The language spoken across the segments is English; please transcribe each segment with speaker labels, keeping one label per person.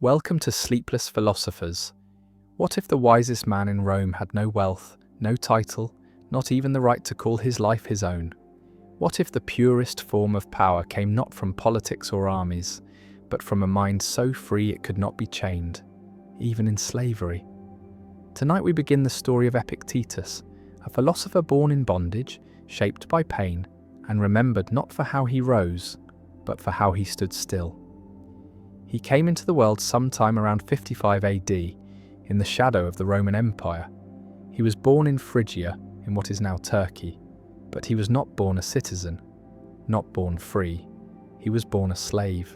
Speaker 1: Welcome to Sleepless Philosophers. What if the wisest man in Rome had no wealth, no title, not even the right to call his life his own? What if the purest form of power came not from politics or armies, but from a mind so free it could not be chained, even in slavery? Tonight we begin the story of Epictetus, a philosopher born in bondage, shaped by pain, and remembered not for how he rose, but for how he stood still. He came into the world sometime around 55 AD, in the shadow of the Roman Empire. He was born in Phrygia, in what is now Turkey, but he was not born a citizen, not born free. He was born a slave,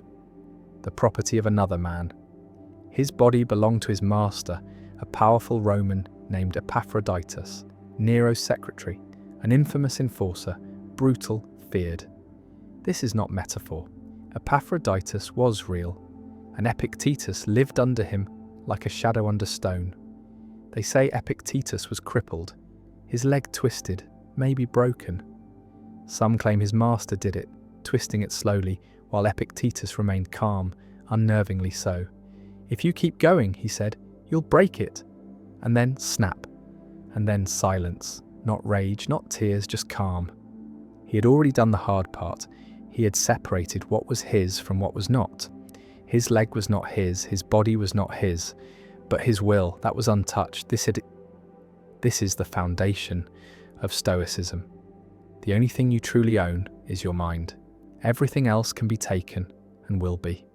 Speaker 1: the property of another man. His body belonged to his master, a powerful Roman named Epictetus, Nero's secretary, an infamous enforcer, brutal, feared. This is not metaphor. Epictetus was real, and Epictetus lived under him like a shadow under stone. They say Epictetus was crippled, his leg twisted, maybe broken. Some claim his master did it, twisting it slowly, while Epictetus remained calm, unnervingly so. "If you keep going," he said, "you'll break it." And then snap. And then silence. Not rage, not tears, just calm. He had already done the hard part. He had separated what was his from what was not. His leg was not his body was not his, but his will, that was untouched. This is the foundation of Stoicism. The only thing you truly own is your mind. Everything else can be taken and will be.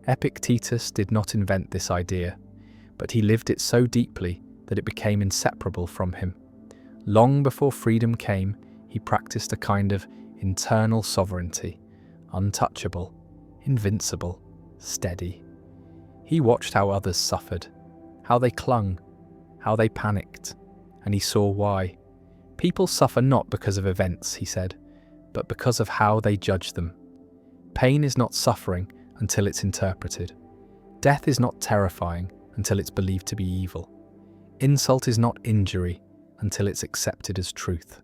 Speaker 1: Epictetus did not invent this idea, but he lived it so deeply that it became inseparable from him. Long before freedom came, he practiced a kind of internal sovereignty, untouchable, invincible, steady. He watched how others suffered, how they clung, how they panicked, and he saw why. People suffer not because of events, he said, but because of how they judge them. Pain is not suffering until it's interpreted. Death is not terrifying until it's believed to be evil. Insult is not injury until it's accepted as truth.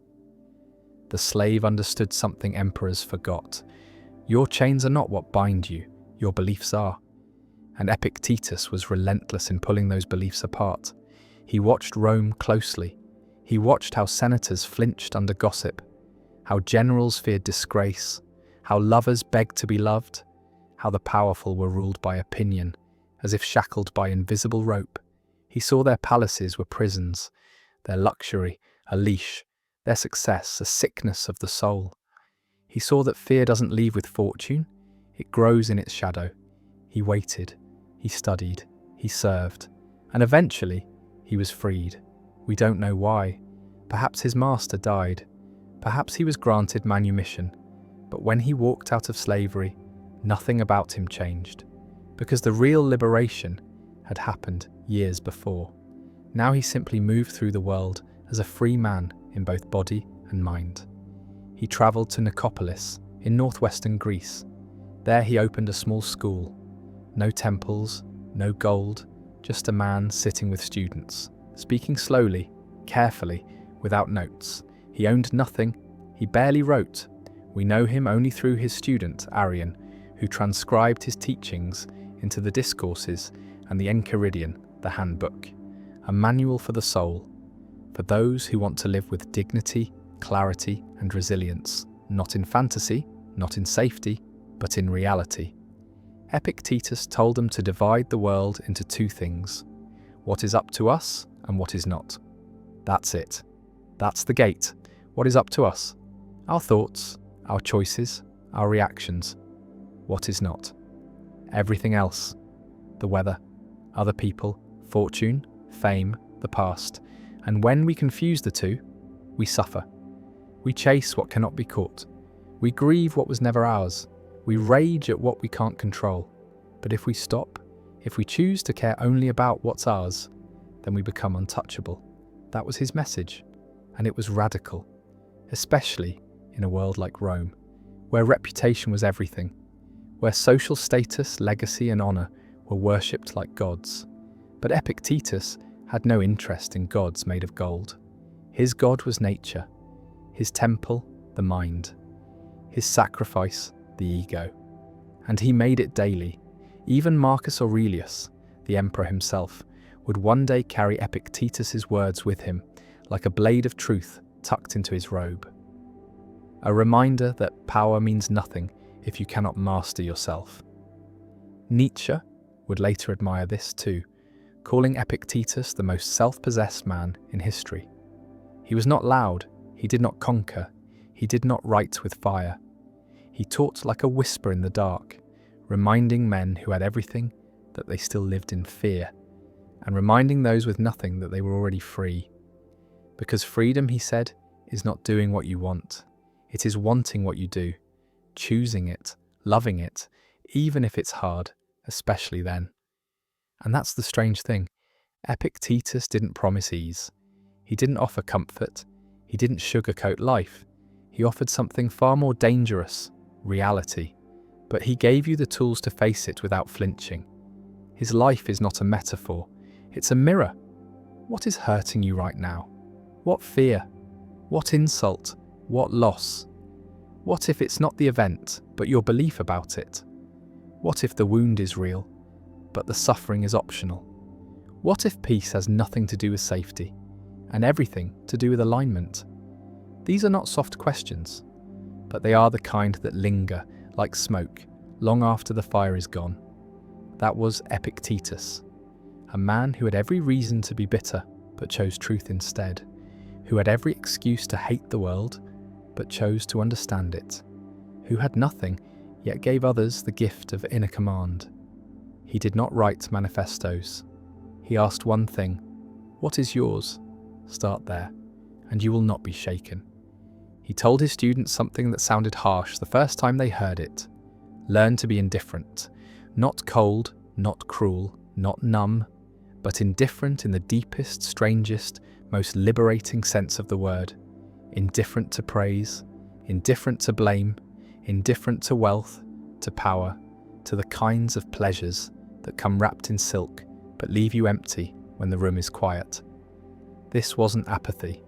Speaker 1: The slave understood something emperors forgot. Your chains are not what bind you, your beliefs are. And Epictetus was relentless in pulling those beliefs apart. He watched Rome closely. He watched how senators flinched under gossip, how generals feared disgrace, how lovers begged to be loved, how the powerful were ruled by opinion, as if shackled by invisible rope. He saw their palaces were prisons, their luxury a leash, their success a sickness of the soul. He saw that fear doesn't leave with fortune, it grows in its shadow. He waited, he studied, he served, and eventually he was freed. We don't know why. Perhaps his master died. Perhaps he was granted manumission. But when he walked out of slavery, nothing about him changed, because the real liberation had happened years before. Now he simply moved through the world as a free man in both body and mind. He travelled to Nicopolis in northwestern Greece. There he opened a small school. No temples, no gold, just a man sitting with students, speaking slowly, carefully, without notes. He owned nothing, he barely wrote. We know him only through his student, Arian, who transcribed his teachings into the discourses and the Enchiridion, the handbook, a manual for the soul, for those who want to live with dignity, clarity, and resilience, not in fantasy, not in safety, but in reality. Epictetus told them to divide the world into two things: what is up to us and what is not. That's it. That's the gate. What is up to us? Our thoughts, our choices, our reactions. What is not? Everything else. The weather, other people, fortune, fame, the past. And when we confuse the two, we suffer. We chase what cannot be caught. We grieve what was never ours. We rage at what we can't control. But if we stop, if we choose to care only about what's ours, then we become untouchable. That was his message, and it was radical, especially in a world like Rome, where reputation was everything, where social status, legacy, and honor were worshipped like gods. But Epictetus had no interest in gods made of gold. His god was nature, his temple, the mind, his sacrifice, the ego. And he made it daily. Even Marcus Aurelius, the emperor himself, would one day carry Epictetus's words with him, like a blade of truth tucked into his robe. A reminder that power means nothing if you cannot master yourself. Nietzsche would later admire this too, calling Epictetus the most self-possessed man in history. He was not loud, he did not conquer, he did not write with fire. He taught like a whisper in the dark, reminding men who had everything that they still lived in fear, and reminding those with nothing that they were already free. Because freedom, he said, is not doing what you want. It is wanting what you do, choosing it, loving it, even if it's hard, especially then. And that's the strange thing. Epictetus didn't promise ease. He didn't offer comfort. He didn't sugarcoat life. He offered something far more dangerous, reality. But he gave you the tools to face it without flinching. His life is not a metaphor. It's a mirror. What is hurting you right now? What fear? What insult? What loss? What if it's not the event, but your belief about it? What if the wound is real, but the suffering is optional? What if peace has nothing to do with safety, and everything to do with alignment? These are not soft questions, but they are the kind that linger like smoke long after the fire is gone. That was Epictetus, a man who had every reason to be bitter, but chose truth instead, who had every excuse to hate the world, but chose to understand it, who had nothing, yet gave others the gift of inner command. He did not write manifestos. He asked one thing: what is yours? Start there, and you will not be shaken. He told his students something that sounded harsh the first time they heard it. Learn to be indifferent, not cold, not cruel, not numb, but indifferent in the deepest, strangest, most liberating sense of the word. Indifferent to praise, indifferent to blame, indifferent to wealth, to power, to the kinds of pleasures that come wrapped in silk but leave you empty when the room is quiet. This wasn't apathy.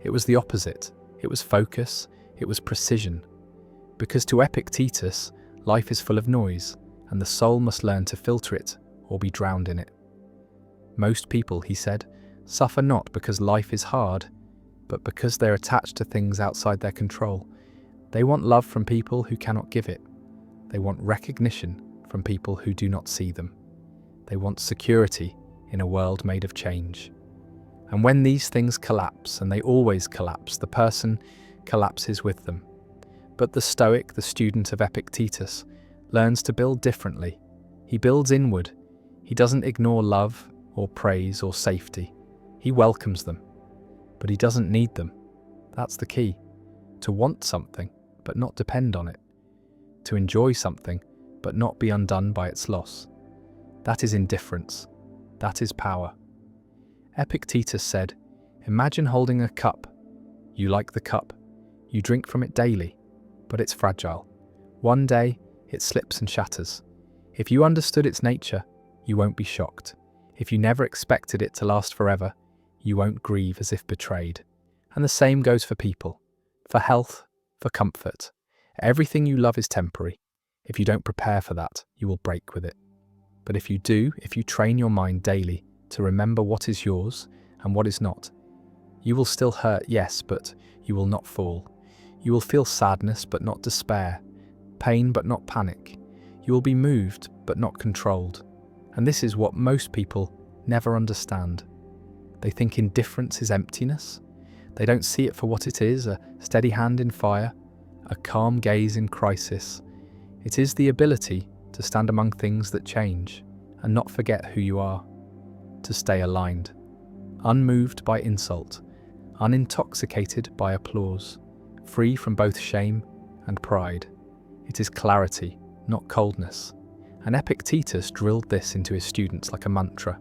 Speaker 1: It was the opposite. It was focus. It was precision. Because to Epictetus, life is full of noise, and the soul must learn to filter it or be drowned in it. Most people, he said, suffer not because life is hard, but because they're attached to things outside their control. They want love from people who cannot give it. They want recognition from people who do not see them. They want security in a world made of change. And when these things collapse, and they always collapse, the person collapses with them. But the Stoic, the student of Epictetus, learns to build differently. He builds inward. He doesn't ignore love or praise or safety. He welcomes them. But he doesn't need them. That's the key. To want something, but not depend on it. To enjoy something, but not be undone by its loss. That is indifference. That is power. Epictetus said, imagine holding a cup. You like the cup. You drink from it daily, but it's fragile. One day, it slips and shatters. If you understood its nature, you won't be shocked. If you never expected it to last forever, you won't grieve as if betrayed. And the same goes for people, for health, for comfort. Everything you love is temporary. If you don't prepare for that, you will break with it. But if you do, if you train your mind daily to remember what is yours and what is not, you will still hurt, yes, but you will not fall. You will feel sadness, but not despair, pain, but not panic. You will be moved, but not controlled. And this is what most people never understand. They think indifference is emptiness. They don't see it for what it is, a steady hand in fire, a calm gaze in crisis. It is the ability to stand among things that change and not forget who you are, to stay aligned, unmoved by insult, unintoxicated by applause, free from both shame and pride. It is clarity, not coldness. And Epictetus drilled this into his students like a mantra,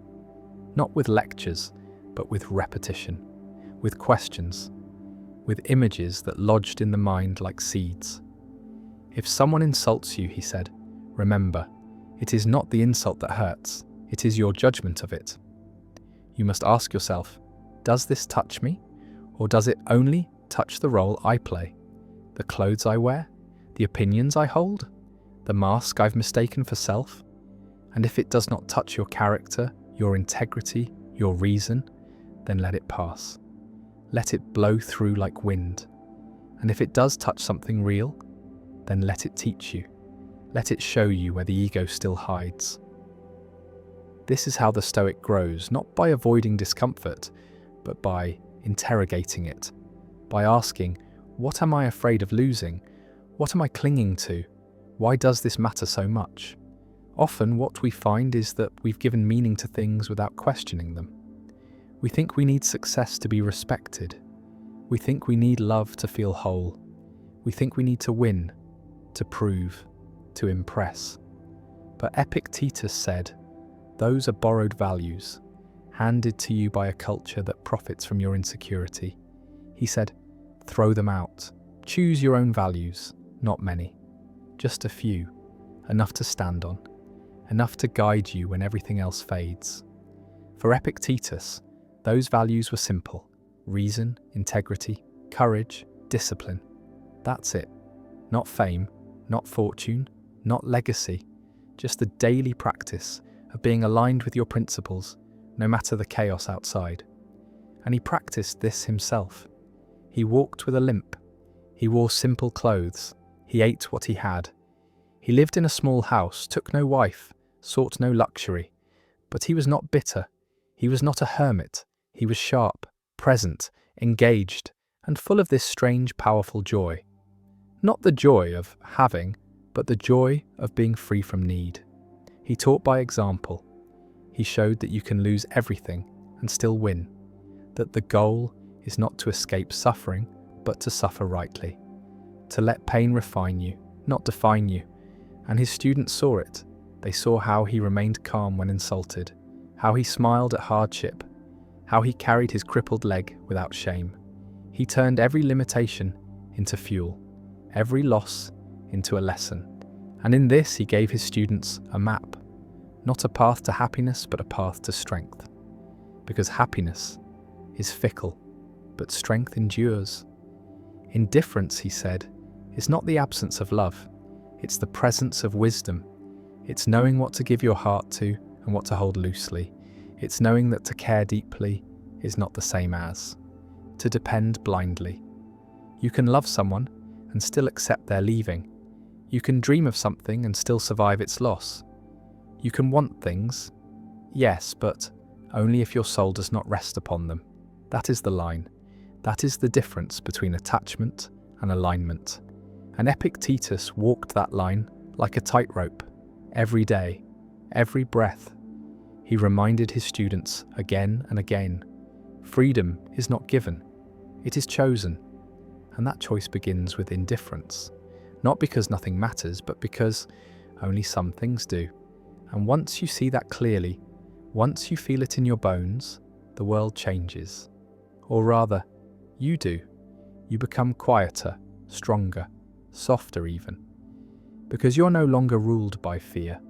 Speaker 1: not with lectures, but with repetition, with questions, with images that lodged in the mind like seeds. If someone insults you, he said, remember, it is not the insult that hurts, it is your judgment of it. You must ask yourself, does this touch me? Or does it only touch the role I play? The clothes I wear? The opinions I hold? The mask I've mistaken for self? And if it does not touch your character, your integrity, your reason, then let it pass. Let it blow through like wind. And if it does touch something real, then let it teach you. Let it show you where the ego still hides. This is how the Stoic grows, not by avoiding discomfort, but by interrogating it, by asking, what am I afraid of losing? What am I clinging to? Why does this matter so much? Often what we find is that we've given meaning to things without questioning them. We think we need success to be respected. We think we need love to feel whole. We think we need to win, to prove, to impress. But Epictetus said, those are borrowed values, handed to you by a culture that profits from your insecurity. He said, throw them out. Choose your own values, not many. Just a few, enough to stand on, enough to guide you when everything else fades. For Epictetus, those values were simple: reason, integrity, courage, discipline. That's it. Not fame, not fortune, not legacy, just the daily practice of being aligned with your principles, no matter the chaos outside. And he practiced this himself. He walked with a limp. He wore simple clothes. He ate what he had. He lived in a small house, took no wife, sought no luxury. But he was not bitter. He was not a hermit. He was sharp, present, engaged, and full of this strange, powerful joy. Not the joy of having, but the joy of being free from need. He taught by example. He showed that you can lose everything and still win, that the goal is not to escape suffering, but to suffer rightly, to let pain refine you, not define you. And his students saw it. They saw how he remained calm when insulted, how he smiled at hardship, how he carried his crippled leg without shame. He turned every limitation into fuel, every loss into a lesson. And in this he gave his students a map, not a path to happiness, but a path to strength. Because happiness is fickle, but strength endures. Indifference, he said, is not the absence of love. It's the presence of wisdom. It's knowing what to give your heart to and what to hold loosely. It's knowing that to care deeply is not the same as to depend blindly. You can love someone and still accept their leaving. You can dream of something and still survive its loss. You can want things, yes, but only if your soul does not rest upon them. That is the line. That is the difference between attachment and alignment. And Epictetus walked that line like a tightrope. Every day, every breath, he reminded his students again and again, freedom is not given, it is chosen. And that choice begins with indifference. Not because nothing matters, but because only some things do. And once you see that clearly, once you feel it in your bones, the world changes. Or rather, you do. You become quieter, stronger, softer even. Because you're no longer ruled by fear,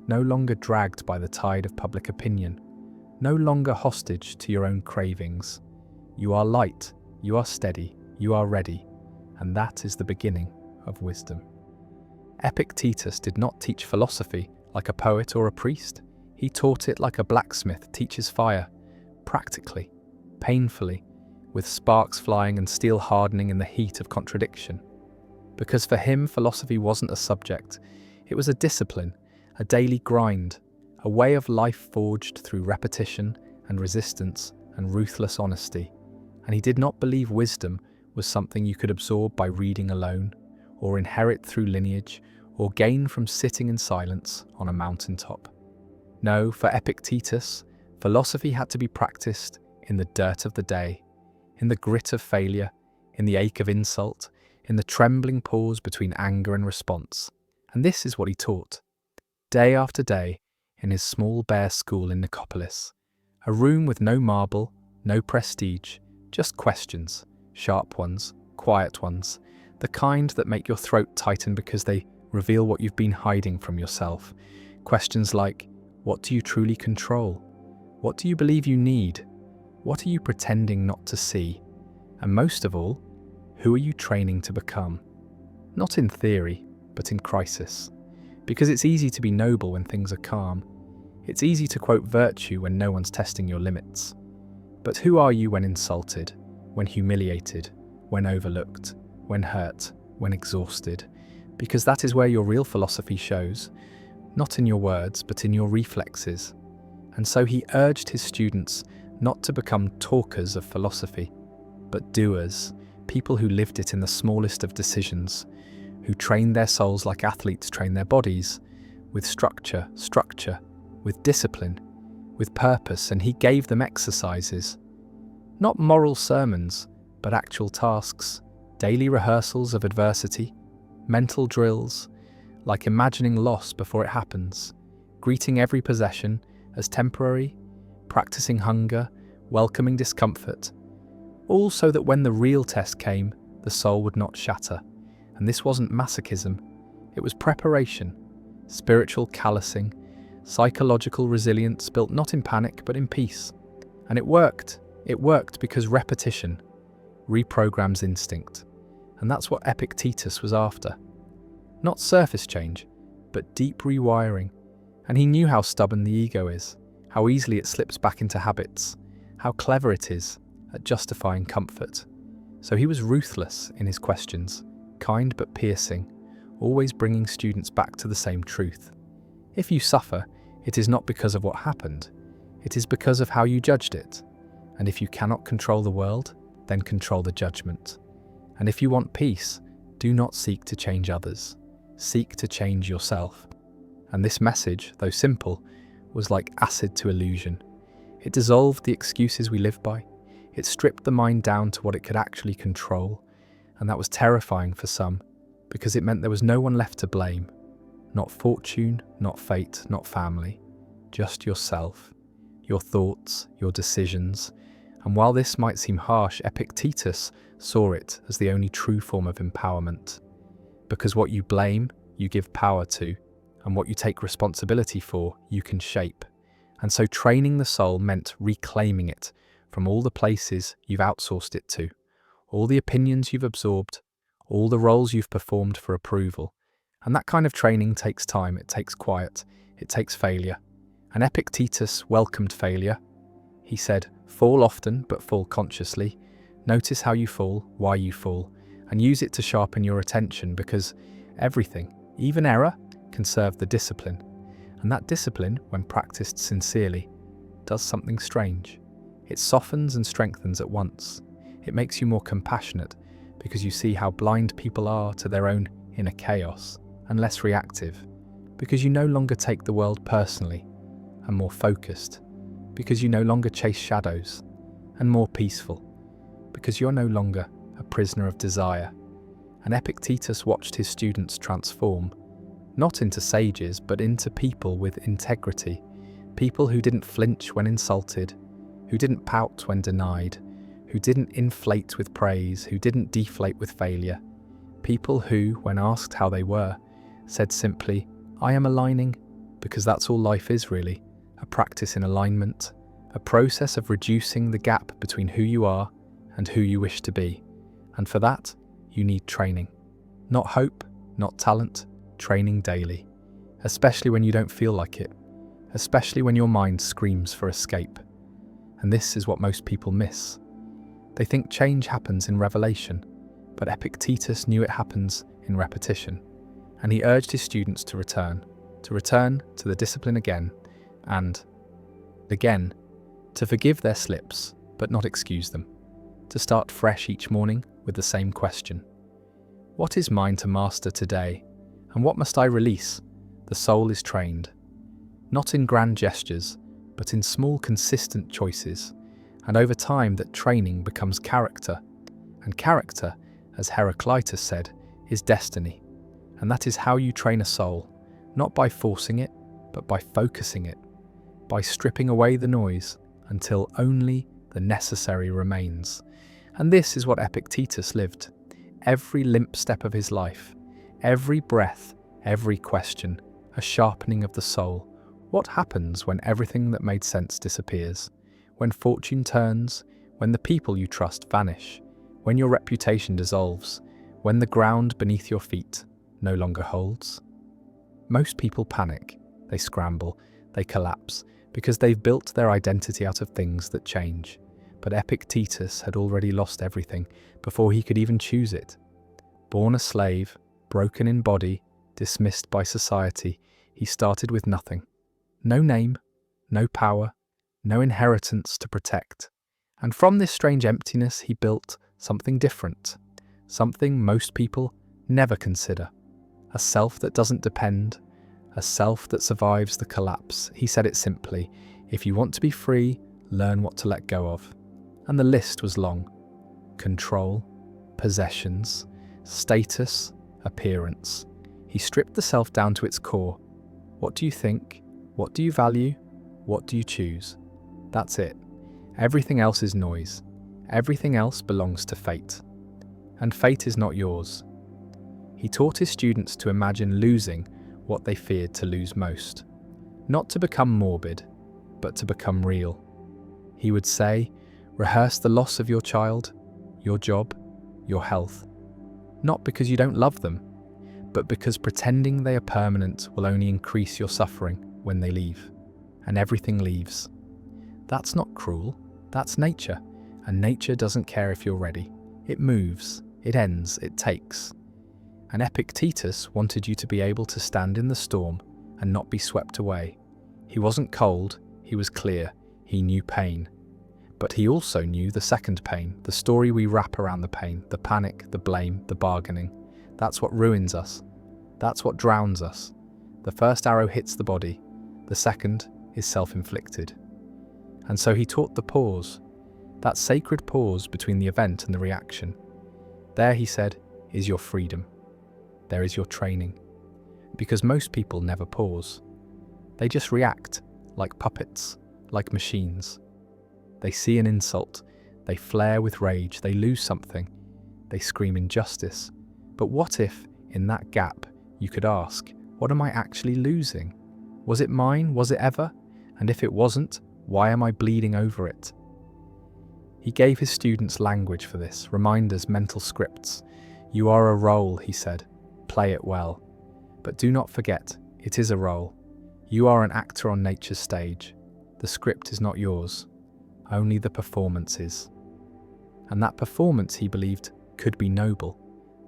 Speaker 1: no longer dragged by the tide of public opinion, no longer hostage to your own cravings. You are light, you are steady, you are ready, and that is the beginning of wisdom. Epictetus did not teach philosophy like a poet or a priest. He taught it like a blacksmith teaches fire, practically, painfully, with sparks flying and steel hardening in the heat of contradiction. Because for him, philosophy wasn't a subject, it was a discipline, a daily grind, a way of life forged through repetition and resistance and ruthless honesty. And he did not believe wisdom was something you could absorb by reading alone, or inherit through lineage, or gain from sitting in silence on a mountaintop. No, for Epictetus, philosophy had to be practiced in the dirt of the day, in the grit of failure, in the ache of insult, in the trembling pause between anger and response. And this is what he taught, day after day, in his small bare school in Nicopolis, a room with no marble, no prestige, just questions, sharp ones, quiet ones, the kind that make your throat tighten because they reveal what you've been hiding from yourself. Questions like, what do you truly control? What do you believe you need? What are you pretending not to see? And most of all, who are you training to become? Not in theory, but in crisis. Because it's easy to be noble when things are calm. It's easy to quote virtue when no one's testing your limits. But who are you when insulted, when humiliated, when overlooked, when hurt, when exhausted? Because that is where your real philosophy shows, not in your words, but in your reflexes. And so he urged his students not to become talkers of philosophy, but doers, people who lived it in the smallest of decisions, who trained their souls like athletes train their bodies, with structure, with discipline, with purpose, and he gave them exercises. Not moral sermons, but actual tasks, daily rehearsals of adversity, mental drills, like imagining loss before it happens, greeting every possession as temporary, practicing hunger, welcoming discomfort, all so that when the real test came, the soul would not shatter. And this wasn't masochism, it was preparation, spiritual callousing, psychological resilience built not in panic but in peace. And it worked because repetition reprograms instinct. And that's what Epictetus was after. Not surface change, but deep rewiring. And he knew how stubborn the ego is, how easily it slips back into habits, how clever it is at justifying comfort. So he was ruthless in his questions, kind but piercing, always bringing students back to the same truth. If you suffer, it is not because of what happened, it is because of how you judged it. And if you cannot control the world, then control the judgment. And if you want peace, do not seek to change others, seek to change yourself. And this message, though simple, was like acid to illusion. It dissolved the excuses we live by, it stripped the mind down to what it could actually control, and that was terrifying for some, because it meant there was no one left to blame. Not fortune, not fate, not family, just yourself, your thoughts, your decisions. And while this might seem harsh, Epictetus saw it as the only true form of empowerment. Because what you blame, you give power to, and what you take responsibility for, you can shape. And so training the soul meant reclaiming it from all the places you've outsourced it to, all the opinions you've absorbed, all the roles you've performed for approval. And that kind of training takes time, it takes quiet, it takes failure. And Epictetus welcomed failure. He said, fall often, but fall consciously. Notice how you fall, why you fall, and use it to sharpen your attention, because everything, even error, can serve the discipline. And that discipline, when practiced sincerely, does something strange. It softens and strengthens at once. It makes you more compassionate, because you see how blind people are to their own inner chaos, and less reactive, because you no longer take the world personally, and more focused, because you no longer chase shadows, and more peaceful, because you're no longer a prisoner of desire. And Epictetus watched his students transform, not into sages, but into people with integrity, people who didn't flinch when insulted, who didn't pout when denied, who didn't inflate with praise, who didn't deflate with failure, people who, when asked how they were, said simply, I am aligning, because that's all life is really, a practice in alignment, a process of reducing the gap between who you are and who you wish to be. And for that, you need training. Not hope, not talent, training daily. Especially when you don't feel like it. Especially when your mind screams for escape. And this is what most people miss. They think change happens in revelation, but Epictetus knew it happens in repetition. And he urged his students to return to the discipline again, and again, to forgive their slips, but not excuse them. To start fresh each morning with the same question. What is mine to master today? And what must I release? The soul is trained. Not in grand gestures, but in small consistent choices. And over time that training becomes character. And character, as Heraclitus said, is destiny. And that is how you train a soul, not by forcing it, but by focusing it, by stripping away the noise until only the necessary remains. And this is what Epictetus lived. Every limp step of his life, every breath, every question, a sharpening of the soul. What happens when everything that made sense disappears? When fortune turns, when the people you trust vanish, when your reputation dissolves, when the ground beneath your feet no longer holds? Most people panic, they scramble, they collapse, because they've built their identity out of things that change. But Epictetus had already lost everything before he could even choose it. Born a slave, broken in body, dismissed by society, he started with nothing. No name, no power, no inheritance to protect. And from this strange emptiness he built something different, something most people never consider. A self that doesn't depend, a self that survives the collapse. He said it simply: if you want to be free, learn what to let go of. And the list was long. Control, possessions, status, appearance. He stripped the self down to its core. What do you think? What do you value? What do you choose? That's it. Everything else is noise. Everything else belongs to fate. And fate is not yours. He taught his students to imagine losing what they feared to lose most. Not to become morbid, but to become real. He would say, rehearse the loss of your child, your job, your health. Not because you don't love them, but because pretending they are permanent will only increase your suffering when they leave. And everything leaves. That's not cruel, that's nature. And nature doesn't care if you're ready. It moves, it ends, it takes. And Epictetus wanted you to be able to stand in the storm and not be swept away. He wasn't cold, he was clear, he knew pain. But he also knew the second pain, the story we wrap around the pain, the panic, the blame, the bargaining. That's what ruins us. That's what drowns us. The first arrow hits the body, the second is self-inflicted. And so he taught the pause, that sacred pause between the event and the reaction. There, he said, is your freedom. There is your training. Because most people never pause. They just react, like puppets, like machines. They see an insult, they flare with rage, they lose something, they scream injustice. But what if, in that gap, you could ask, what am I actually losing? Was it mine? Was it ever? And if it wasn't, why am I bleeding over it? He gave his students language for this, reminders, mental scripts. You are a role, he said. Play it well. But do not forget, it is a role. You are an actor on nature's stage. The script is not yours. Only the performance is. And that performance, he believed, could be noble,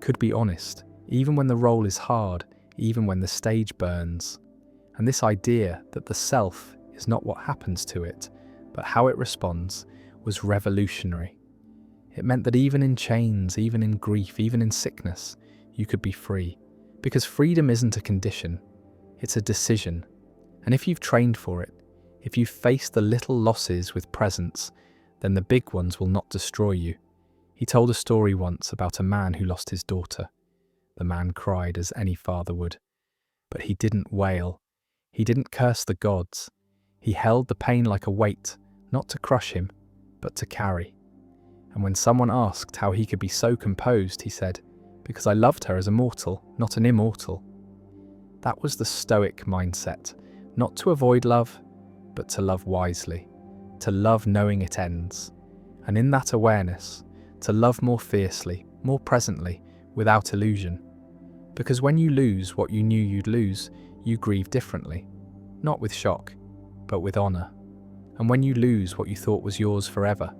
Speaker 1: could be honest, even when the role is hard, even when the stage burns. And this idea that the self is not what happens to it, but how it responds, was revolutionary. It meant that even in chains, even in grief, even in sickness, you could be free. Because freedom isn't a condition, it's a decision. And if you've trained for it, if you face the little losses with presence, then the big ones will not destroy you. He told a story once about a man who lost his daughter. The man cried as any father would. But he didn't wail. He didn't curse the gods. He held the pain like a weight, not to crush him, but to carry. And when someone asked how he could be so composed, he said, because I loved her as a mortal, not an immortal. That was the Stoic mindset, not to avoid love, but to love wisely, to love knowing it ends. And in that awareness, to love more fiercely, more presently, without illusion. Because when you lose what you knew you'd lose, you grieve differently, not with shock, but with honour. And when you lose what you thought was yours forever,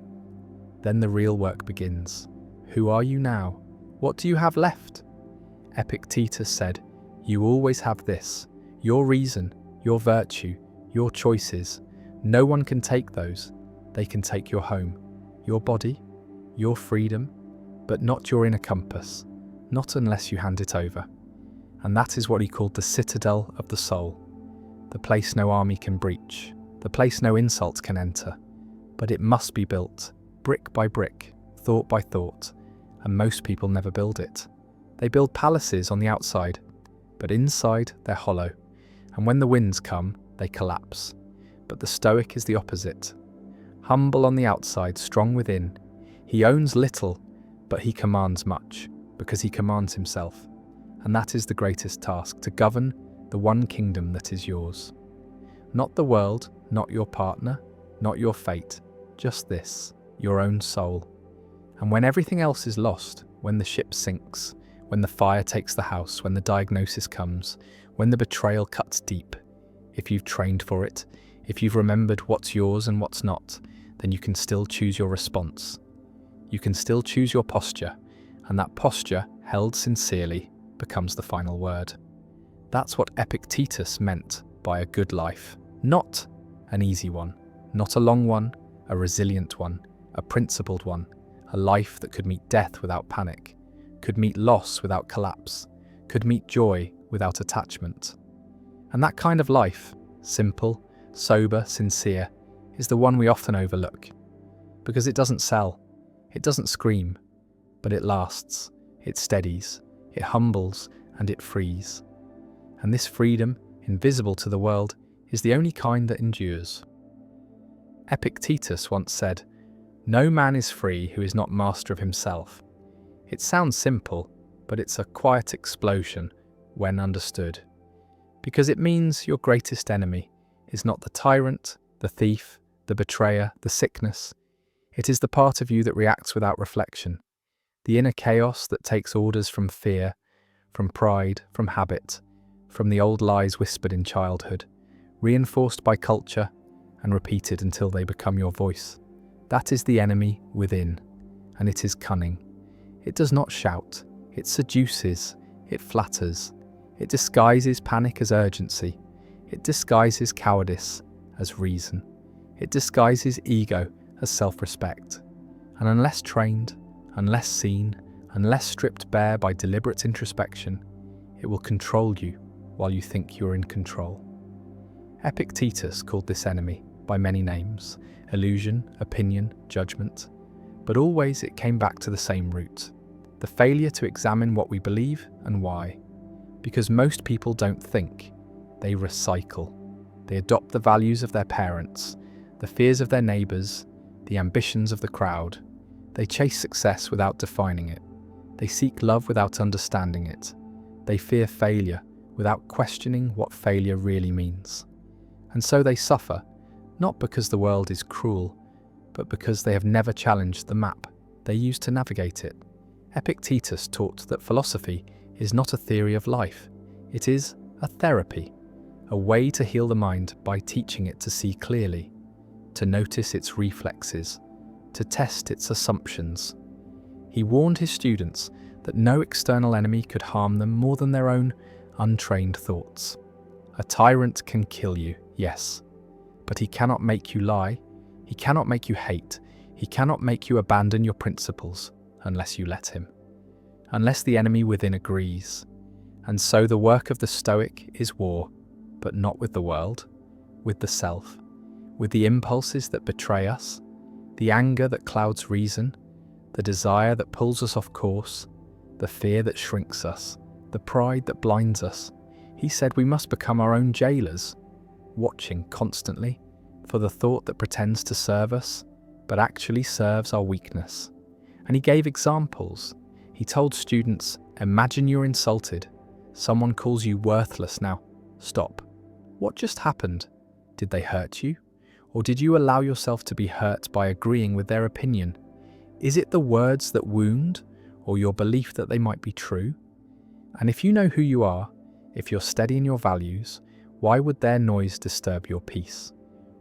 Speaker 1: then the real work begins. Who are you now? What do you have left? Epictetus said, you always have this, your reason, your virtue, your choices. No one can take those. They can take your home, your body, your freedom, but not your inner compass, not unless you hand it over. And that is what he called the citadel of the soul, the place no army can breach, the place no insult can enter. But it must be built, brick by brick, thought by thought, and most people never build it. They build palaces on the outside, but inside they're hollow, and when the winds come, they collapse. But the Stoic is the opposite. Humble on the outside, strong within, he owns little, but he commands much, because he commands himself. And that is the greatest task, to govern the one kingdom that is yours. Not the world, not your partner, not your fate, just this, your own soul. And when everything else is lost, when the ship sinks, when the fire takes the house, when the diagnosis comes, when the betrayal cuts deep, if you've trained for it, if you've remembered what's yours and what's not, then you can still choose your response. You can still choose your posture, and that posture, held sincerely, becomes the final word. That's what Epictetus meant by a good life. Not an easy one, not a long one, a resilient one, a principled one, a life that could meet death without panic, could meet loss without collapse, could meet joy without attachment. And that kind of life, simple, sober, sincere, is the one we often overlook. Because it doesn't sell, it doesn't scream, but it lasts, it steadies, it humbles, and it frees. And this freedom, invisible to the world, is the only kind that endures. Epictetus once said, "No man is free who is not master of himself." It sounds simple, but it's a quiet explosion when understood. Because it means your greatest enemy is not the tyrant, the thief, the betrayer, the sickness. It is the part of you that reacts without reflection, the inner chaos that takes orders from fear, from pride, from habit, from the old lies whispered in childhood, reinforced by culture and repeated until they become your voice. That is the enemy within, and it is cunning. It does not shout, it seduces, it flatters, it disguises panic as urgency, it disguises cowardice as reason, it disguises ego as self-respect. And unless trained, unless seen, unless stripped bare by deliberate introspection, it will control you while you think you're in control. Epictetus called this enemy by many names: illusion, opinion, judgment. But always it came back to the same root: the failure to examine what we believe and why. Because most people don't think, they recycle. They adopt the values of their parents, the fears of their neighbours, the ambitions of the crowd. They chase success without defining it. They seek love without understanding it. They fear failure without questioning what failure really means. And so they suffer, not because the world is cruel, but because they have never challenged the map they use to navigate it. Epictetus taught that philosophy is not a theory of life. It is a therapy, a way to heal the mind by teaching it to see clearly, to notice its reflexes, to test its assumptions. He warned his students that no external enemy could harm them more than their own untrained thoughts. A tyrant can kill you, yes, but he cannot make you lie, he cannot make you hate, he cannot make you abandon your principles unless you let him, unless the enemy within agrees. And so the work of the Stoic is war, but not with the world, with the self, with the impulses that betray us, the anger that clouds reason, the desire that pulls us off course, the fear that shrinks us, the pride that blinds us. He said we must become our own jailers, watching constantly for the thought that pretends to serve us, but actually serves our weakness. And he gave examples. He told students, imagine you're insulted. Someone calls you worthless. Now, stop. What just happened? Did they hurt you? Or did you allow yourself to be hurt by agreeing with their opinion? Is it the words that wound, or your belief that they might be true? And if you know who you are, if you're steady in your values, why would their noise disturb your peace?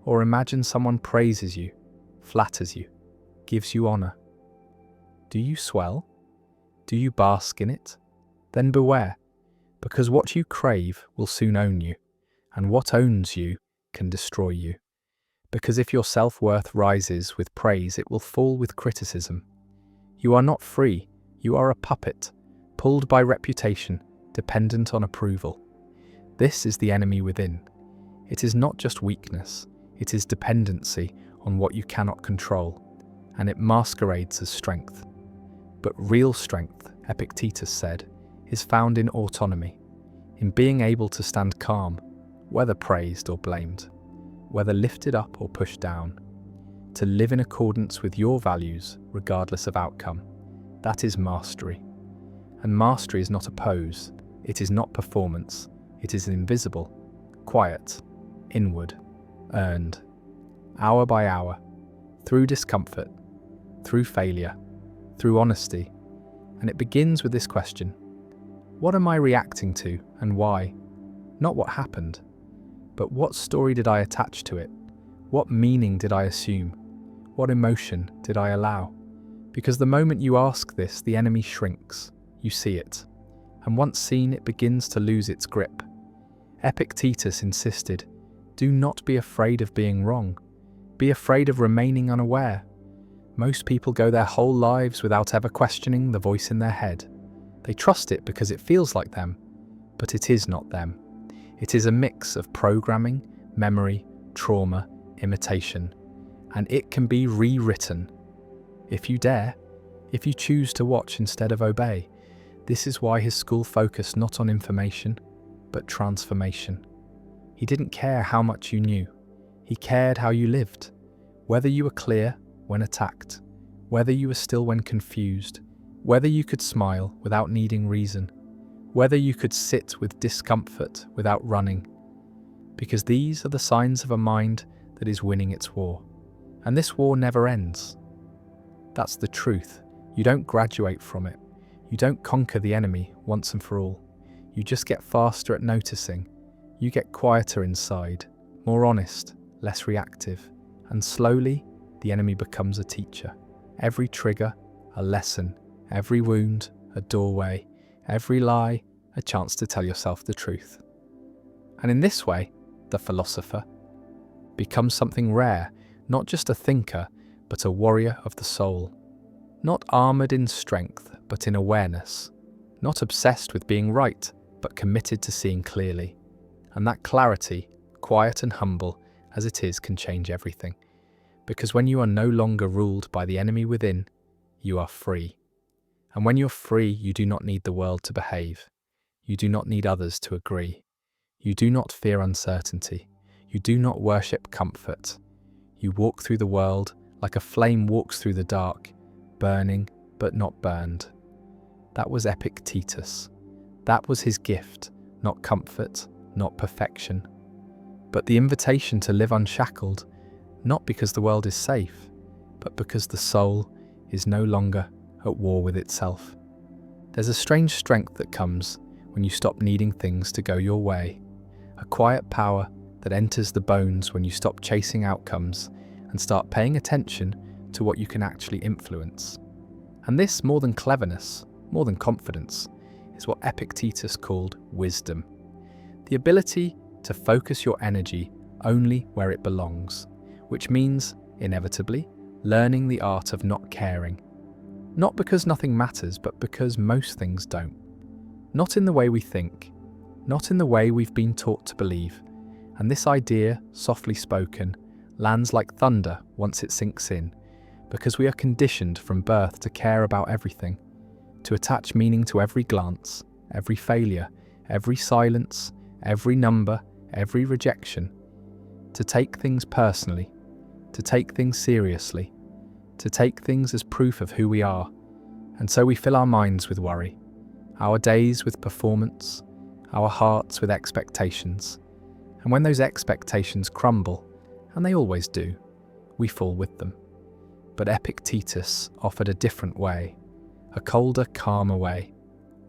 Speaker 1: Or imagine someone praises you, flatters you, gives you honor. Do you swell? Do you bask in it? Then beware, because what you crave will soon own you, and what owns you can destroy you. Because if your self-worth rises with praise, it will fall with criticism. You are not free, you are a puppet, pulled by reputation, dependent on approval. This is the enemy within. It is not just weakness, it is dependency on what you cannot control, and it masquerades as strength. But real strength, Epictetus said, is found in autonomy, in being able to stand calm, whether praised or blamed, whether lifted up or pushed down, to live in accordance with your values regardless of outcome. That is mastery. And mastery is not a pose, it is not performance, it is invisible, quiet, inward, earned, hour by hour, through discomfort, through failure, through honesty. And it begins with this question: what am I reacting to and why? Not what happened. But what story did I attach to it? What meaning did I assume? What emotion did I allow? Because the moment you ask this, the enemy shrinks. You see it. And once seen, it begins to lose its grip. Epictetus insisted, do not be afraid of being wrong. Be afraid of remaining unaware. Most people go their whole lives without ever questioning the voice in their head. They trust it because it feels like them, but it is not them. It is a mix of programming, memory, trauma, imitation, and it can be rewritten. If you dare, if you choose to watch instead of obey. This is why his school focused not on information, but transformation. He didn't care how much you knew. He cared how you lived. Whether you were clear when attacked, whether you were still when confused, whether you could smile without needing reason, whether you could sit with discomfort without running. Because these are the signs of a mind that is winning its war. And this war never ends. That's the truth. You don't graduate from it. You don't conquer the enemy once and for all. You just get faster at noticing. You get quieter inside, more honest, less reactive. And slowly, the enemy becomes a teacher. Every trigger, a lesson. Every wound, a doorway. Every lie, a chance to tell yourself the truth. And in this way, the philosopher becomes something rare, not just a thinker, but a warrior of the soul. Not armored in strength, but in awareness. Not obsessed with being right, but committed to seeing clearly. And that clarity, quiet and humble as it is, can change everything. Because when you are no longer ruled by the enemy within, you are free. And when you're free, you do not need the world to behave. You do not need others to agree. You do not fear uncertainty. You do not worship comfort. You walk through the world like a flame walks through the dark, burning but not burned. That was Epictetus. That was his gift, not comfort, not perfection, but the invitation to live unshackled, not because the world is safe, but because the soul is no longer at war with itself. There's a strange strength that comes when you stop needing things to go your way, a quiet power that enters the bones when you stop chasing outcomes and start paying attention to what you can actually influence. And this, more than cleverness, more than confidence, is what Epictetus called wisdom. The ability to focus your energy only where it belongs, which means, inevitably, learning the art of not caring. Not because nothing matters, but because most things don't. Not in the way we think, not in the way we've been taught to believe. And this idea, softly spoken, lands like thunder once it sinks in, because we are conditioned from birth to care about everything, to attach meaning to every glance, every failure, every silence, every number, every rejection, to take things personally, to take things seriously, to take things as proof of who we are. And so we fill our minds with worry, our days with performance, our hearts with expectations. And when those expectations crumble, and they always do, we fall with them. But Epictetus offered a different way, a colder, calmer way,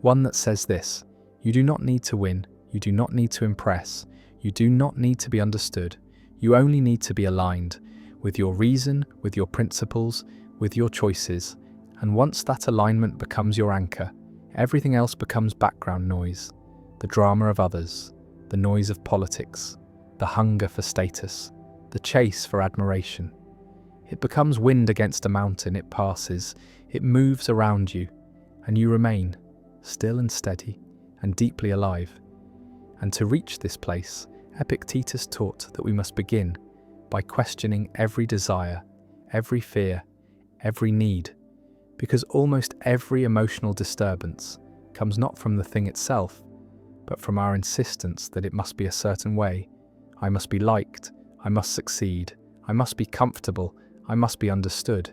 Speaker 1: one that says this: you do not need to win, you do not need to impress, you do not need to be understood, you only need to be aligned with your reason, with your principles, with your choices. And once that alignment becomes your anchor, everything else becomes background noise, the drama of others, the noise of politics, the hunger for status, the chase for admiration. It becomes wind against a mountain. It passes, it moves around you, and you remain still and steady and deeply alive. And to reach this place, Epictetus taught that we must begin by questioning every desire, every fear, every need, because almost every emotional disturbance comes not from the thing itself, but from our insistence that it must be a certain way. I must be liked, I must succeed, I must be comfortable, I must be understood.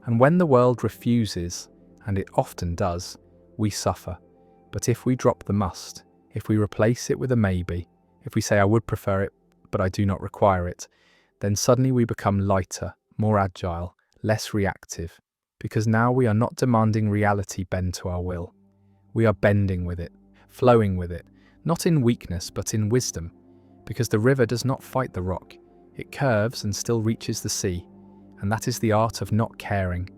Speaker 1: And when the world refuses, and it often does, we suffer. But if we drop the must, if we replace it with a maybe, if we say I would prefer it, but I do not require it, then suddenly we become lighter, more agile, less reactive, because now we are not demanding reality bend to our will. We are bending with it, flowing with it, not in weakness but in wisdom, Because the river does not fight the rock, it curves and still reaches the sea, and that is the art of not caring,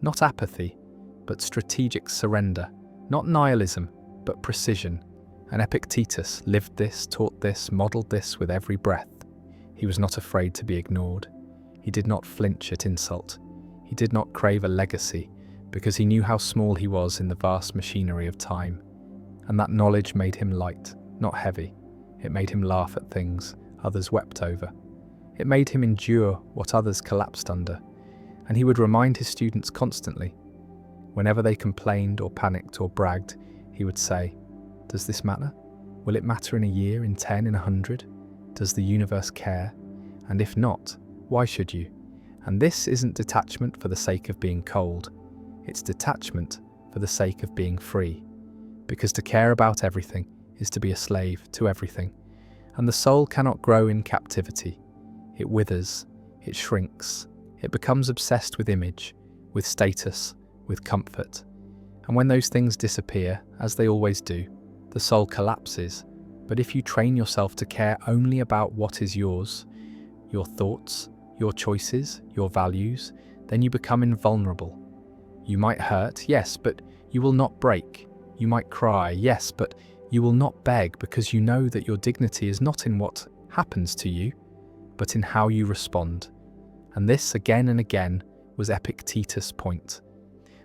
Speaker 1: not apathy, but strategic surrender, not nihilism, but precision. And Epictetus lived this, taught this, modelled this with every breath. He was not afraid to be ignored. He did not flinch at insult. He did not crave a legacy, because he knew how small he was in the vast machinery of time. And that knowledge made him light, not heavy. It made him laugh at things others wept over. It made him endure what others collapsed under. And he would remind his students constantly. Whenever they complained or panicked or bragged, he would say, "Does this matter? Will it matter in a year, in 10, in 100? Does the universe care? And if not, why should you?" And this isn't detachment for the sake of being cold. It's detachment for the sake of being free. Because to care about everything is to be a slave to everything. And the soul cannot grow in captivity. It withers, it shrinks, it becomes obsessed with image, with status, with comfort. And when those things disappear, as they always do, the soul collapses. But if you train yourself to care only about what is yours, your thoughts, your choices, your values, then you become invulnerable. You might hurt, yes, but you will not break. You might cry, yes, but you will not beg, because you know that your dignity is not in what happens to you, but in how you respond. And this, again and again, was Epictetus' point.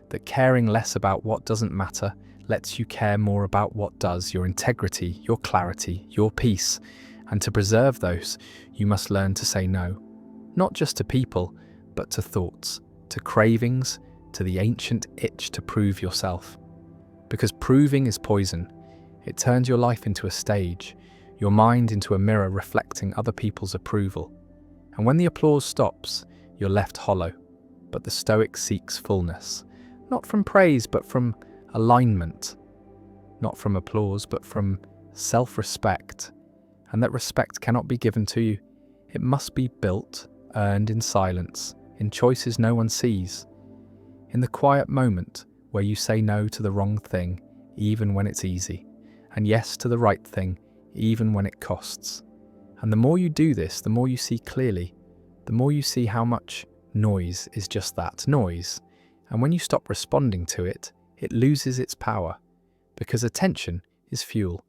Speaker 1: That caring less about what doesn't matter lets you care more about what does, your integrity, your clarity, your peace. And to preserve those, you must learn to say no. Not just to people, but to thoughts, to cravings, to the ancient itch to prove yourself. Because proving is poison. It turns your life into a stage, your mind into a mirror reflecting other people's approval. And when the applause stops, you're left hollow. But the Stoic seeks fullness, not from praise, but from alignment. Not from applause, but from self-respect. And that respect cannot be given to you. It must be built, earned in silence, in choices no one sees. In the quiet moment where you say no to the wrong thing, even when it's easy, and yes to the right thing, even when it costs. And the more you do this, the more you see clearly, the more you see how much noise is just that, noise. And when you stop responding to it, it loses its power, because attention is fuel.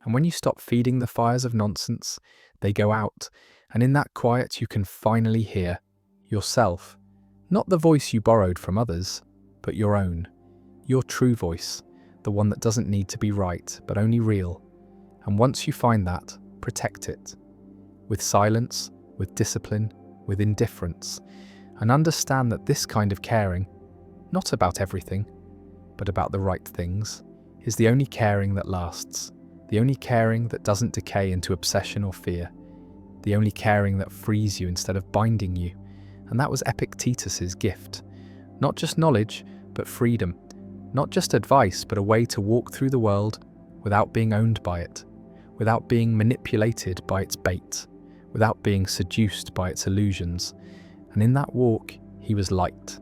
Speaker 1: And when you stop feeding the fires of nonsense, they go out, and in that quiet you can finally hear yourself, not the voice you borrowed from others, but your own, your true voice, the one that doesn't need to be right, but only real. And once you find that, protect it, with silence, with discipline, with indifference, and understand that this kind of caring, not about everything, but about the right things, is the only caring that lasts, the only caring that doesn't decay into obsession or fear, the only caring that frees you instead of binding you. And that was Epictetus's gift. Not just knowledge, but freedom. Not just advice, but a way to walk through the world without being owned by it, without being manipulated by its bait, without being seduced by its illusions. And in that walk, he was light.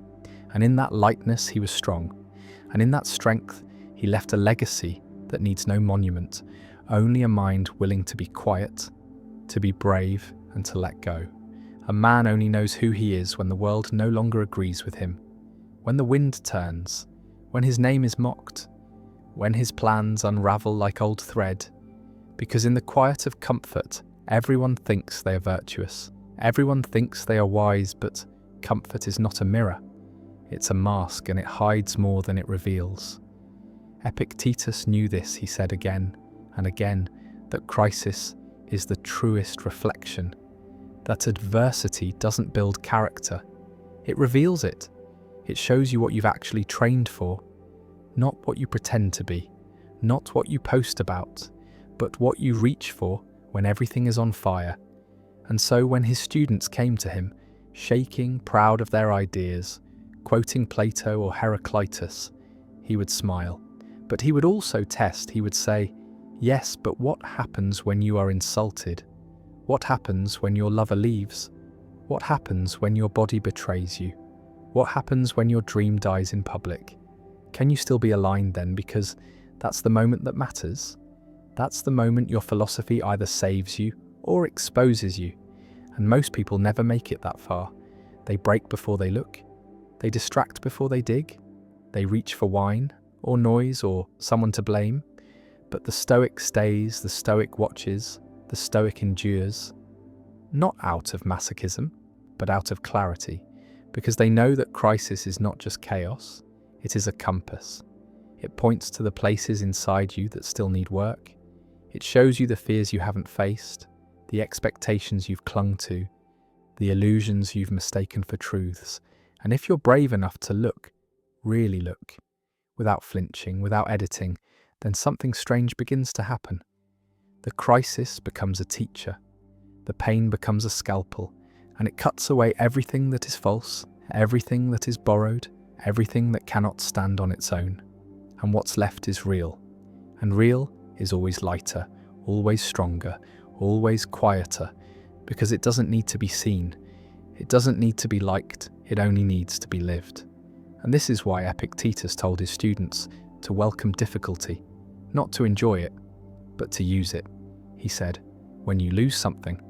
Speaker 1: And in that lightness, he was strong. And in that strength, he left a legacy that needs no monument, only a mind willing to be quiet, to be brave, and to let go. A man only knows who he is when the world no longer agrees with him, when the wind turns, when his name is mocked, when his plans unravel like old thread. Because in the quiet of comfort, everyone thinks they are virtuous, everyone thinks they are wise, but comfort is not a mirror. It's a mask, and it hides more than it reveals. Epictetus knew this, he said again and again, that crisis is the truest reflection, that adversity doesn't build character, it reveals it. It shows you what you've actually trained for, not what you pretend to be, not what you post about, but what you reach for when everything is on fire. And so when his students came to him, shaking, proud of their ideas, quoting Plato or Heraclitus, he would smile. But he would also test, he would say, "Yes, but what happens when you are insulted? What happens when your lover leaves? What happens when your body betrays you? What happens when your dream dies in public? Can you still be aligned then? Because that's the moment that matters. That's the moment your philosophy either saves you or exposes you. And most people never make it that far. They break before they look. They distract before they dig. They reach for wine, or noise, or someone to blame. But the Stoic stays, the Stoic watches, the Stoic endures. Not out of masochism, but out of clarity, because they know that crisis is not just chaos, it is a compass. It points to the places inside you that still need work. It shows you the fears you haven't faced, the expectations you've clung to, the illusions you've mistaken for truths. And if you're brave enough to look, really look, without flinching, without editing, then something strange begins to happen. The crisis becomes a teacher. The pain becomes a scalpel, and it cuts away everything that is false, everything that is borrowed, everything that cannot stand on its own. And what's left is real. And real is always lighter, always stronger, always quieter, because it doesn't need to be seen. It doesn't need to be liked, it only needs to be lived. And this is why Epictetus told his students to welcome difficulty, not to enjoy it, but to use it. He said, when you lose something,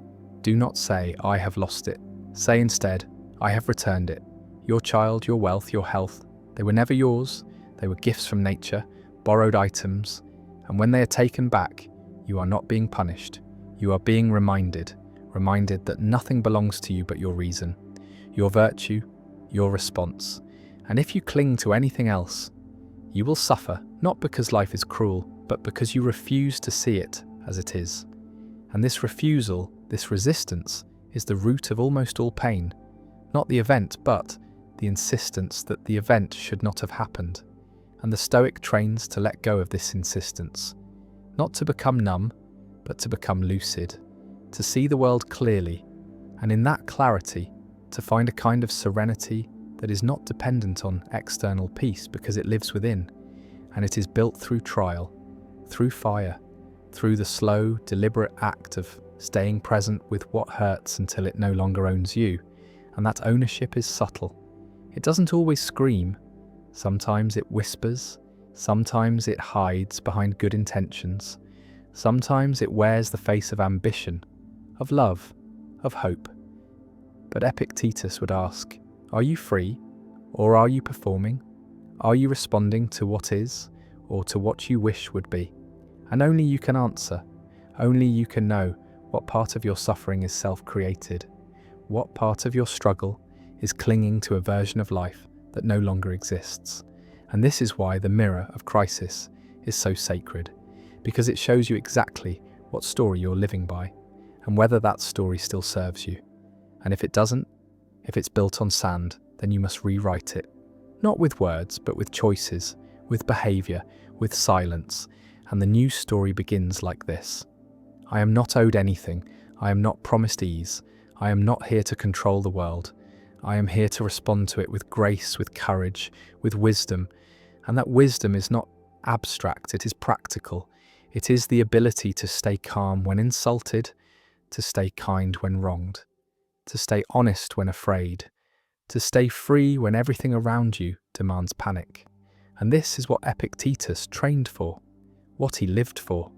Speaker 1: do not say, I have lost it. Say instead, I have returned it. Your child, your wealth, your health, they were never yours. They were gifts from nature, borrowed items. And when they are taken back, you are not being punished. You are being reminded that nothing belongs to you but your reason, your virtue, your response. And if you cling to anything else, you will suffer, not because life is cruel, but because you refuse to see it as it is. And this refusal, this resistance, is the root of almost all pain. Not the event, but the insistence that the event should not have happened. And the Stoic trains to let go of this insistence, not to become numb, but to become lucid, to see the world clearly, and in that clarity, to find a kind of serenity that is not dependent on external peace because it lives within, and it is built through trial, through fire, through the slow, deliberate act of staying present with what hurts until it no longer owns you. And that ownership is subtle. It doesn't always scream. Sometimes it whispers. Sometimes it hides behind good intentions. Sometimes it wears the face of ambition, of love, of hope. But Epictetus would ask, are you free, or are you performing? Are you responding to what is, or to what you wish would be? And only you can answer. Only you can know what part of your suffering is self-created, what part of your struggle is clinging to a version of life that no longer exists. And this is why the mirror of crisis is so sacred, because it shows you exactly what story you're living by, and whether that story still serves you. And if it doesn't, if it's built on sand, then you must rewrite it. Not with words, but with choices, with behavior, with silence. And the new story begins like this. I am not owed anything. I am not promised ease. I am not here to control the world. I am here to respond to it with grace, with courage, with wisdom. And that wisdom is not abstract, it is practical. It is the ability to stay calm when insulted, to stay kind when wronged, to stay honest when afraid, to stay free when everything around you demands panic. And this is what Epictetus trained for, what he lived for.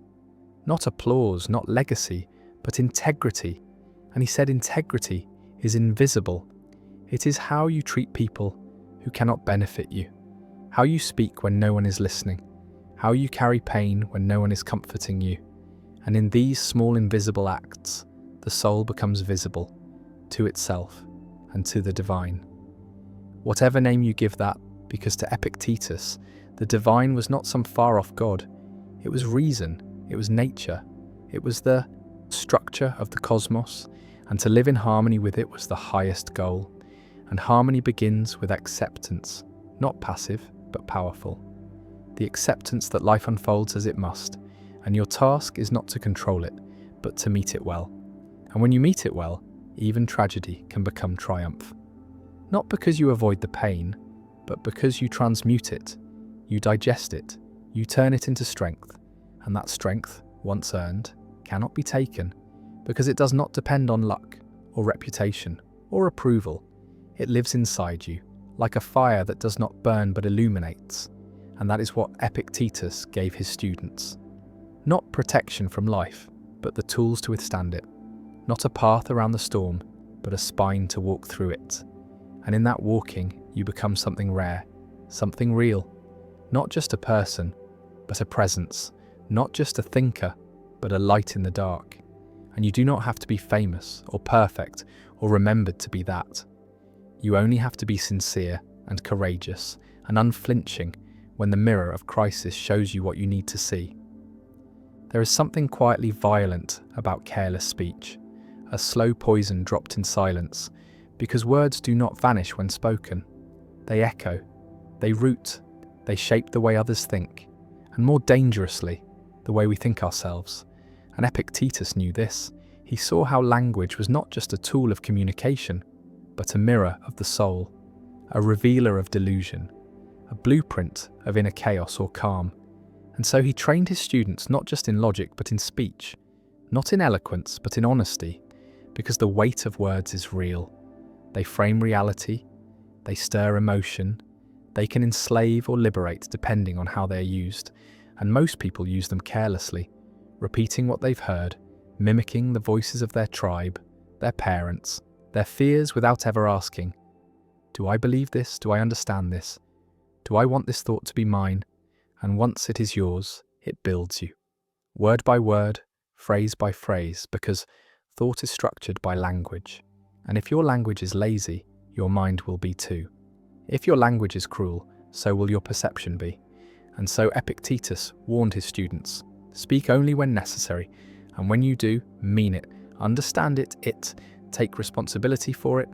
Speaker 1: Not applause, not legacy, but integrity. And he said integrity is invisible. It is how you treat people who cannot benefit you, how you speak when no one is listening, how you carry pain when no one is comforting you. And in these small invisible acts, the soul becomes visible to itself and to the divine. Whatever name you give that, because to Epictetus, the divine was not some far-off God. It was reason, it was nature, it was the structure of the cosmos, and to live in harmony with it was the highest goal. And harmony begins with acceptance, not passive, but powerful. The acceptance that life unfolds as it must, and your task is not to control it, but to meet it well. And when you meet it well, even tragedy can become triumph. Not because you avoid the pain, but because you transmute it, you digest it, you turn it into strength, and that strength, once earned, cannot be taken, because it does not depend on luck, or reputation, or approval. It lives inside you, like a fire that does not burn but illuminates, and that is what Epictetus gave his students. Not protection from life, but the tools to withstand it. not a path around the storm, but a spine to walk through it. And in that walking, you become something rare, something real, not just a person, but a presence, not just a thinker, but a light in the dark. And you do not have to be famous or perfect or remembered to be that. You only have to be sincere and courageous and unflinching when the mirror of crisis shows you what you need to see. There is something quietly violent about careless speech, a slow poison dropped in silence, because words do not vanish when spoken. They echo, they root, they shape the way others think, and more dangerously, the way we think ourselves. And Epictetus knew this. He saw how language was not just a tool of communication, but a mirror of the soul, a revealer of delusion, a blueprint of inner chaos or calm. And so he trained his students not just in logic but in speech, not in eloquence but in honesty, because the weight of words is real. They frame reality, they stir emotion, they can enslave or liberate depending on how they are used, and most people use them carelessly, repeating what they've heard, mimicking the voices of their tribe, their parents, their fears without ever asking, do I believe this? Do I understand this? Do I want this thought to be mine? And once it is yours, it builds you. Word by word, phrase by phrase, because thought is structured by language. And if your language is lazy, your mind will be too. If your language is cruel, so will your perception be. And so Epictetus warned his students, speak only when necessary, and when you do, mean it, understand it, take responsibility for it,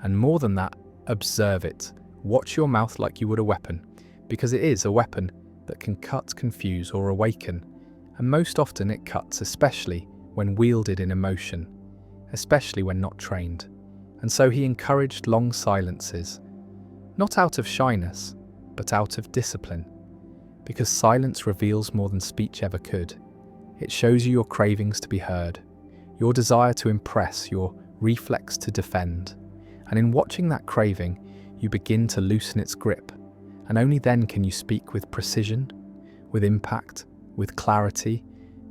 Speaker 1: and more than that, observe it. Watch your mouth like you would a weapon, because it is a weapon that can cut, confuse, or awaken, and most often it cuts, especially when wielded in emotion, especially when not trained. And so he encouraged long silences, not out of shyness, but out of discipline, because silence reveals more than speech ever could. It shows you your cravings to be heard, your desire to impress, your reflex to defend, and in watching that craving, you begin to loosen its grip, and only then can you speak with precision, with impact, with clarity.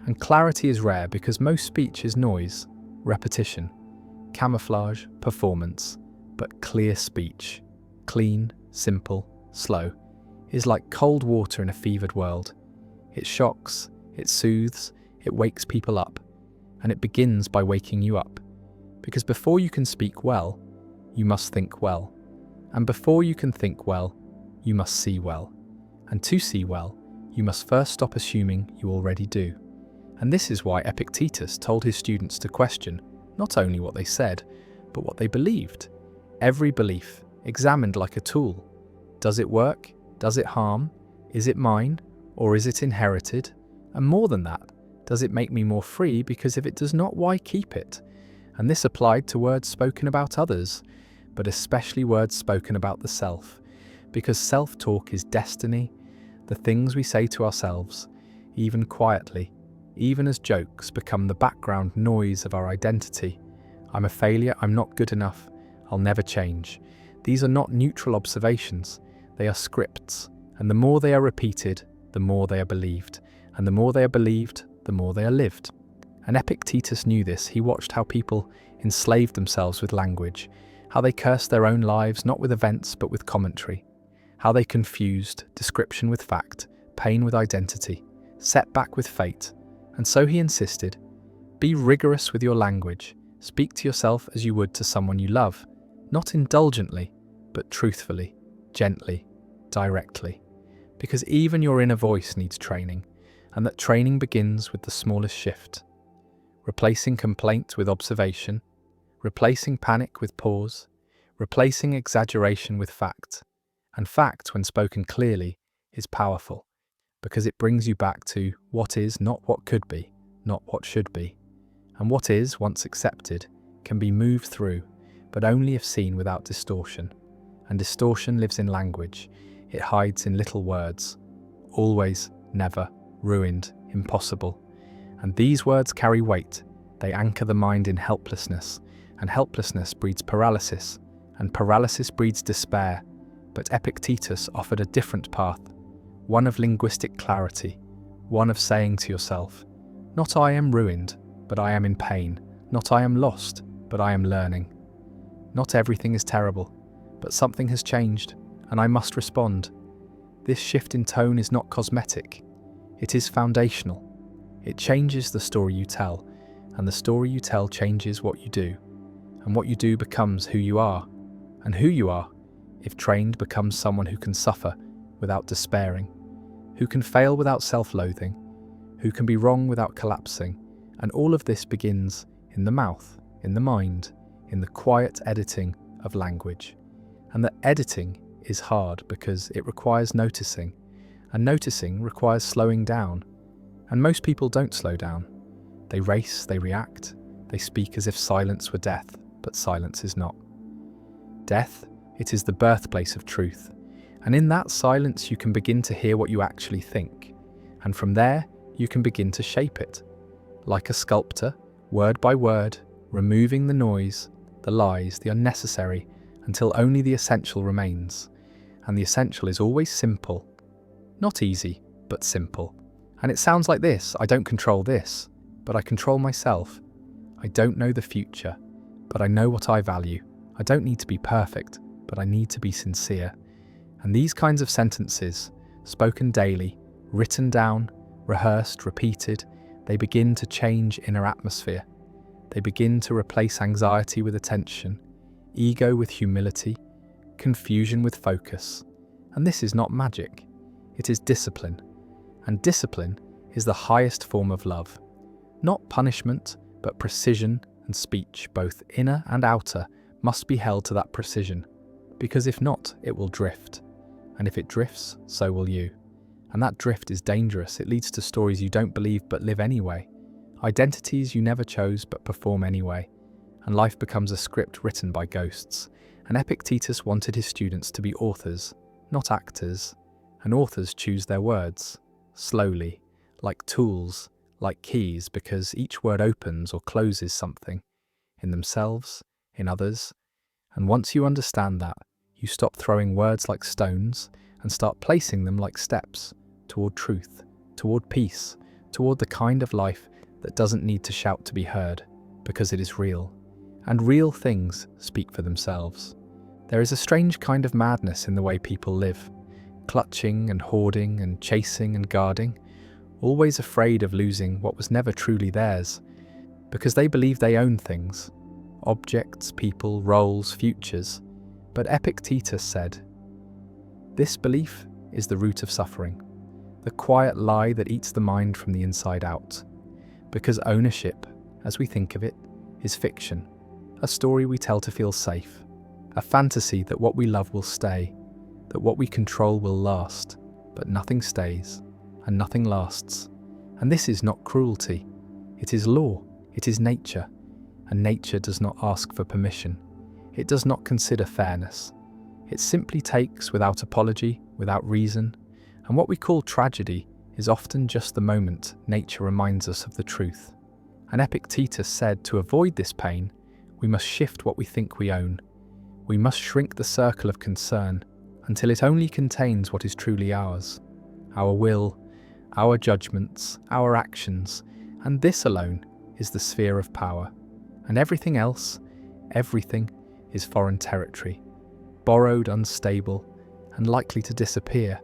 Speaker 1: And clarity is rare because most speech is noise, repetition, camouflage, performance, but clear speech, clean, simple, slow, is like cold water in a fevered world. It shocks, it soothes, it wakes people up, and it begins by waking you up. Because before you can speak well, you must think well. And before you can think well, you must see well. And to see well, you must first stop assuming you already do. And this is why Epictetus told his students to question not only what they said, but what they believed. Every belief, examined like a tool. Does it work? Does it harm? Is it mine? Or is it inherited? And more than that, does it make me more free? Because if it does not, why keep it? And this applied to words spoken about others, but especially words spoken about the self. Because self-talk is destiny, the things we say to ourselves, even quietly, even as jokes, become the background noise of our identity. I'm a failure, I'm not good enough, I'll never change. These are not neutral observations, they are scripts, and the more they are repeated, the more they are believed, and the more they are believed, the more they are lived. And Epictetus knew this. He watched how people enslaved themselves with language, how they cursed their own lives not with events but with commentary, how they confused description with fact, pain with identity, setback with fate. And so he insisted, be rigorous with your language, speak to yourself as you would to someone you love, not indulgently, but truthfully, gently, directly. Because even your inner voice needs training, and that training begins with the smallest shift. Replacing complaint with observation, replacing panic with pause, replacing exaggeration with fact. And fact, when spoken clearly, is powerful, because it brings you back to what is, not what could be, not what should be. And what is, once accepted, can be moved through, but only if seen without distortion. And distortion lives in language. It hides in little words. Always, never, ruined, impossible. And these words carry weight. They anchor the mind in helplessness, and helplessness breeds paralysis, and paralysis breeds despair. But Epictetus offered a different path, one of linguistic clarity, one of saying to yourself, not I am ruined, but I am in pain, Not I am lost, but I am learning. Not everything is terrible, but something has changed, and I must respond. This shift in tone is not cosmetic. It is foundational. It changes the story you tell, and the story you tell changes what you do. And what you do becomes who you are. And who you are, if trained, becomes someone who can suffer without despairing, who can fail without self-loathing, who can be wrong without collapsing. And all of this begins in the mouth, in the mind, in the quiet editing of language. And the editing is hard because it requires noticing, and noticing requires slowing down. And most people don't slow down. They race, they react, they speak as if silence were death, but silence is not. Death, it is the birthplace of truth, and in that silence you can begin to hear what you actually think, and from there you can begin to shape it. Like a sculptor, word by word, removing the noise, the lies, the unnecessary, until only the essential remains. And the essential is always simple. Not easy, but simple. And it sounds like this: I don't control this, but I control myself. I don't know the future, but I know what I value. I don't need to be perfect, but I need to be sincere. And these kinds of sentences, spoken daily, written down, rehearsed, repeated, they begin to change inner atmosphere. They begin to replace anxiety with attention, ego with humility, confusion with focus. And this is not magic. It is discipline. And discipline is the highest form of love. Not punishment, but precision and speech, both inner and outer, must be held to that precision. Because if not, it will drift. And if it drifts, so will you. And that drift is dangerous. It leads to stories you don't believe but live anyway. Identities you never chose but perform anyway. And life becomes a script written by ghosts. And Epictetus wanted his students to be authors, not actors. And authors choose their words, slowly, like tools, like keys, because each word opens or closes something, in themselves, in others. And once you understand that, you stop throwing words like stones and start placing them like steps toward truth, toward peace, toward the kind of life that doesn't need to shout to be heard, because it is real. And real things speak for themselves. There is a strange kind of madness in the way people live, clutching and hoarding and chasing and guarding, always afraid of losing what was never truly theirs, because they believe they own things, objects, people, roles, futures. But Epictetus said, this belief is the root of suffering, the quiet lie that eats the mind from the inside out. Because ownership, as we think of it, is fiction, a story we tell to feel safe, a fantasy that what we love will stay, that what we control will last, but nothing stays, and nothing lasts. And this is not cruelty. It is law. It is nature. And nature does not ask for permission. It does not consider fairness. It simply takes without apology, without reason. And what we call tragedy is often just the moment nature reminds us of the truth. And Epictetus said to avoid this pain, we must shift what we think we own. We must shrink the circle of concern until it only contains what is truly ours. Our will, our judgments, our actions, and this alone is the sphere of power. And everything else, everything, is foreign territory, borrowed, unstable, and likely to disappear.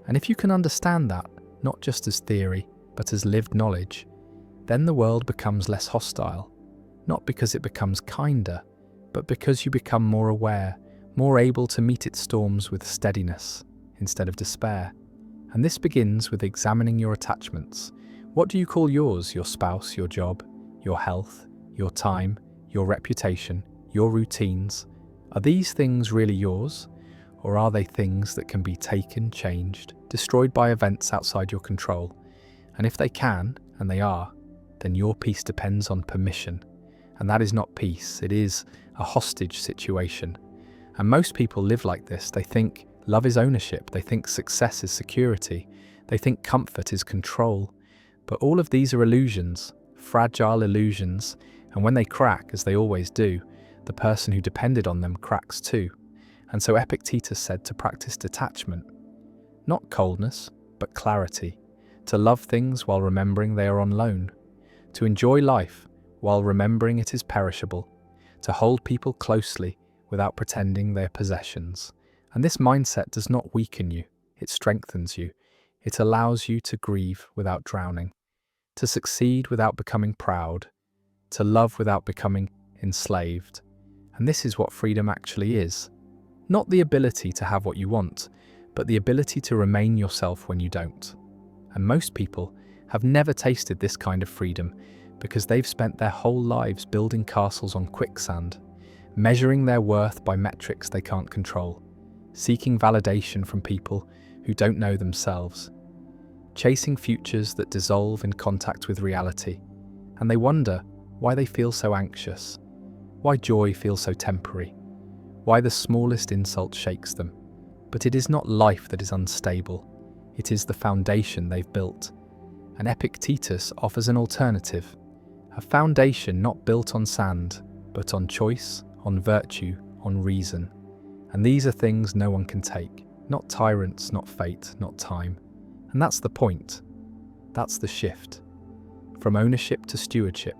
Speaker 1: And if you can understand that, not just as theory, but as lived knowledge, then the world becomes less hostile, not because it becomes kinder, but because you become more aware, more able to meet its storms with steadiness instead of despair. And this begins with examining your attachments. What do you call yours? Your spouse, your job, your health, your time, your reputation, your routines? Are these things really yours? Or are they things that can be taken, changed, destroyed by events outside your control? And if they can, and they are, then your peace depends on permission. And that is not peace, it is a hostage situation. And most people live like this. They think love is ownership, they think success is security, they think comfort is control. But all of these are illusions, fragile illusions, and when they crack, as they always do, the person who depended on them cracks too. And so Epictetus said to practice detachment, not coldness, but clarity, to love things while remembering they are on loan, to enjoy life while remembering it is perishable, to hold people closely without pretending they're possessions. And this mindset does not weaken you, it strengthens you. It allows you to grieve without drowning, to succeed without becoming proud, to love without becoming enslaved. And this is what freedom actually is. Not the ability to have what you want, but the ability to remain yourself when you don't. And most people have never tasted this kind of freedom because they've spent their whole lives building castles on quicksand, measuring their worth by metrics they can't control, seeking validation from people who don't know themselves, chasing futures that dissolve in contact with reality. And they wonder why they feel so anxious, why joy feels so temporary, why the smallest insult shakes them. But it is not life that is unstable, it is the foundation they've built. And Epictetus offers an alternative, a foundation not built on sand, but on choice, on virtue, on reason. And these are things no one can take, not tyrants, not fate, not time. And that's the point. That's the shift. From ownership to stewardship,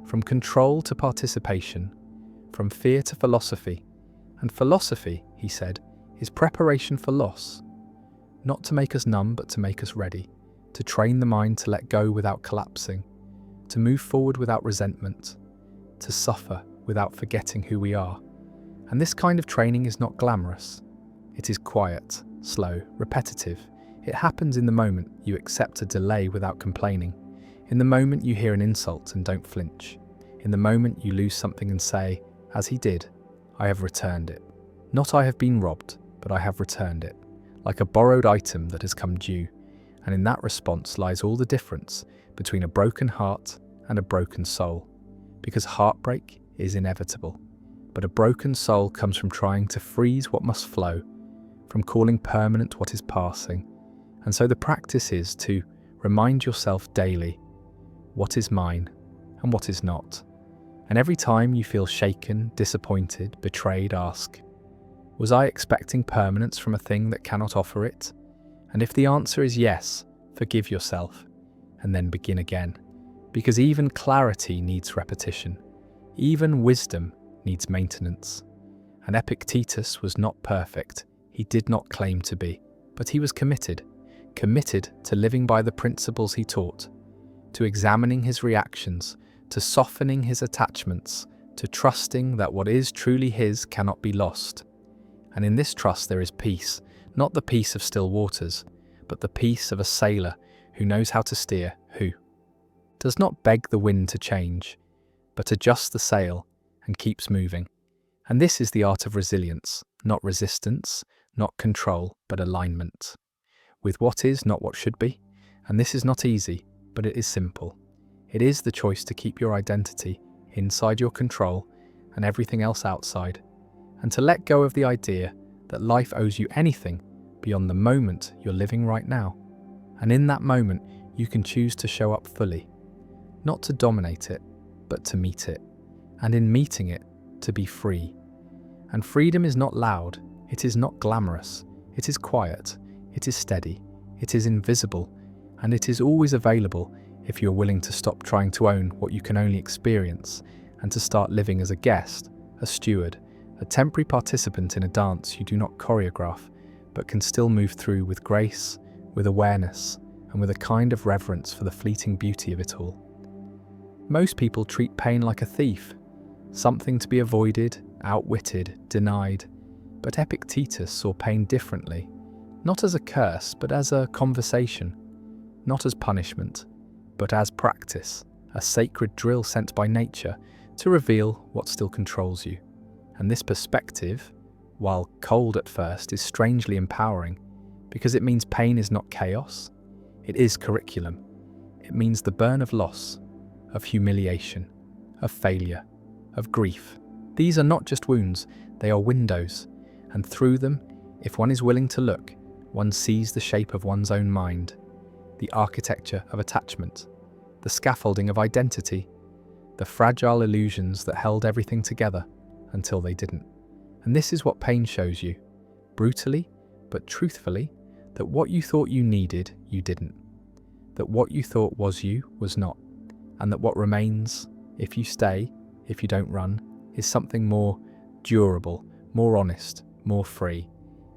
Speaker 1: from control to participation, from fear to philosophy. And philosophy, he said, is preparation for loss. Not to make us numb, but to make us ready. To train the mind to let go without collapsing. To move forward without resentment. To suffer without forgetting who we are. And this kind of training is not glamorous. It is quiet, slow, repetitive. It happens in the moment you accept a delay without complaining. In the moment you hear an insult and don't flinch. In the moment you lose something and say, as he did, I have returned it. Not I have been robbed, but I have returned it. Like a borrowed item that has come due. And in that response lies all the difference between a broken heart and a broken soul. Because heartbreak is inevitable. But a broken soul comes from trying to freeze what must flow, from calling permanent what is passing. And so the practice is to remind yourself daily what is mine and what is not. And every time you feel shaken, disappointed, betrayed, ask, was I expecting permanence from a thing that cannot offer it? And if the answer is yes, forgive yourself and then begin again. Because even clarity needs repetition. Even wisdom needs maintenance. And Epictetus was not perfect. He did not claim to be, but he was committed to living by the principles he taught, to examining his reactions, to softening his attachments, to trusting that what is truly his cannot be lost. And in this trust there is peace, not the peace of still waters, but the peace of a sailor who knows how to steer, who does not beg the wind to change, but adjusts the sail and keeps moving. And this is the art of resilience, not resistance, not control, but alignment. With what is, not what should be. And this is not easy, but it is simple. It is the choice to keep your identity inside your control and everything else outside, and to let go of the idea that life owes you anything beyond the moment you're living right now. And in that moment, you can choose to show up fully, not to dominate it, but to meet it. And in meeting it, to be free. And freedom is not loud, it is not glamorous, it is quiet, it is steady, it is invisible, and it is always available if you're willing to stop trying to own what you can only experience and to start living as a guest, a steward, a temporary participant in a dance you do not choreograph, but can still move through with grace, with awareness, and with a kind of reverence for the fleeting beauty of it all. Most people treat pain like a thief, something to be avoided, outwitted, denied, but Epictetus saw pain differently, not as a curse, but as a conversation, not as punishment, but as practice, a sacred drill sent by nature to reveal what still controls you. And this perspective, while cold at first, is strangely empowering, because it means pain is not chaos, it is curriculum. It means the burn of loss, of humiliation, of failure, of grief. These are not just wounds, they are windows, and through them, if one is willing to look, one sees the shape of one's own mind, the architecture of attachment, the scaffolding of identity, the fragile illusions that held everything together until they didn't. And this is what pain shows you, brutally but truthfully, that what you thought you needed, you didn't. That what you thought was you was not, and that what remains if you stay, if you don't run, is something more durable, more honest, more free.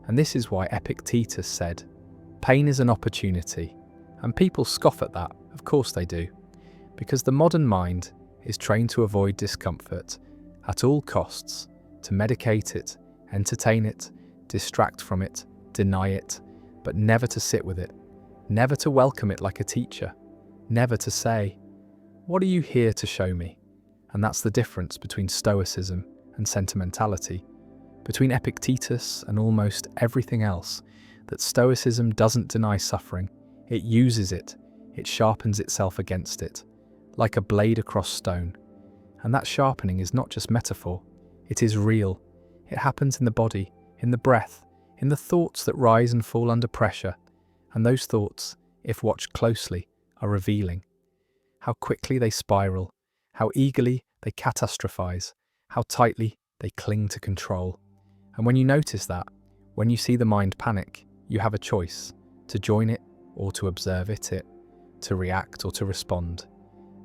Speaker 1: And this is why Epictetus said, "Pain is an opportunity." And people scoff at that, of course they do, because the modern mind is trained to avoid discomfort at all costs, to medicate it, entertain it, distract from it, deny it, but never to sit with it, never to welcome it like a teacher, never to say, "What are you here to show me?" And that's the difference between Stoicism and sentimentality, between Epictetus and almost everything else, that Stoicism doesn't deny suffering, it uses it, it sharpens itself against it, like a blade across stone. And that sharpening is not just metaphor, it is real. It happens in the body, in the breath, in the thoughts that rise and fall under pressure. And those thoughts, if watched closely, are revealing. How quickly they spiral, how eagerly they catastrophize, how tightly they cling to control. And when you notice that, when you see the mind panic, you have a choice, to join it or to observe it, to react or to respond.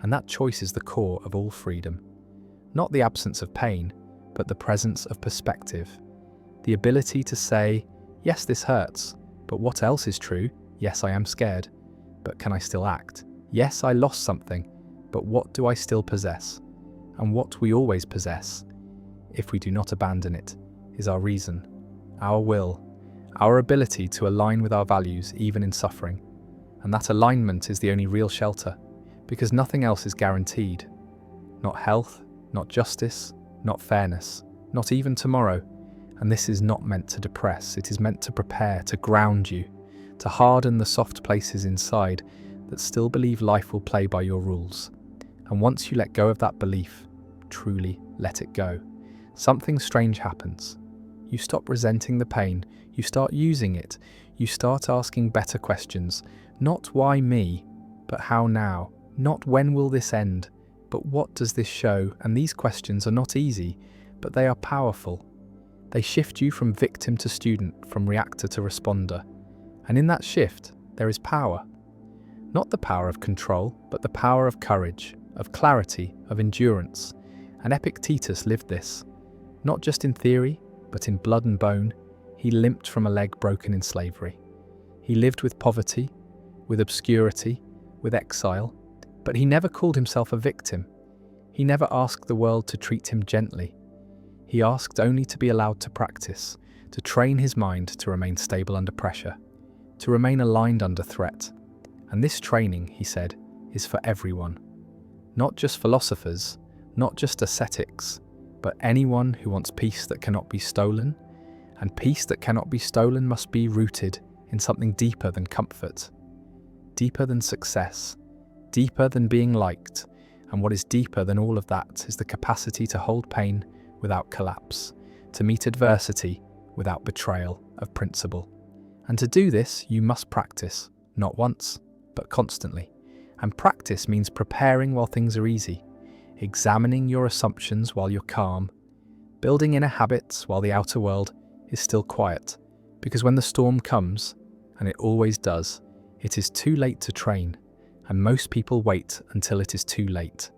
Speaker 1: And that choice is the core of all freedom. Not the absence of pain, but the presence of perspective. The ability to say, yes, this hurts, but what else is true? Yes, I am scared, but can I still act? Yes, I lost something, but what do I still possess? And what we always possess, if we do not abandon it, is our reason, our will, our ability to align with our values even in suffering. And that alignment is the only real shelter, because nothing else is guaranteed. Not health, not justice, not fairness, not even tomorrow. And this is not meant to depress, it is meant to prepare, to ground you, to harden the soft places inside that still believe life will play by your rules. And once you let go of that belief, truly let it go, something strange happens. You stop resenting the pain, you start using it, you start asking better questions, not why me, but how now, not when will this end, but what does this show? And these questions are not easy, but they are powerful. They shift you from victim to student, from reactor to responder. And in that shift, there is power. Not the power of control, but the power of courage, of clarity, of endurance. And Epictetus lived this, not just in theory, but in blood and bone. He limped from a leg broken in slavery. He lived with poverty, with obscurity, with exile, but he never called himself a victim. He never asked the world to treat him gently. He asked only to be allowed to practice, to train his mind to remain stable under pressure, to remain aligned under threat. And this training, he said, is for everyone. Not just philosophers, not just ascetics, but anyone who wants peace that cannot be stolen. And peace that cannot be stolen must be rooted in something deeper than comfort, deeper than success, deeper than being liked. And what is deeper than all of that is the capacity to hold pain without collapse, to meet adversity without betrayal of principle. And to do this, you must practice, not once, but constantly. And practice means preparing while things are easy, examining your assumptions while you're calm, building inner habits while the outer world is still quiet. Because when the storm comes, and it always does, it is too late to train. And most people wait until it is too late.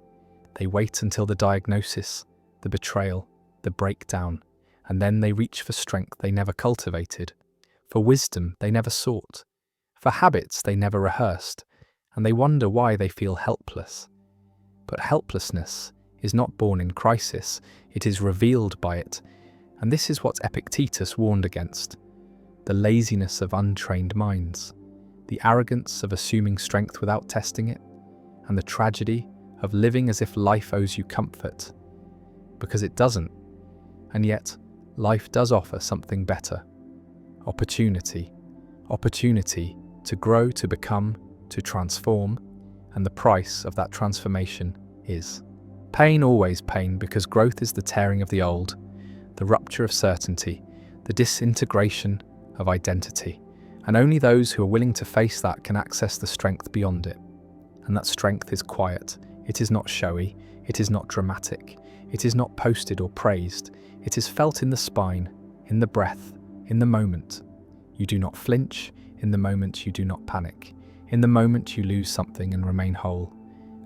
Speaker 1: They wait until the diagnosis, the betrayal, the breakdown, and then they reach for strength they never cultivated, for wisdom they never sought, for habits they never rehearsed, and they wonder why they feel helpless. But helplessness is not born in crisis, it is revealed by it, and this is what Epictetus warned against: the laziness of untrained minds, the arrogance of assuming strength without testing it, and the tragedy of living as if life owes you comfort, because it doesn't. And yet, life does offer something better. Opportunity to grow, to become, to transform, and the price of that transformation is pain, always pain, because growth is the tearing of the old, the rupture of certainty, the disintegration of identity. And only those who are willing to face that can access the strength beyond it. And that strength is quiet. It is not showy. It is not dramatic. It is not posted or praised. It is felt in the spine, in the breath, in the moment. You do not flinch. In the moment you do not panic. In the moment you lose something and remain whole.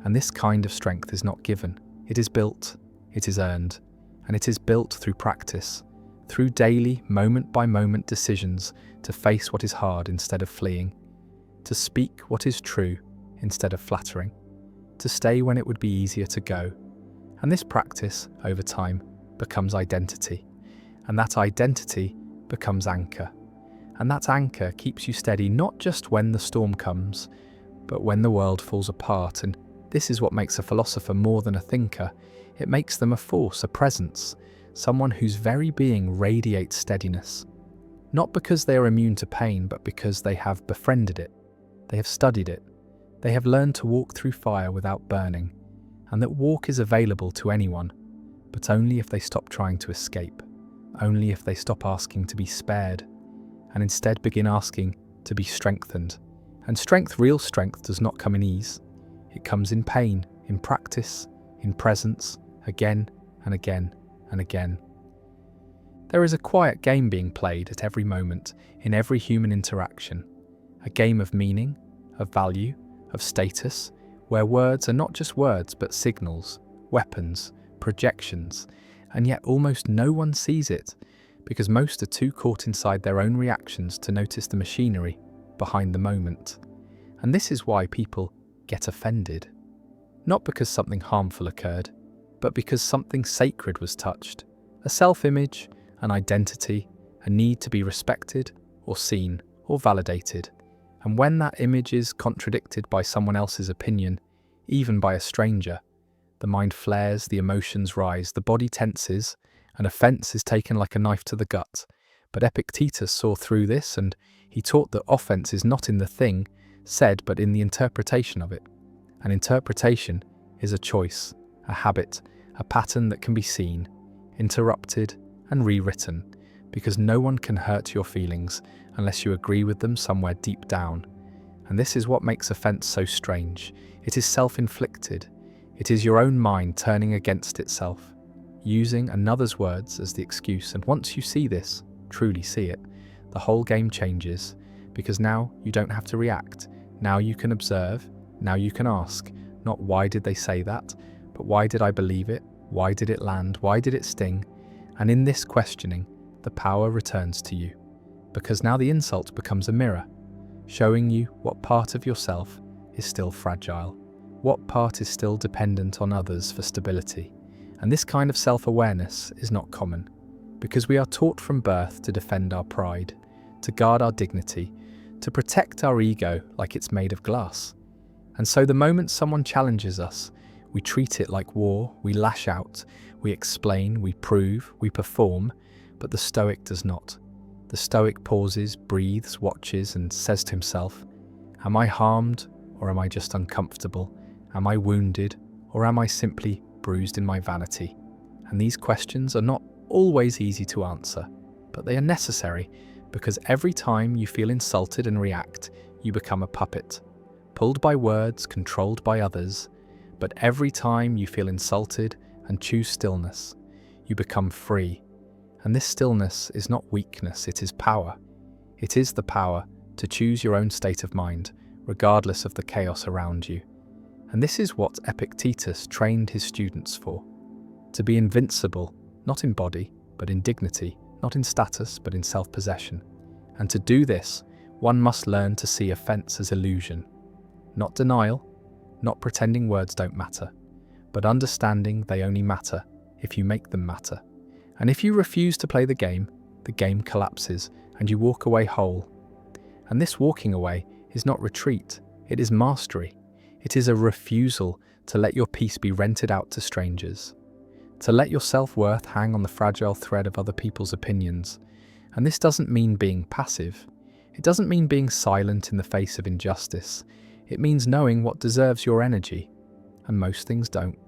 Speaker 1: And this kind of strength is not given. It is built, it is earned, and it is built through practice, through daily, moment-by-moment decisions to face what is hard instead of fleeing, to speak what is true instead of flattering, to stay when it would be easier to go. And this practice, over time, becomes identity, and that identity becomes anchor. And that anchor keeps you steady not just when the storm comes, but when the world falls apart. And this is what makes a philosopher more than a thinker. It makes them a force, a presence, someone whose very being radiates steadiness. Not because they are immune to pain, but because they have befriended it. They have studied it. They have learned to walk through fire without burning, and that walk is available to anyone, but only if they stop trying to escape, only if they stop asking to be spared, and instead begin asking to be strengthened. And strength, real strength, does not come in ease. It comes in pain, in practice, in presence, again and again and again. There is a quiet game being played at every moment, in every human interaction. A game of meaning, of value, of status, where words are not just words but signals, weapons, projections, and yet almost no one sees it, because most are too caught inside their own reactions to notice the machinery behind the moment. And this is why people get offended. Not because something harmful occurred, but because something sacred was touched. A self-image, an identity, a need to be respected or seen or validated. And when that image is contradicted by someone else's opinion, even by a stranger, the mind flares, the emotions rise, the body tenses, and offense is taken like a knife to the gut. But Epictetus saw through this, and he taught that offense is not in the thing said, but in the interpretation of it. An interpretation is a choice, a habit, a pattern that can be seen, interrupted, and rewritten, because no one can hurt your feelings unless you agree with them somewhere deep down. And this is what makes offense so strange. It is self-inflicted. It is your own mind turning against itself, using another's words as the excuse. And once you see this, truly see it, the whole game changes, because now you don't have to react. Now you can observe. Now you can ask, not why did they say that, but why did I believe it? Why did it land? Why did it sting? And in this questioning, the power returns to you, because now the insult becomes a mirror, showing you what part of yourself is still fragile, what part is still dependent on others for stability. And this kind of self-awareness is not common, because we are taught from birth to defend our pride, to guard our dignity, to protect our ego like it's made of glass. And so the moment someone challenges us, we treat it like war, we lash out, we explain, we prove, we perform, but the Stoic does not. The Stoic pauses, breathes, watches, and says to himself, am I harmed, or am I just uncomfortable? Am I wounded, or am I simply bruised in my vanity? And these questions are not always easy to answer, but they are necessary, because every time you feel insulted and react, you become a puppet, pulled by words, controlled by others. But every time you feel insulted and choose stillness, you become free. And this stillness is not weakness, it is power. It is the power to choose your own state of mind, regardless of the chaos around you. And this is what Epictetus trained his students for. To be invincible, not in body, but in dignity, not in status, but in self-possession. And to do this, one must learn to see offense as illusion, not denial, not pretending words don't matter, but understanding they only matter if you make them matter. And if you refuse to play the game collapses and you walk away whole. And this walking away is not retreat, it is mastery. It is a refusal to let your peace be rented out to strangers, to let your self-worth hang on the fragile thread of other people's opinions. And this doesn't mean being passive. It doesn't mean being silent in the face of injustice. It means knowing what deserves your energy, and most things don't.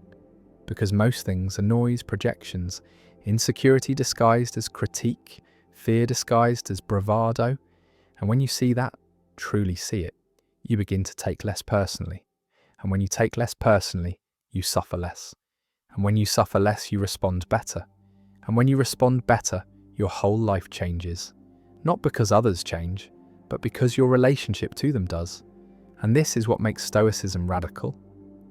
Speaker 1: Because most things are noise, projections, insecurity disguised as critique, fear disguised as bravado. And when you see that, truly see it, you begin to take less personally. And when you take less personally, you suffer less. And when you suffer less, you respond better. And when you respond better, your whole life changes. Not because others change, but because your relationship to them does. And this is what makes Stoicism radical,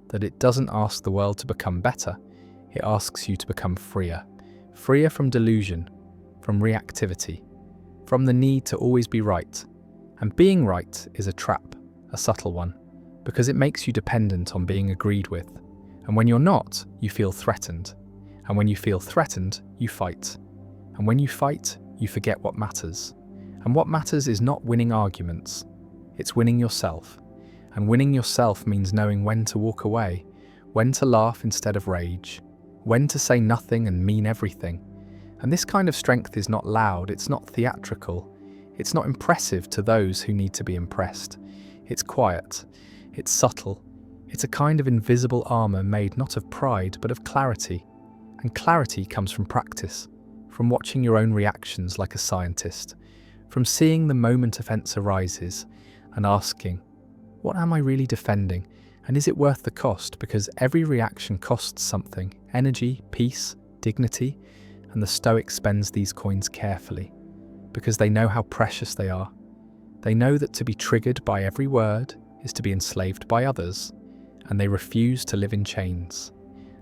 Speaker 1: that it doesn't ask the world to become better, It asks you to become freer. Freer from delusion, from reactivity, from the need to always be right. And being right is a trap, a subtle one, because it makes you dependent on being agreed with. And when you're not, you feel threatened. And when you feel threatened, you fight. And when you fight, you forget what matters. And what matters is not winning arguments, it's winning yourself. And winning yourself means knowing when to walk away, when to laugh instead of rage, when to say nothing and mean everything. And this kind of strength is not loud, it's not theatrical, it's not impressive to those who need to be impressed. It's quiet, it's subtle, it's a kind of invisible armor made not of pride but of clarity. And clarity comes from practice, from watching your own reactions like a scientist, from seeing the moment offense arises and asking, what am I really defending? And is it worth the cost? Because every reaction costs something, energy, peace, dignity, and the Stoic spends these coins carefully, because they know how precious they are. They know that to be triggered by every word is to be enslaved by others, and they refuse to live in chains.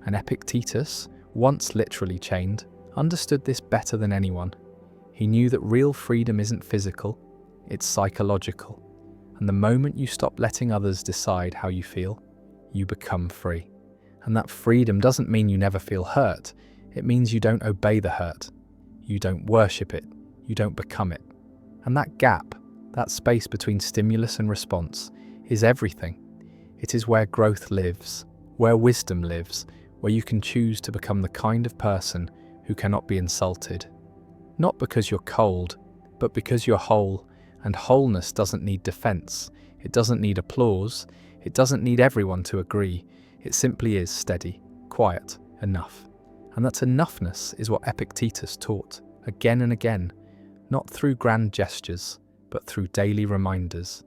Speaker 1: And Epictetus, once literally chained, understood this better than anyone. He knew that real freedom isn't physical, it's psychological. And the moment you stop letting others decide how you feel, you become free. And that freedom doesn't mean you never feel hurt. It means you don't obey the hurt. You don't worship it. You don't become it. And that gap, that space between stimulus and response, is everything. It is where growth lives, where wisdom lives, where you can choose to become the kind of person who cannot be insulted. Not because you're cold, but because you're whole. And wholeness doesn't need defense, it doesn't need applause, it doesn't need everyone to agree. It simply is steady, quiet, enough. And that enoughness is what Epictetus taught, again and again, not through grand gestures, but through daily reminders.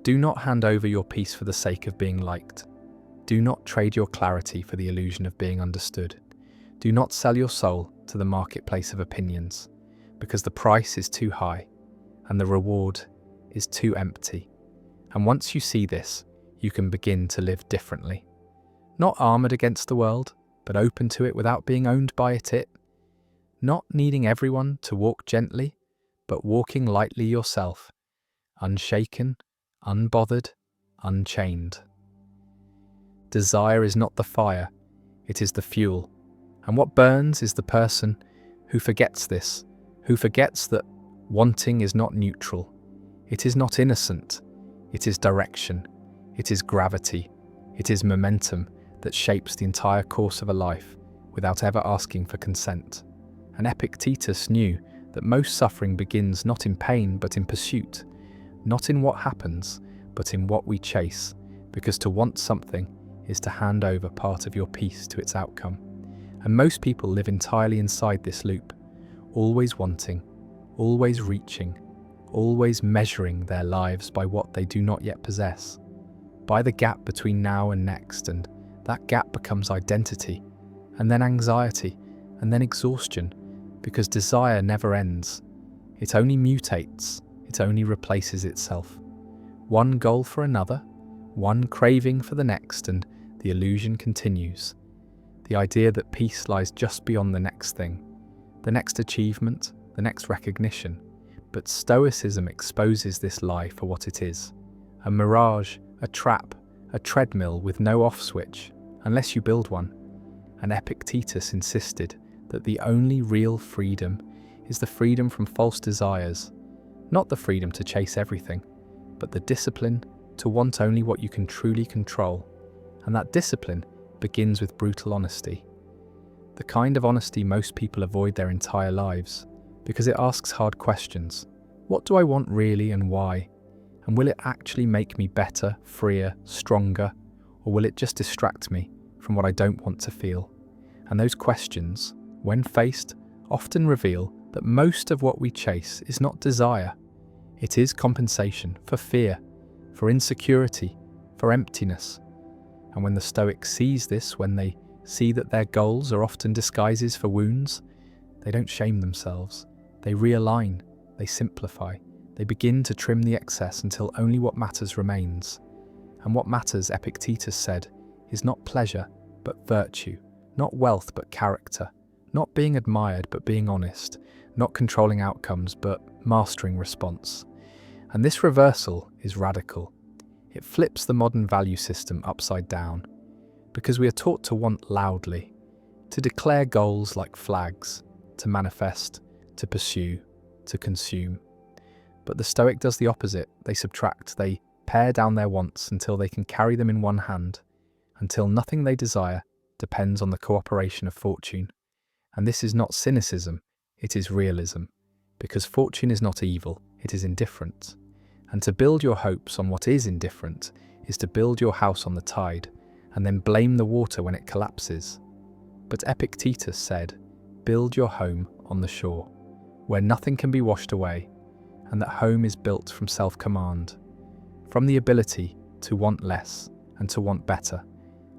Speaker 1: Do not hand over your peace for the sake of being liked. Do not trade your clarity for the illusion of being understood. Do not sell your soul to the marketplace of opinions, because the price is too high. And the reward is too empty. And once you see this, you can begin to live differently. Not armoured against the world, but open to it without being owned by it. Not needing everyone to walk gently, but walking lightly yourself, unshaken, unbothered, unchained. Desire is not the fire, it is the fuel. And what burns is the person who forgets this, who forgets that wanting is not neutral, it is not innocent, it is direction, it is gravity, it is momentum that shapes the entire course of a life without ever asking for consent. And Epictetus knew that most suffering begins not in pain but in pursuit, not in what happens but in what we chase, because to want something is to hand over part of your peace to its outcome. And most people live entirely inside this loop, always wanting, always reaching, always measuring their lives by what they do not yet possess, by the gap between now and next, and that gap becomes identity, and then anxiety, and then exhaustion, because desire never ends. It only mutates, it only replaces itself. One goal for another, one craving for the next, and the illusion continues. The idea that peace lies just beyond the next thing, the next achievement, the next recognition. But Stoicism exposes this lie for what it is. A mirage, a trap, a treadmill with no off switch, unless you build one. And Epictetus insisted that the only real freedom is the freedom from false desires, not the freedom to chase everything, but the discipline to want only what you can truly control. And that discipline begins with brutal honesty. The kind of honesty most people avoid their entire lives, because it asks hard questions. What do I want really and why? And will it actually make me better, freer, stronger? Or will it just distract me from what I don't want to feel? And those questions, when faced, often reveal that most of what we chase is not desire. It is compensation for fear, for insecurity, for emptiness. And when the Stoic sees this, when they see that their goals are often disguises for wounds, they don't shame themselves. They realign, they simplify, they begin to trim the excess until only what matters remains. And what matters, Epictetus said, is not pleasure, but virtue, not wealth but character, not being admired but being honest, not controlling outcomes but mastering response. And this reversal is radical. It flips the modern value system upside down, because we are taught to want loudly, to declare goals like flags, to manifest, to pursue, to consume. But the Stoic does the opposite. They subtract, they pare down their wants until they can carry them in one hand, until nothing they desire depends on the cooperation of fortune. And this is not cynicism, it is realism, because fortune is not evil, it is indifferent. And to build your hopes on what is indifferent is to build your house on the tide, and then blame the water when it collapses. But Epictetus said, build your home on the shore, where nothing can be washed away, and that home is built from self-command, from the ability to want less and to want better,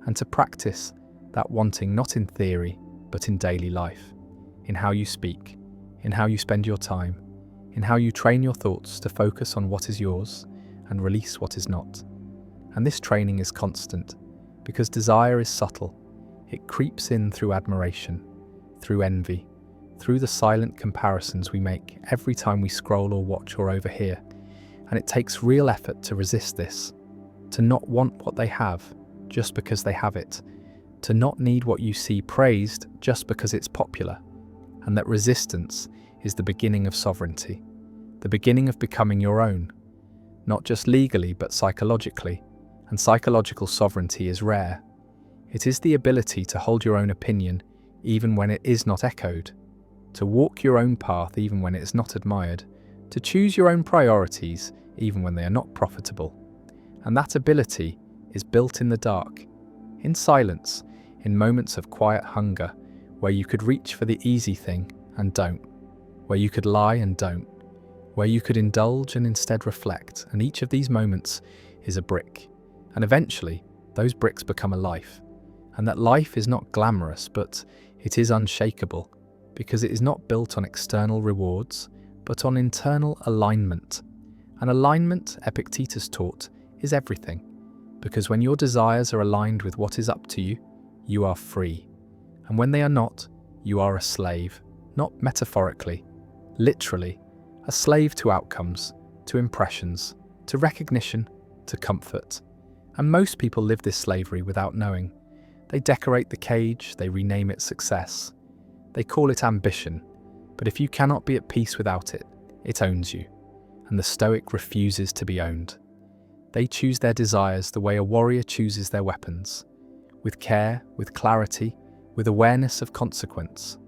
Speaker 1: and to practice that wanting not in theory, but in daily life, in how you speak, in how you spend your time, in how you train your thoughts to focus on what is yours and release what is not. And this training is constant, because desire is subtle. It creeps in through admiration, through envy, through the silent comparisons we make every time we scroll or watch or overhear. And it takes real effort to resist this, to not want what they have just because they have it, to not need what you see praised just because it's popular, and that resistance is the beginning of sovereignty, the beginning of becoming your own, not just legally but psychologically, and psychological sovereignty is rare. It is the ability to hold your own opinion even when it is not echoed, to walk your own path even when it is not admired, to choose your own priorities even when they are not profitable. And that ability is built in the dark, in silence, in moments of quiet hunger, where you could reach for the easy thing and don't, where you could lie and don't, where you could indulge and instead reflect, and each of these moments is a brick. And eventually, those bricks become a life. And that life is not glamorous, but it is unshakable, because it is not built on external rewards, but on internal alignment. And alignment, Epictetus taught, is everything. Because when your desires are aligned with what is up to you, you are free. And when they are not, you are a slave, not metaphorically, literally, a slave to outcomes, to impressions, to recognition, to comfort. And most people live this slavery without knowing. They decorate the cage, they rename it success. They call it ambition, but if you cannot be at peace without it, it owns you. And the Stoic refuses to be owned. They choose their desires the way a warrior chooses their weapons, with care, with clarity, with awareness of consequence.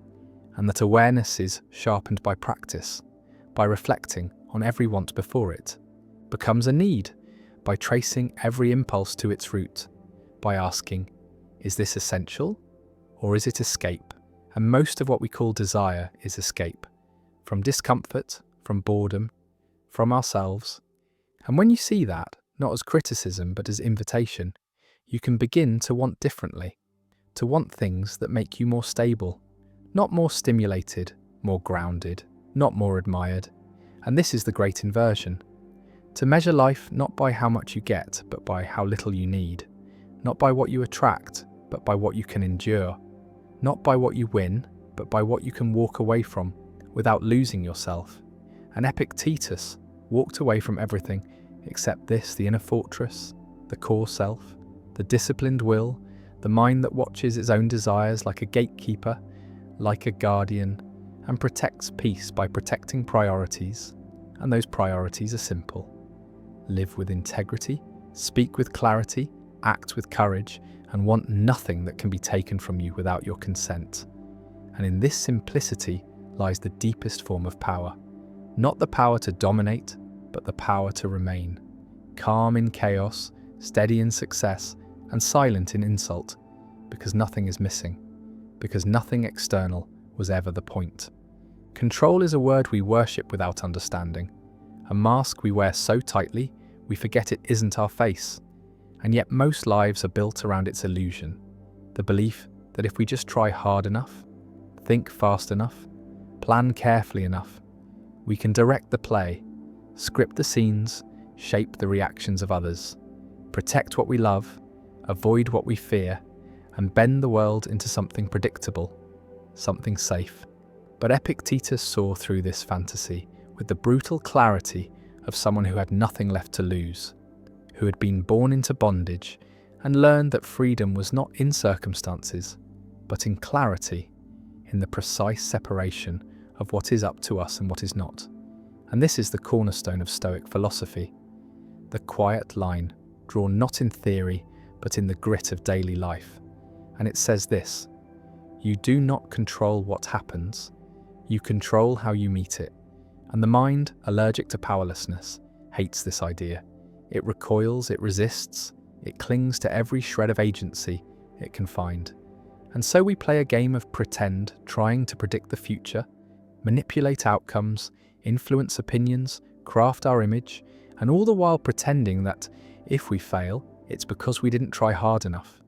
Speaker 1: And that awareness is sharpened by practice, by reflecting on every want before it, becomes a need, by tracing every impulse to its root, by asking, is this essential or is it escape? And most of what we call desire is escape, from discomfort, from boredom, from ourselves. And when you see that, not as criticism but as invitation, you can begin to want differently, to want things that make you more stable, not more stimulated, more grounded, not more admired. And this is the great inversion. To measure life not by how much you get, but by how little you need, not by what you attract, but by what you can endure, not by what you win, but by what you can walk away from without losing yourself. And Epictetus walked away from everything except this, the inner fortress, the core self, the disciplined will, the mind that watches its own desires like a gatekeeper, like a guardian, and protects peace by protecting priorities. And those priorities are simple. Live with integrity, speak with clarity, act with courage, and want nothing that can be taken from you without your consent. And in this simplicity lies the deepest form of power. Not the power to dominate, but the power to remain. Calm in chaos, steady in success, and silent in insult, because nothing is missing, because nothing external was ever the point. Control is a word we worship without understanding, a mask we wear so tightly we forget it isn't our face. And yet most lives are built around its illusion, the belief that if we just try hard enough, think fast enough, plan carefully enough, we can direct the play, script the scenes, shape the reactions of others, protect what we love, avoid what we fear, and bend the world into something predictable, something safe. But Epictetus saw through this fantasy with the brutal clarity of someone who had nothing left to lose, who had been born into bondage and learned that freedom was not in circumstances, but in clarity, in the precise separation of what is up to us and what is not. And this is the cornerstone of Stoic philosophy, the quiet line, drawn not in theory, but in the grit of daily life. And it says this: you do not control what happens, you control how you meet it. And the mind, allergic to powerlessness, hates this idea. It recoils, it resists, it clings to every shred of agency it can find. And so we play a game of pretend, trying to predict the future, manipulate outcomes, influence opinions, craft our image, and all the while pretending that if we fail, it's because we didn't try hard enough.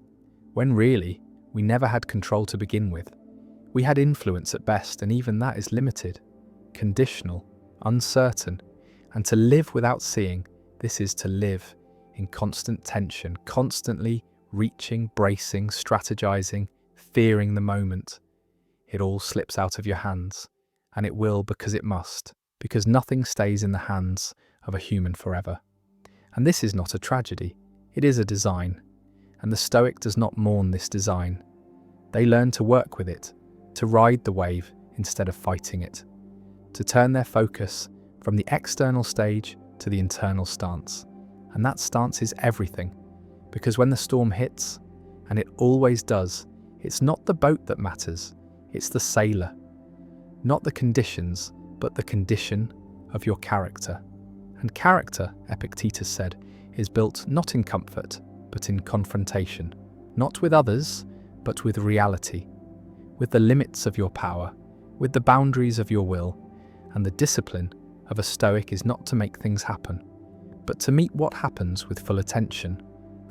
Speaker 1: When really, we never had control to begin with. We had influence at best, and even that is limited, conditional, uncertain. And to live without seeing, this is to live in constant tension, constantly reaching, bracing, strategizing, fearing the moment. It all slips out of your hands, and it will because it must, because nothing stays in the hands of a human forever. And this is not a tragedy, it is a design, and the Stoic does not mourn this design. They learn to work with it, to ride the wave instead of fighting it, to turn their focus from the external stage to the internal stance. And that stance is everything, because when the storm hits, and it always does, it's not the boat that matters, it's the sailor. Not the conditions, but the condition of your character. And character, Epictetus said, is built not in comfort, but in confrontation. Not with others, but with reality. With the limits of your power, with the boundaries of your will. And the discipline of a Stoic is not to make things happen, but to meet what happens with full attention,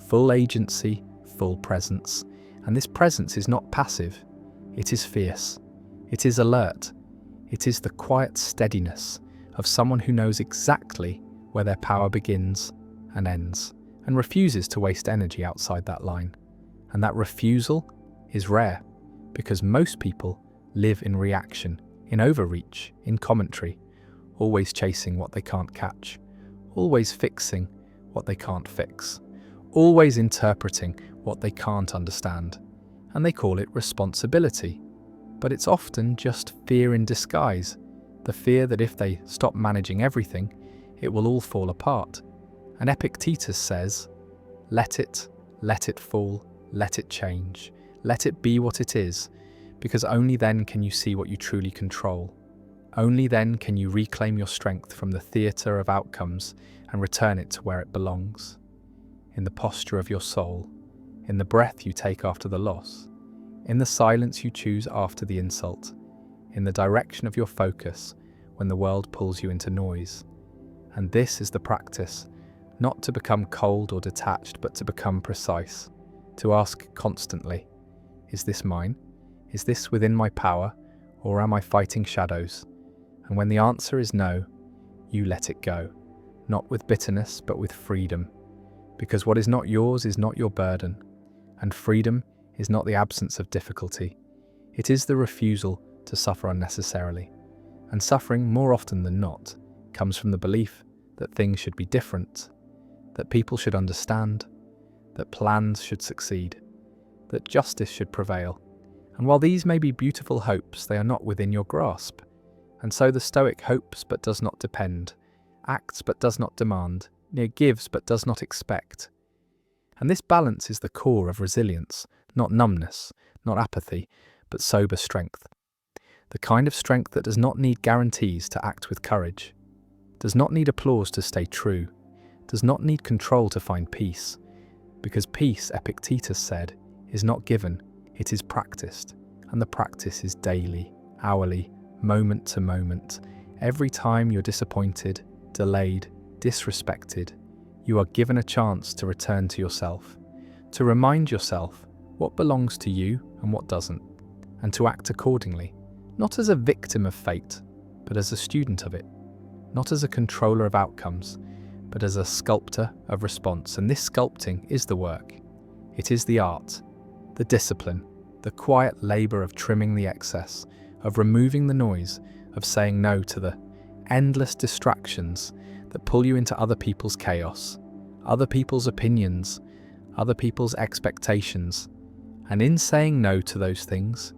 Speaker 1: full agency, full presence. And this presence is not passive, it is fierce, it is alert, it is the quiet steadiness of someone who knows exactly where their power begins and ends, and refuses to waste energy outside that line. And that refusal is rare, because most people live in reaction, in overreach, in commentary, always chasing what they can't catch, always fixing what they can't fix, always interpreting what they can't understand. And they call it responsibility. But it's often just fear in disguise, the fear that if they stop managing everything, it will all fall apart. And Epictetus says, let it fall, let it change, let it be what it is, because only then can you see what you truly control. Only then can you reclaim your strength from the theatre of outcomes and return it to where it belongs, in the posture of your soul, in the breath you take after the loss, in the silence you choose after the insult, in the direction of your focus when the world pulls you into noise. And this is the practice, not to become cold or detached, but to become precise, to ask constantly, is this mine? Is this within my power, or am I fighting shadows? And when the answer is no, you let it go, not with bitterness, but with freedom, because what is not yours is not your burden, and freedom is not the absence of difficulty. It is the refusal to suffer unnecessarily. And suffering, more often than not, comes from the belief that things should be different, that people should understand, that plans should succeed, that justice should prevail. And while these may be beautiful hopes, they are not within your grasp. And so the Stoic hopes but does not depend, acts but does not demand, gives but does not expect. And this balance is the core of resilience, not numbness, not apathy, but sober strength. The kind of strength that does not need guarantees to act with courage, does not need applause to stay true, does not need control to find peace, because peace, Epictetus said, is not given, it is practiced, and the practice is daily, hourly, moment to moment. Every time you're disappointed, delayed, disrespected, you are given a chance to return to yourself, to remind yourself what belongs to you and what doesn't, and to act accordingly, not as a victim of fate, but as a student of it, not as a controller of outcomes, but as a sculptor of response. And this sculpting is the work. It is the art. The discipline, the quiet labor of trimming the excess, of removing the noise, of saying no to the endless distractions that pull you into other people's chaos, other people's opinions, other people's expectations. And in saying no to those things,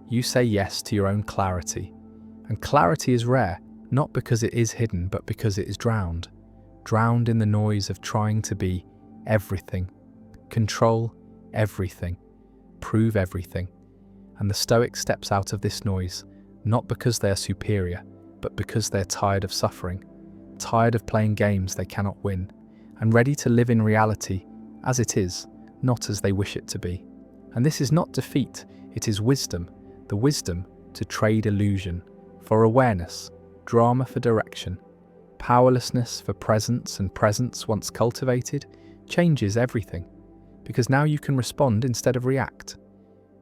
Speaker 1: you say yes to your own clarity. And clarity is rare, not because it is hidden, but because it is drowned. Drowned in the noise of trying to be everything, control everything, prove everything. And the Stoic steps out of this noise, not because they are superior, but because they're tired of suffering, tired of playing games they cannot win, and ready to live in reality as it is, not as they wish it to be. And this is not defeat, it is wisdom, the wisdom to trade illusion for awareness, drama for direction. Powerlessness for presence, and presence once cultivated changes everything, because now you can respond instead of react.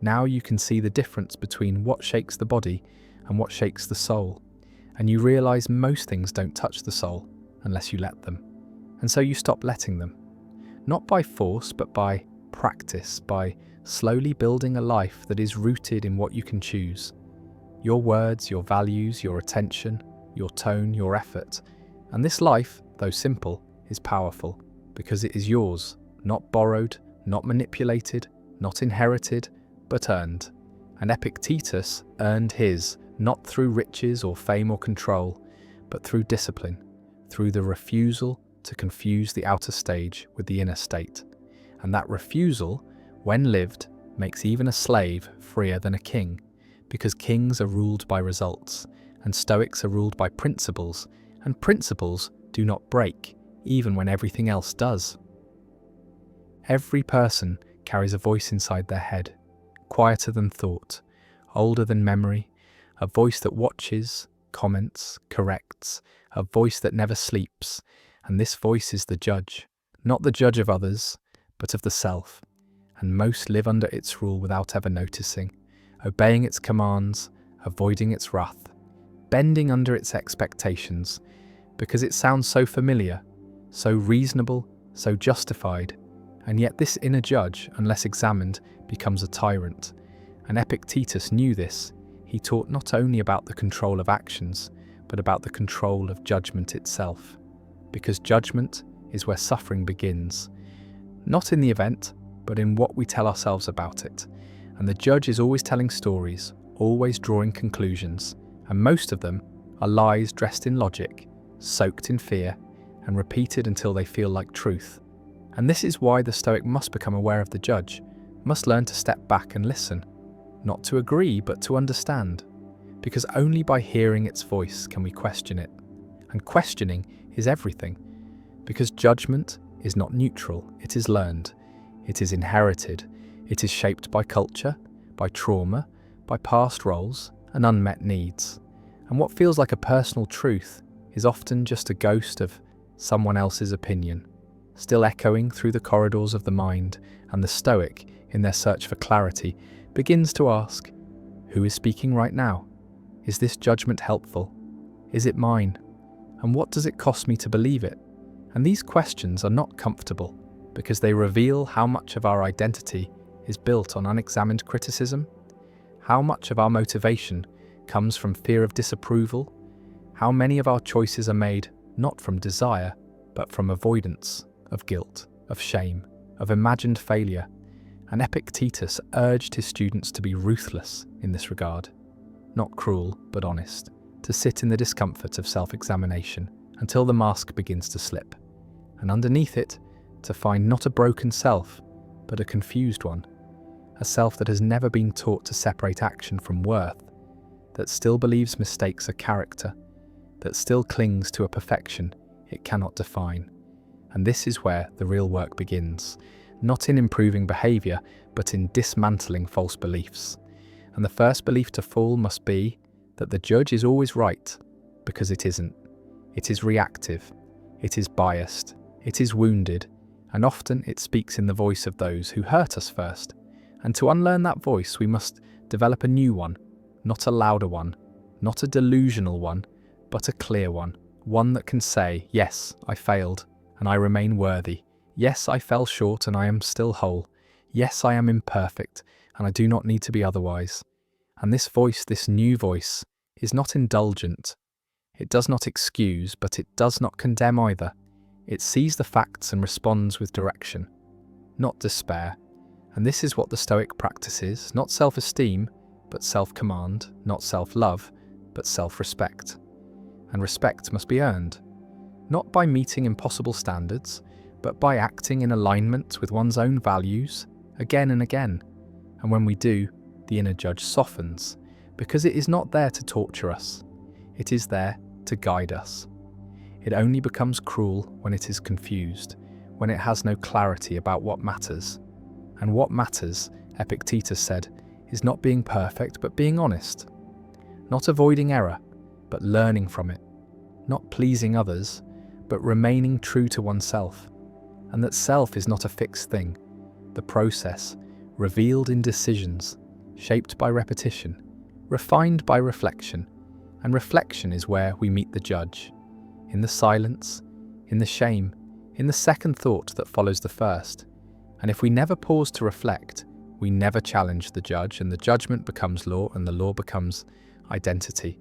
Speaker 1: Now you can see the difference between what shakes the body and what shakes the soul, and you realize most things don't touch the soul unless you let them. And so you stop letting them, not by force but by practice, by slowly building a life that is rooted in what you can choose. Your words, your values, your attention, your tone, your effort. And this life, though simple, is powerful because it is yours, not borrowed, not manipulated, not inherited, but earned. And Epictetus earned his, not through riches or fame or control, but through discipline, through the refusal to confuse the outer stage with the inner state. And that refusal, when lived, makes even a slave freer than a king, because kings are ruled by results, and Stoics are ruled by principles, and principles do not break, even when everything else does. Every person carries a voice inside their head, quieter than thought, older than memory, a voice that watches, comments, corrects, a voice that never sleeps, and this voice is the judge, not the judge of others, but of the self, and most live under its rule without ever noticing, obeying its commands, avoiding its wrath, bending under its expectations, because it sounds so familiar, so reasonable, so justified, and yet this inner judge, unless examined, becomes a tyrant. And Epictetus knew this. He taught not only about the control of actions, but about the control of judgment itself. Because judgment is where suffering begins, not in the event, but in what we tell ourselves about it. And the judge is always telling stories, always drawing conclusions, and most of them are lies dressed in logic, soaked in fear, and repeated until they feel like truth. And this is why the Stoic must become aware of the judge, must learn to step back and listen, not to agree but to understand, because only by hearing its voice can we question it. And questioning is everything, because judgment is not neutral, it is learned, it is inherited, it is shaped by culture, by trauma, by past roles and unmet needs. And what feels like a personal truth is often just a ghost of someone else's opinion, still echoing through the corridors of the mind. And the Stoic, in their search for clarity, begins to ask, who is speaking right now? Is this judgment helpful? Is it mine? And what does it cost me to believe it? And these questions are not comfortable, because they reveal how much of our identity is built on unexamined criticism, how much of our motivation comes from fear of disapproval, how many of our choices are made not from desire, but from avoidance of guilt, of shame, of imagined failure. And Epictetus urged his students to be ruthless in this regard, not cruel, but honest, to sit in the discomfort of self-examination until the mask begins to slip, and underneath it, to find not a broken self, but a confused one, a self that has never been taught to separate action from worth, that still believes mistakes are character, that still clings to a perfection it cannot define. And this is where the real work begins, not in improving behavior, but in dismantling false beliefs. And the first belief to fall must be that the judge is always right, because it isn't. It is reactive, it is biased, it is wounded, and often it speaks in the voice of those who hurt us first. And to unlearn that voice, we must develop a new one, not a louder one, not a delusional one, but a clear one, one that can say, yes, I failed, and I remain worthy. Yes, I fell short and I am still whole. Yes, I am imperfect, and I do not need to be otherwise. And this voice, this new voice, is not indulgent. It does not excuse, but it does not condemn either. It sees the facts and responds with direction, not despair. And this is what the Stoic practice is, not self-esteem, but self-command, not self-love, but self-respect. And respect must be earned, not by meeting impossible standards, but by acting in alignment with one's own values, again and again. And when we do, the inner judge softens, because it is not there to torture us. It is there to guide us. It only becomes cruel when it is confused, when it has no clarity about what matters. And what matters, Epictetus said, is not being perfect, but being honest. Not avoiding error, but learning from it. Not pleasing others, but remaining true to oneself. And that self is not a fixed thing. The process, revealed in decisions, shaped by repetition, refined by reflection. And reflection is where we meet the judge. In the silence, in the shame, in the second thought that follows the first. And if we never pause to reflect, we never challenge the judge, and the judgment becomes law, and the law becomes identity.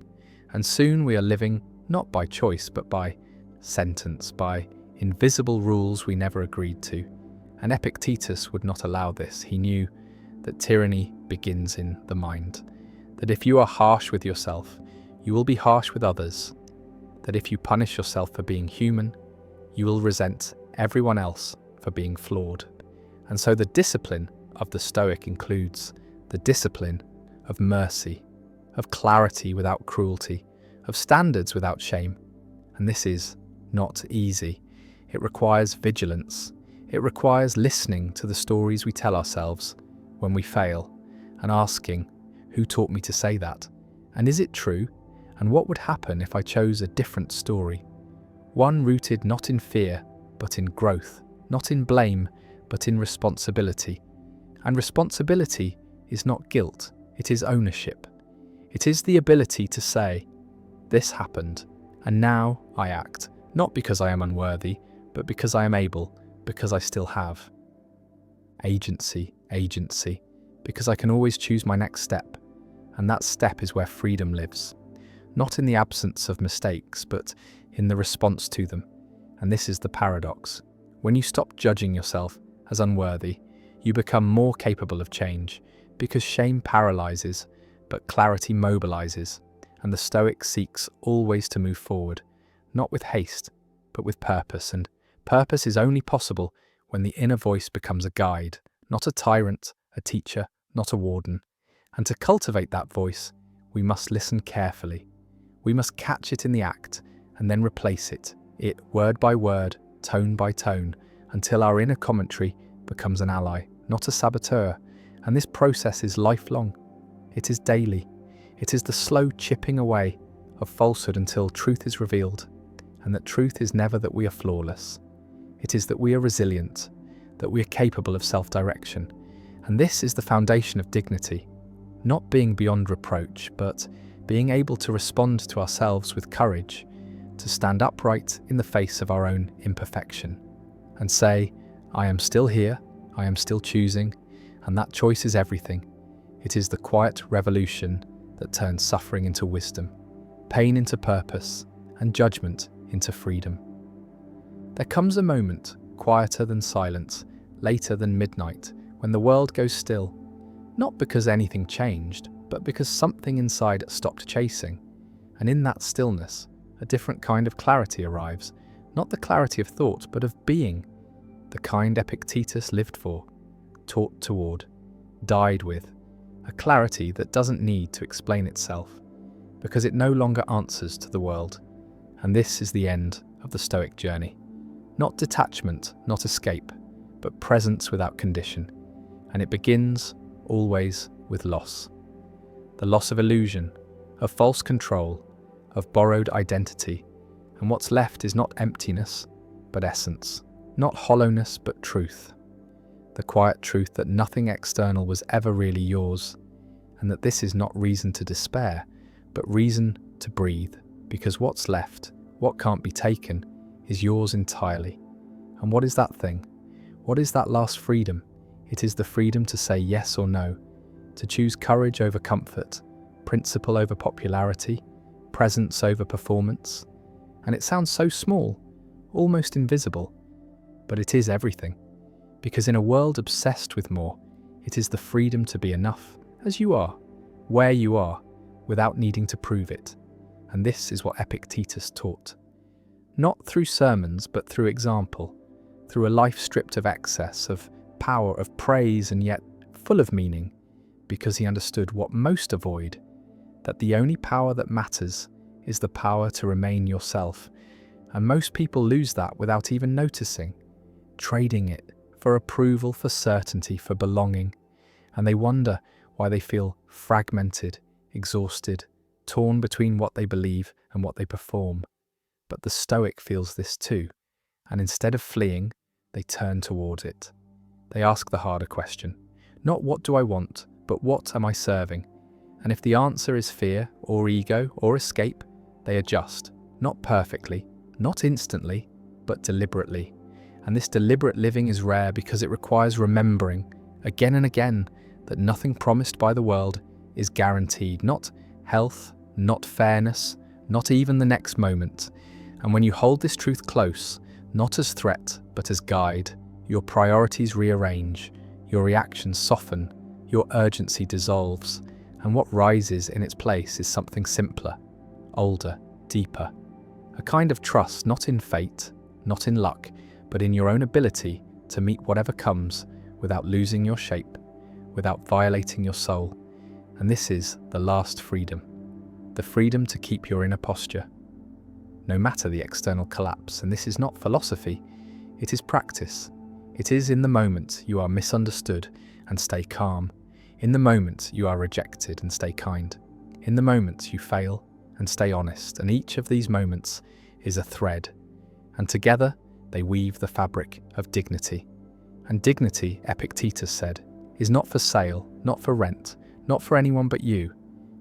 Speaker 1: And soon we are living not by choice, but by sentence, by invisible rules we never agreed to. And Epictetus would not allow this. He knew that tyranny begins in the mind, that if you are harsh with yourself, you will be harsh with others, that if you punish yourself for being human, you will resent everyone else for being flawed. And so the discipline of the Stoic includes the discipline of mercy, of clarity without cruelty, of standards without shame. And this is not easy. It requires vigilance. It requires listening to the stories we tell ourselves when we fail, and asking, who taught me to say that? And is it true? And what would happen if I chose a different story? One rooted not in fear, but in growth, not in blame, but in responsibility. And responsibility is not guilt, it is ownership. It is the ability to say, this happened, and now I act, not because I am unworthy, but because I am able, because I still have. Agency, because I can always choose my next step, and that step is where freedom lives. Not in the absence of mistakes, but in the response to them. And this is the paradox. When you stop judging yourself as unworthy, you become more capable of change, because shame paralyzes, but clarity mobilizes, and the Stoic seeks always to move forward, not with haste, but with purpose. And purpose is only possible when the inner voice becomes a guide, not a tyrant, a teacher, not a warden. And to cultivate that voice, we must listen carefully. We must catch it in the act and then replace it word by word, tone by tone, until our inner commentary becomes an ally, not a saboteur. And this process is lifelong. It is daily. It is the slow chipping away of falsehood until truth is revealed. And that truth is never that we are flawless. It is that we are resilient, that we are capable of self-direction. And this is the foundation of dignity. Not being beyond reproach, but being able to respond to ourselves with courage, to stand upright in the face of our own imperfection, and say, I am still here, I am still choosing, and that choice is everything. It is the quiet revolution that turns suffering into wisdom, pain into purpose, and judgment into freedom. There comes a moment, quieter than silence, later than midnight, when the world goes still, not because anything changed, but because something inside stopped chasing. And in that stillness, a different kind of clarity arrives, not the clarity of thought, but of being, the kind Epictetus lived for, taught toward, died with, a clarity that doesn't need to explain itself, because it no longer answers to the world. And this is the end of the Stoic journey. Not detachment, not escape, but presence without condition. And it begins, always, with loss. The loss of illusion, of false control, of borrowed identity. And what's left is not emptiness, but essence. Not hollowness, but truth. The quiet truth that nothing external was ever really yours, and that this is not reason to despair, but reason to breathe, because what's left, what can't be taken, is yours entirely. And what is that thing? What is that last freedom? It is the freedom to say yes or no, to choose courage over comfort, principle over popularity, presence over performance. And it sounds so small, almost invisible, but it is everything. Because in a world obsessed with more, it is the freedom to be enough, as you are, where you are, without needing to prove it. And this is what Epictetus taught. Not through sermons, but through example, through a life stripped of excess, of power, of praise, and yet full of meaning, because he understood what most avoid, that the only power that matters is the power to remain yourself. And most people lose that without even noticing, trading it for approval, for certainty, for belonging. And they wonder why they feel fragmented, exhausted, torn between what they believe and what they perform. But the Stoic feels this too, and instead of fleeing, they turn toward it. They ask the harder question, not what do I want, but what am I serving? And if the answer is fear or ego or escape, they adjust, not perfectly, not instantly, but deliberately. And this deliberate living is rare because it requires remembering, again and again, that nothing promised by the world is guaranteed, not health, not fairness, not even the next moment. And when you hold this truth close, not as threat, but as guide, your priorities rearrange, your reactions soften, your urgency dissolves, and what rises in its place is something simpler, older, deeper. A kind of trust not in fate, not in luck, but in your own ability to meet whatever comes without losing your shape, without violating your soul. And this is the last freedom, the freedom to keep your inner posture, no matter the external collapse. And this is not philosophy, it is practice. It is in the moment you are misunderstood and stay calm. In the moment you are rejected and stay kind. In the moment you fail and stay honest. And each of these moments is a thread. And together they weave the fabric of dignity. And dignity, Epictetus said, is not for sale, not for rent, not for anyone but you.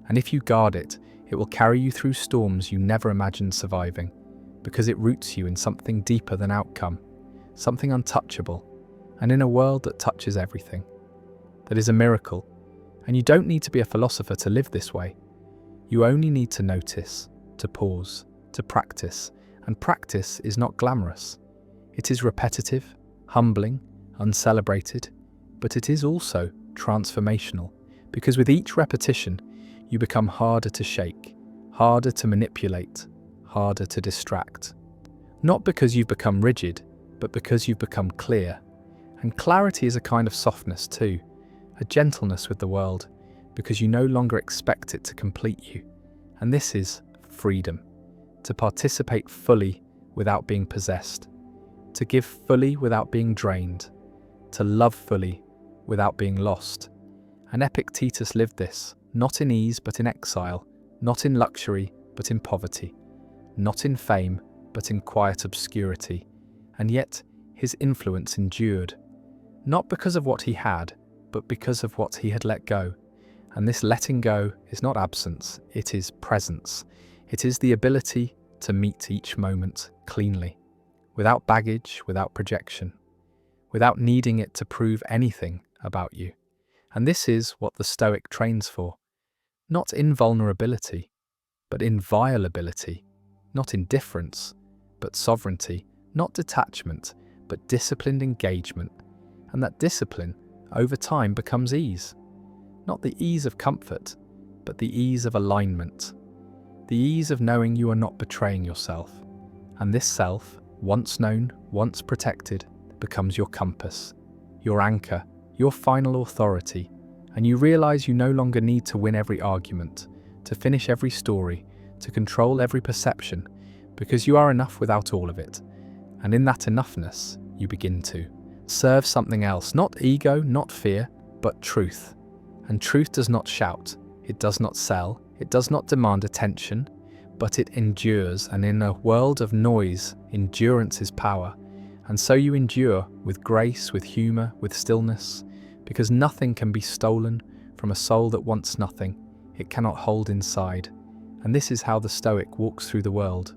Speaker 1: And if you guard it, it will carry you through storms you never imagined surviving, because it roots you in something deeper than outcome, something untouchable, and in a world that touches everything. That is a miracle, and you don't need to be a philosopher to live this way. You only need to notice, to pause, to practice, and practice is not glamorous. It is repetitive, humbling, uncelebrated, but it is also transformational, because with each repetition, you become harder to shake, harder to manipulate, harder to distract. Not because you've become rigid, but because you've become clear. And clarity is a kind of softness too, a gentleness with the world, because you no longer expect it to complete you. And this is freedom, to participate fully without being possessed, to give fully without being drained, to love fully without being lost. And Epictetus lived this, not in ease but in exile, not in luxury but in poverty, not in fame but in quiet obscurity. And yet his influence endured, not because of what he had, but because of what he had let go. And this letting go is not absence, it is presence. It is the ability to meet each moment cleanly, without baggage, without projection, without needing it to prove anything about you. And this is what the Stoic trains for. Not invulnerability, but inviolability. Not indifference, but sovereignty. Not detachment, but disciplined engagement. And that discipline, over time, becomes ease. Not the ease of comfort, but the ease of alignment. The ease of knowing you are not betraying yourself. And this self, once known, once protected, becomes your compass, your anchor, your final authority. And you realize you no longer need to win every argument, to finish every story, to control every perception, because you are enough without all of it. And in that enoughness, you begin to serve something else, not ego, not fear, but truth. And truth does not shout, it does not sell, it does not demand attention, but it endures. And in a world of noise, endurance is power. And so you endure with grace, with humor, with stillness, because nothing can be stolen from a soul that wants nothing, it cannot hold inside. And this is how the Stoic walks through the world,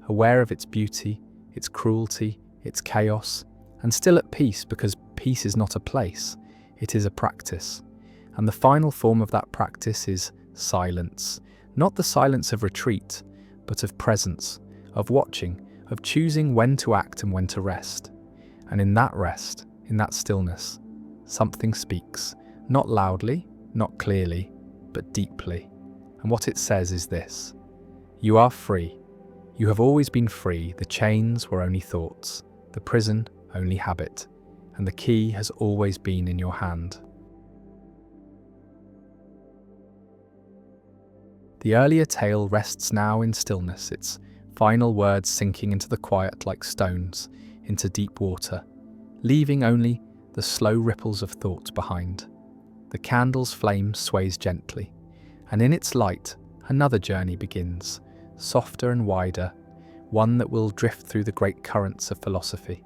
Speaker 1: aware of its beauty, its cruelty, its chaos, and still at peace, because peace is not a place, It is a practice. And the final form of that practice is silence. Not the silence of retreat, but of presence, of watching, of choosing when to act and when to rest. And in that rest, in that stillness, something speaks, not loudly, not clearly, but deeply. And what it says is this: you are free. You have always been free. The chains were only thoughts, the prison only habit, and the key has always been in your hand. The earlier tale rests now in stillness, its final words sinking into the quiet like stones, into deep water, leaving only the slow ripples of thought behind. The candle's flame sways gently, and in its light another journey begins, softer and wider, one that will drift through the great currents of philosophy,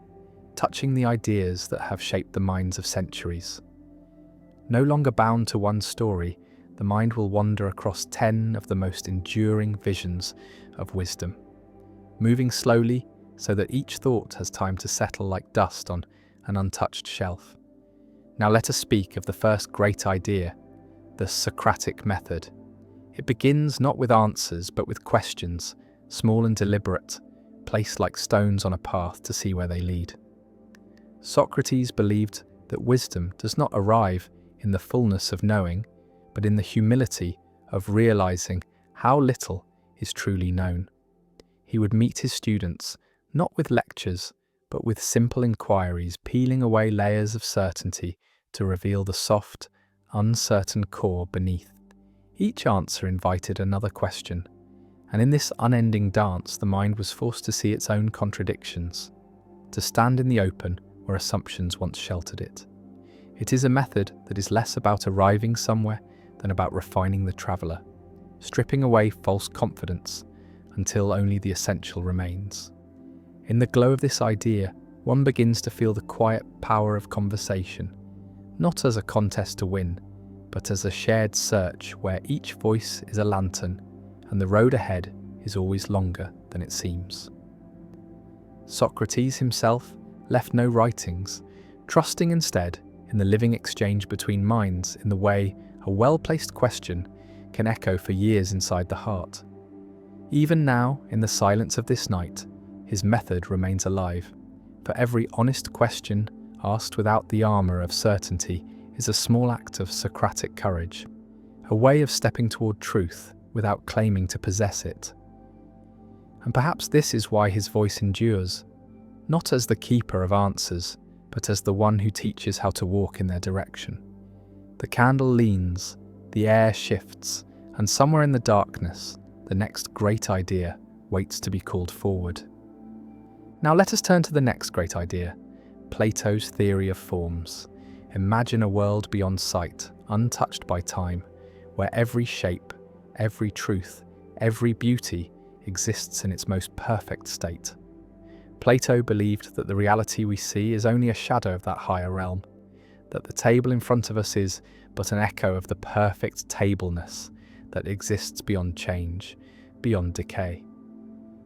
Speaker 1: touching the ideas that have shaped the minds of centuries. No longer bound to one story, the mind will wander across 10 of the most enduring visions of wisdom, moving slowly so that each thought has time to settle like dust on an untouched shelf. Now let us speak of the first great idea, the Socratic method. It begins not with answers but with questions, small and deliberate, placed like stones on a path to see where they lead. Socrates believed that wisdom does not arrive in the fullness of knowing, but in the humility of realizing how little is truly known. He would meet his students not with lectures, but with simple inquiries, peeling away layers of certainty to reveal the soft, uncertain core beneath. Each answer invited another question, and in this unending dance the mind was forced to see its own contradictions, to stand in the open where assumptions once sheltered it. It is a method that is less about arriving somewhere than about refining the traveller, stripping away false confidence until only the essential remains. In the glow of this idea, one begins to feel the quiet power of conversation, not as a contest to win, but as a shared search where each voice is a lantern and the road ahead is always longer than it seems. Socrates himself left no writings, trusting instead in the living exchange between minds in the way a well-placed question can echo for years inside the heart. Even now, in the silence of this night, his method remains alive. For every honest question asked without the armour of certainty is a small act of Socratic courage, a way of stepping toward truth without claiming to possess it. And perhaps this is why his voice endures, not as the keeper of answers, but as the one who teaches how to walk in their direction. The candle leans, the air shifts, and somewhere in the darkness, the next great idea waits to be called forward. Now let us turn to the next great idea, Plato's theory of forms. Imagine a world beyond sight, untouched by time, where every shape, every truth, every beauty exists in its most perfect state. Plato believed that the reality we see is only a shadow of that higher realm, that the table in front of us is but an echo of the perfect tableness that exists beyond change, beyond decay.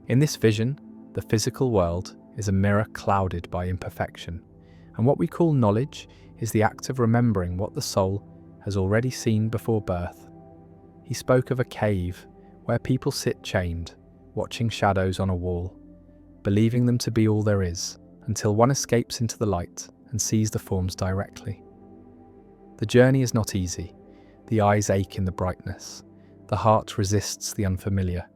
Speaker 1: In this vision, the physical world is a mirror clouded by imperfection, and what we call knowledge is the act of remembering what the soul has already seen before birth. He spoke of a cave where people sit chained, watching shadows on a wall, believing them to be all there is, until one escapes into the light and sees the forms directly. The journey is not easy. The eyes ache in the brightness. The heart resists the unfamiliar.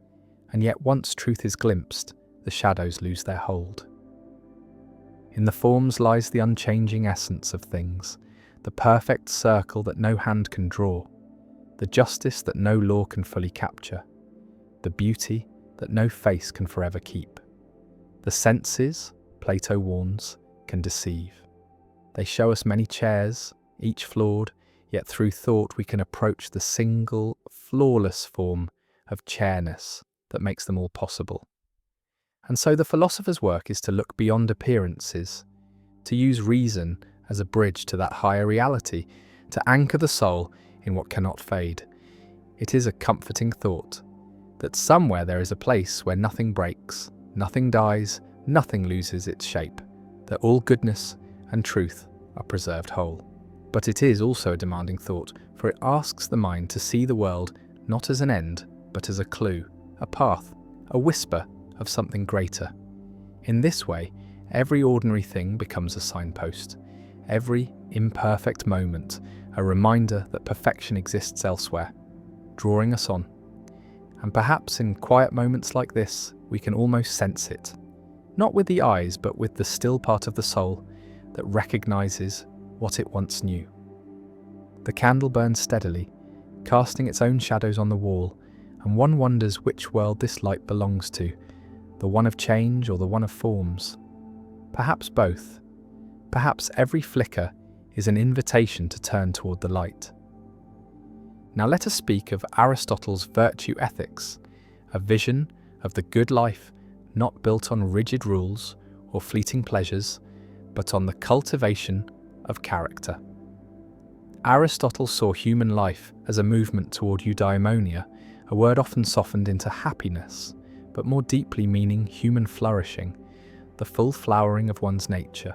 Speaker 1: And yet once truth is glimpsed, the shadows lose their hold. In the forms lies the unchanging essence of things, the perfect circle that no hand can draw, the justice that no law can fully capture, the beauty that no face can forever keep. The senses, Plato warns, can deceive. They show us many chairs, each flawed, yet through thought we can approach the single, flawless form of chairness that makes them all possible. And so the philosopher's work is to look beyond appearances, to use reason as a bridge to that higher reality, to anchor the soul in what cannot fade. It is a comforting thought that somewhere there is a place where nothing breaks, nothing dies, nothing loses its shape, that all goodness and truth are preserved whole. But it is also a demanding thought, for it asks the mind to see the world not as an end, but as a clue, a path, a whisper of something greater. In this way, every ordinary thing becomes a signpost, every imperfect moment a reminder that perfection exists elsewhere, drawing us on. And perhaps in quiet moments like this, we can almost sense it, not with the eyes, but with the still part of the soul that recognizes what it once knew. The candle burns steadily, casting its own shadows on the wall, and one wonders which world this light belongs to, the one of change or the one of forms. Perhaps both. Perhaps every flicker is an invitation to turn toward the light. Now let us speak of Aristotle's virtue ethics, a vision of the good life not built on rigid rules or fleeting pleasures, but on the cultivation of character. Aristotle saw human life as a movement toward eudaimonia, a word often softened into happiness, but more deeply meaning human flourishing, the full flowering of one's nature.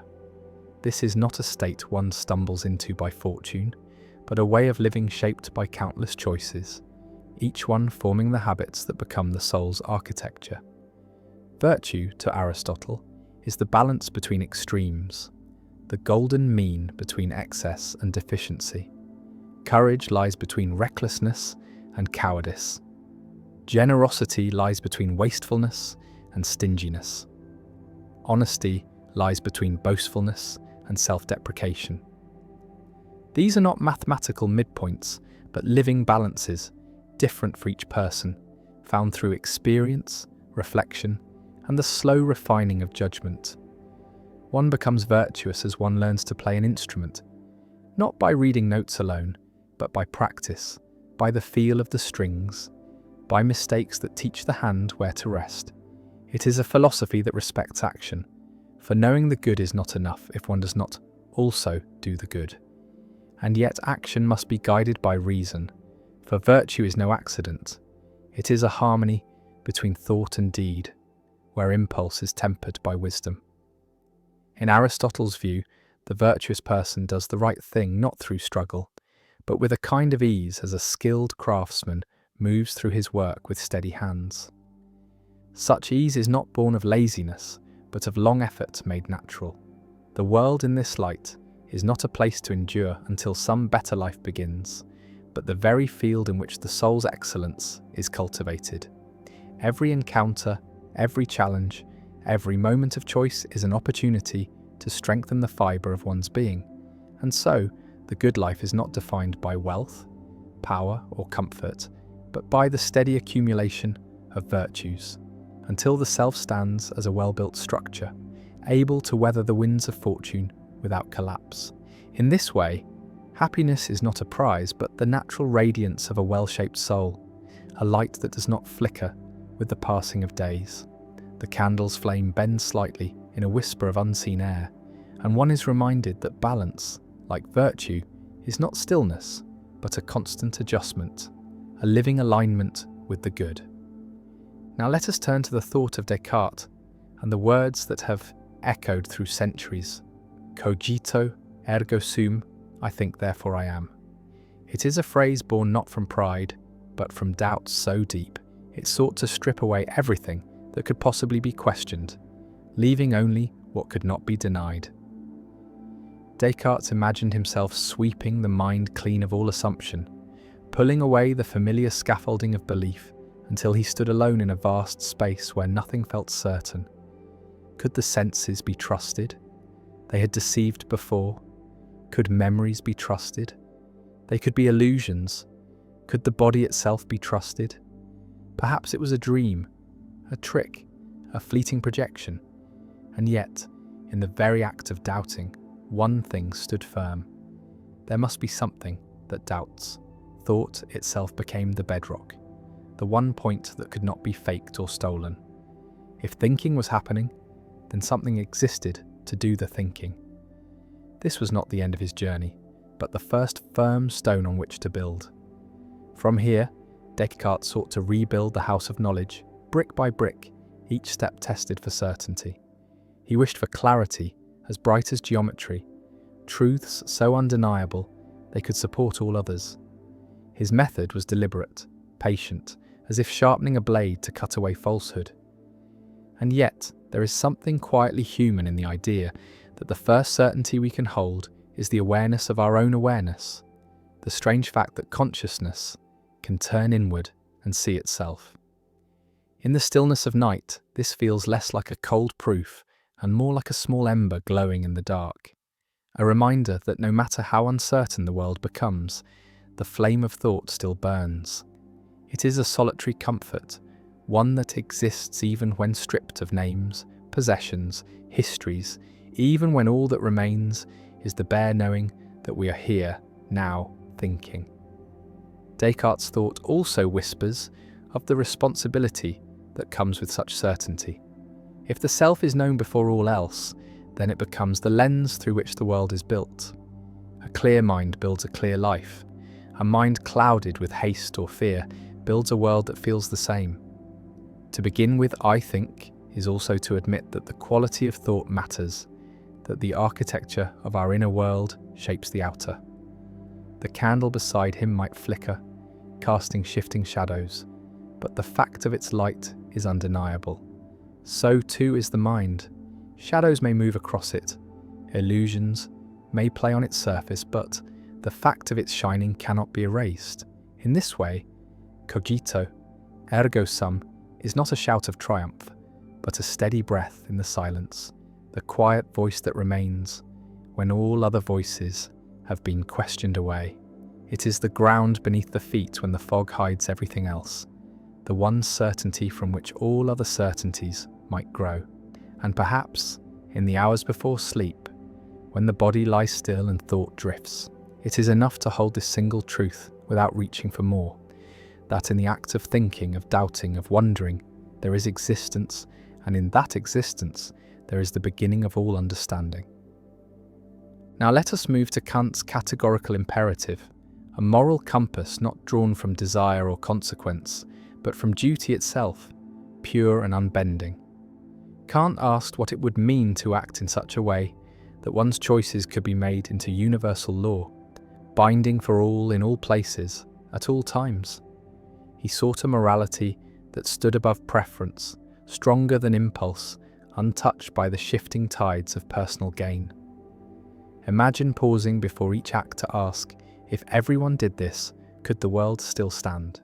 Speaker 1: This is not a state one stumbles into by fortune, but a way of living shaped by countless choices, each one forming the habits that become the soul's architecture. Virtue, to Aristotle, is the balance between extremes, the golden mean between excess and deficiency. Courage lies between recklessness and cowardice. Generosity lies between wastefulness and stinginess. Honesty lies between boastfulness and self-deprecation. These are not mathematical midpoints, but living balances, different for each person, found through experience, reflection, and the slow refining of judgment. One becomes virtuous as one learns to play an instrument, not by reading notes alone, but by practice, by the feel of the strings, by mistakes that teach the hand where to rest. It is a philosophy that respects action, for knowing the good is not enough if one does not also do the good. And yet action must be guided by reason, for virtue is no accident. It is a harmony between thought and deed, where impulse is tempered by wisdom. In Aristotle's view, the virtuous person does the right thing not through struggle, but with a kind of ease as a skilled craftsman moves through his work with steady hands. Such ease is not born of laziness, but of long effort made natural. The world in this light is not a place to endure until some better life begins, but the very field in which the soul's excellence is cultivated. Every encounter, every challenge, every moment of choice is an opportunity to strengthen the fibre of one's being, and so the good life is not defined by wealth, power, or comfort, but by the steady accumulation of virtues, until the self stands as a well-built structure, able to weather the winds of fortune without collapse. In this way, happiness is not a prize, but the natural radiance of a well-shaped soul, a light that does not flicker with the passing of days. The candle's flame bends slightly in a whisper of unseen air, and one is reminded that balance, like virtue, is not stillness, but a constant adjustment, a living alignment with the good. Now let us turn to the thought of Descartes and the words that have echoed through centuries. Cogito ergo sum, I think therefore I am. It is a phrase born not from pride, but from doubt so deep it sought to strip away everything that could possibly be questioned, leaving only what could not be denied. Descartes imagined himself sweeping the mind clean of all assumption, pulling away the familiar scaffolding of belief until he stood alone in a vast space where nothing felt certain. Could the senses be trusted? They had deceived before. Could memories be trusted? They could be illusions. Could the body itself be trusted? Perhaps it was a dream, a trick, a fleeting projection. And yet, in the very act of doubting, one thing stood firm. There must be something that doubts. Thought itself became the bedrock, the one point that could not be faked or stolen. If thinking was happening, then something existed to do the thinking. This was not the end of his journey, but the first firm stone on which to build. From here, Descartes sought to rebuild the house of knowledge, brick by brick, each step tested for certainty. He wished for clarity, as bright as geometry, truths so undeniable they could support all others. His method was deliberate, patient, as if sharpening a blade to cut away falsehood. And yet, there is something quietly human in the idea that the first certainty we can hold is the awareness of our own awareness, the strange fact that consciousness can turn inward and see itself. In the stillness of night, this feels less like a cold proof and more like a small ember glowing in the dark, a reminder that no matter how uncertain the world becomes, the flame of thought still burns. It is a solitary comfort, one that exists even when stripped of names, possessions, histories, even when all that remains is the bare knowing that we are here, now, thinking. Descartes' thought also whispers of the responsibility that comes with such certainty. If the self is known before all else, then it becomes the lens through which the world is built. A clear mind builds a clear life. A mind clouded with haste or fear builds a world that feels the same. To begin with, I think, is also to admit that the quality of thought matters, that the architecture of our inner world shapes the outer. The candle beside him might flicker, casting shifting shadows, but the fact of its light is undeniable. So too is the mind. Shadows may move across it, illusions may play on its surface, but the fact of its shining cannot be erased. In this way, cogito, ergo sum, is not a shout of triumph, but a steady breath in the silence, the quiet voice that remains when all other voices have been questioned away. It is the ground beneath the feet when the fog hides everything else, the one certainty from which all other certainties might grow. And perhaps, in the hours before sleep, when the body lies still and thought drifts, it is enough to hold this single truth without reaching for more, that in the act of thinking, of doubting, of wondering, there is existence, and in that existence, there is the beginning of all understanding. Now let us move to Kant's categorical imperative, a moral compass not drawn from desire or consequence, but from duty itself, pure and unbending. Kant asked what it would mean to act in such a way that one's choices could be made into universal law, binding for all in all places, at all times. He sought a morality that stood above preference, stronger than impulse, untouched by the shifting tides of personal gain. Imagine pausing before each act to ask, if everyone did this, could the world still stand?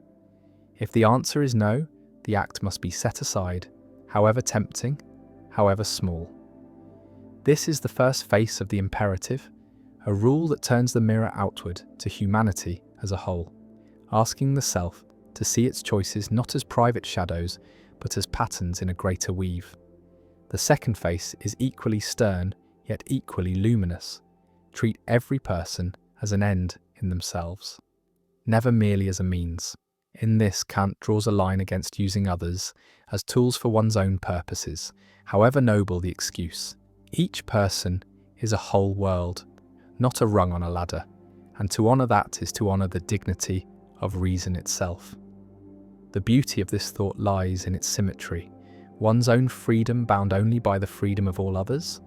Speaker 1: If the answer is no, the act must be set aside, however tempting, however small. This is the first face of the imperative, a rule that turns the mirror outward to humanity as a whole, asking the self to see its choices not as private shadows, but as patterns in a greater weave. The second face is equally stern, yet equally luminous. Treat every person as an end in themselves, never merely as a means. In this, Kant draws a line against using others as tools for one's own purposes, however noble the excuse. Each person is a whole world, not a rung on a ladder, and to honour that is to honour the dignity of reason itself. The beauty of this thought lies in its symmetry, one's own freedom bound only by the freedom of all others,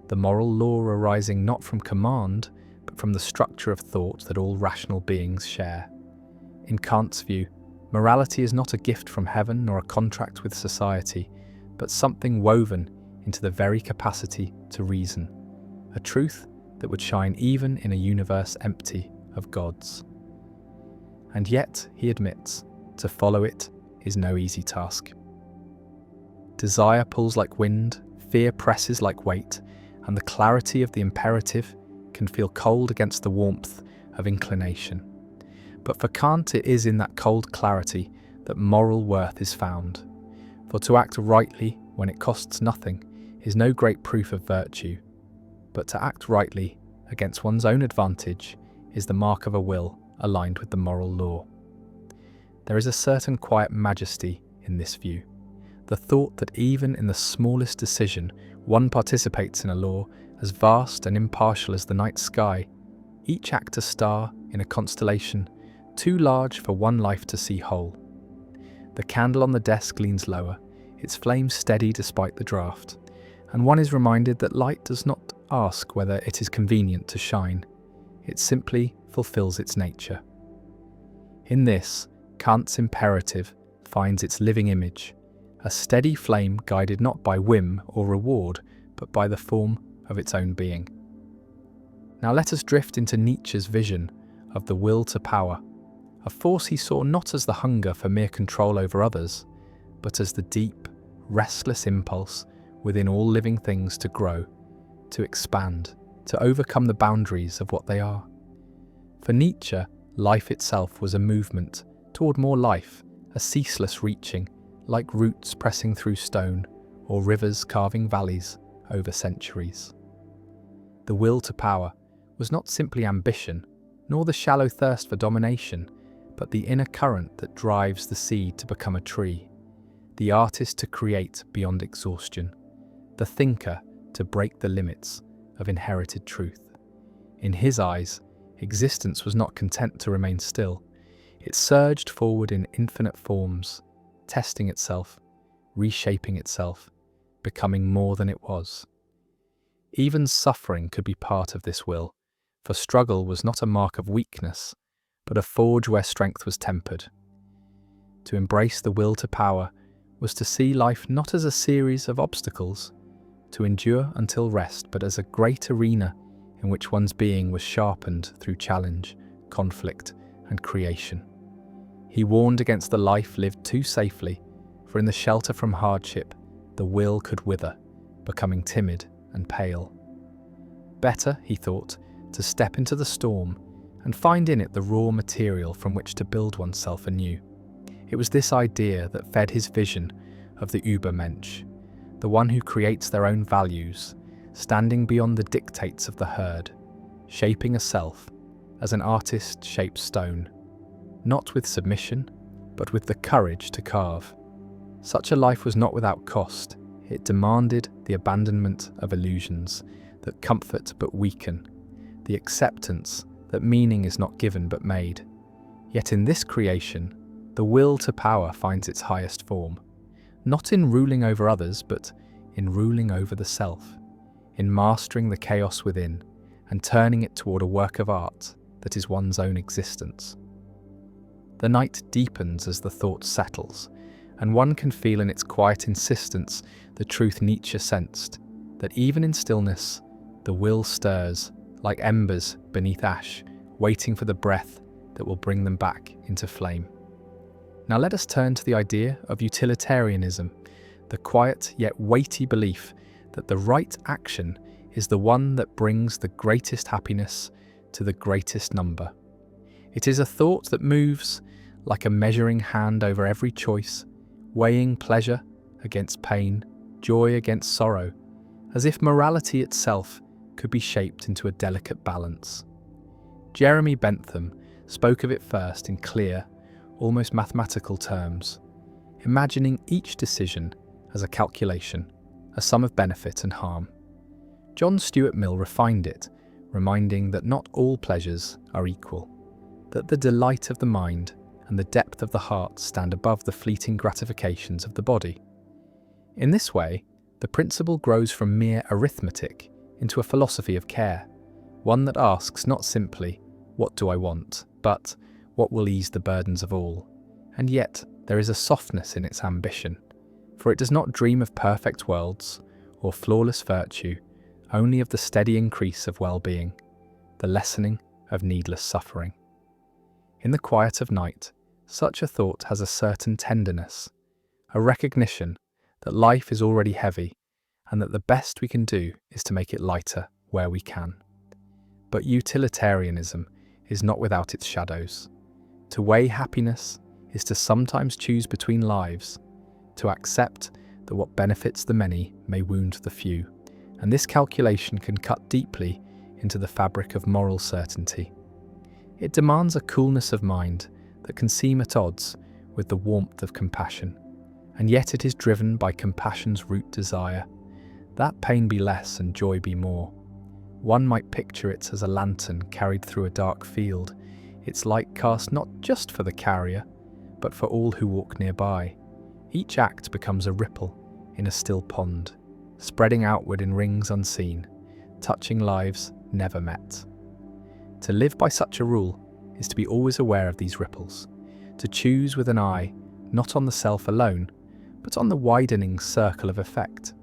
Speaker 1: the moral law arising not from command, but from the structure of thought that all rational beings share. In Kant's view, morality is not a gift from heaven nor a contract with society, but something woven into the very capacity to reason, a truth that would shine even in a universe empty of gods. And yet, he admits, to follow it is no easy task. Desire pulls like wind, fear presses like weight, and the clarity of the imperative can feel cold against the warmth of inclination. But for Kant, it is in that cold clarity that moral worth is found. For to act rightly when it costs nothing is no great proof of virtue, but to act rightly against one's own advantage is the mark of a will aligned with the moral law. There is a certain quiet majesty in this view, the thought that even in the smallest decision one participates in a law as vast and impartial as the night sky, each act a star in a constellation too large for one life to see whole. The candle on the desk leans lower, its flame steady despite the draught, and one is reminded that light does not ask whether it is convenient to shine. It simply fulfills its nature. In this, Kant's imperative finds its living image, a steady flame guided not by whim or reward, but by the form of its own being. Now let us drift into Nietzsche's vision of the will to power, a force he saw not as the hunger for mere control over others, but as the deep, restless impulse within all living things to grow, to expand, to overcome the boundaries of what they are. For Nietzsche, life itself was a movement toward more life, a ceaseless reaching, like roots pressing through stone or rivers carving valleys over centuries. The will to power was not simply ambition, nor the shallow thirst for domination, but the inner current that drives the seed to become a tree, the artist to create beyond exhaustion, the thinker to break the limits of inherited truth. In his eyes, existence was not content to remain still. It surged forward in infinite forms, testing itself, reshaping itself, becoming more than it was. Even suffering could be part of this will, for struggle was not a mark of weakness, but a forge where strength was tempered. To embrace the will to power was to see life not as a series of obstacles, to endure until rest, but as a great arena in which one's being was sharpened through challenge, conflict, and creation. He warned against the life lived too safely, for in the shelter from hardship, the will could wither, becoming timid and pale. Better, he thought, to step into the storm and find in it the raw material from which to build oneself anew. It was this idea that fed his vision of the Übermensch, the one who creates their own values, standing beyond the dictates of the herd, shaping a self as an artist shapes stone, not with submission, but with the courage to carve. Such a life was not without cost. It demanded the abandonment of illusions that comfort but weaken, the acceptance that meaning is not given but made. Yet in this creation, the will to power finds its highest form, not in ruling over others, but in ruling over the self, in mastering the chaos within and turning it toward a work of art that is one's own existence. The night deepens as the thought settles, and one can feel in its quiet insistence the truth Nietzsche sensed, that even in stillness, the will stirs like embers beneath ash, waiting for the breath that will bring them back into flame. Now let us turn to the idea of utilitarianism, the quiet yet weighty belief that the right action is the one that brings the greatest happiness to the greatest number. It is a thought that moves like a measuring hand over every choice, weighing pleasure against pain, joy against sorrow, as if morality itself could be shaped into a delicate balance. Jeremy Bentham spoke of it first in clear, almost mathematical terms, imagining each decision as a calculation, a sum of benefit and harm. John Stuart Mill refined it, reminding that not all pleasures are equal, that the delight of the mind and the depth of the heart stand above the fleeting gratifications of the body. In this way, the principle grows from mere arithmetic into a philosophy of care, one that asks not simply, "What do I want?" but "What will ease the burdens of all?" And yet, there is a softness in its ambition, for it does not dream of perfect worlds or flawless virtue, only of the steady increase of well-being, the lessening of needless suffering. In the quiet of night, such a thought has a certain tenderness, a recognition that life is already heavy and that the best we can do is to make it lighter where we can. But utilitarianism is not without its shadows. To weigh happiness is to sometimes choose between lives, to accept that what benefits the many may wound the few, and this calculation can cut deeply into the fabric of moral certainty. It demands a coolness of mind that can seem at odds with the warmth of compassion, and yet it is driven by compassion's root desire, that pain be less and joy be more. One might picture it as a lantern carried through a dark field, its light cast not just for the carrier, but for all who walk nearby. Each act becomes a ripple in a still pond, spreading outward in rings unseen, touching lives never met. To live by such a rule is to be always aware of these ripples, to choose with an eye not on the self alone, but on the widening circle of effect.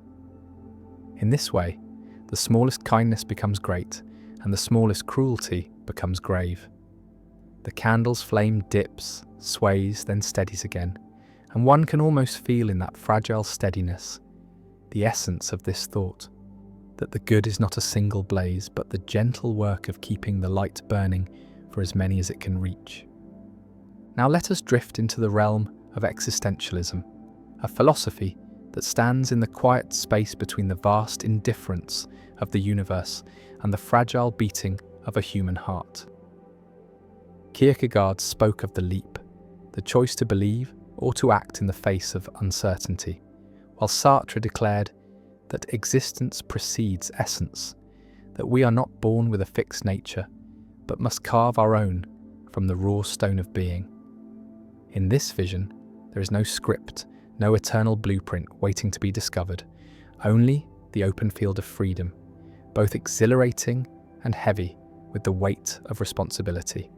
Speaker 1: In this way, the smallest kindness becomes great, and the smallest cruelty becomes grave. The candle's flame dips, sways, then steadies again, and one can almost feel in that fragile steadiness the essence of this thought, that the good is not a single blaze, but the gentle work of keeping the light burning for as many as it can reach. Now let us drift into the realm of existentialism, a philosophy that stands in the quiet space between the vast indifference of the universe and the fragile beating of a human heart. Kierkegaard spoke of the leap, the choice to believe or to act in the face of uncertainty, while Sartre declared that existence precedes essence, that we are not born with a fixed nature, but must carve our own from the raw stone of being. In this vision, there is no script, no eternal blueprint waiting to be discovered, only the open field of freedom, both exhilarating and heavy with the weight of responsibility.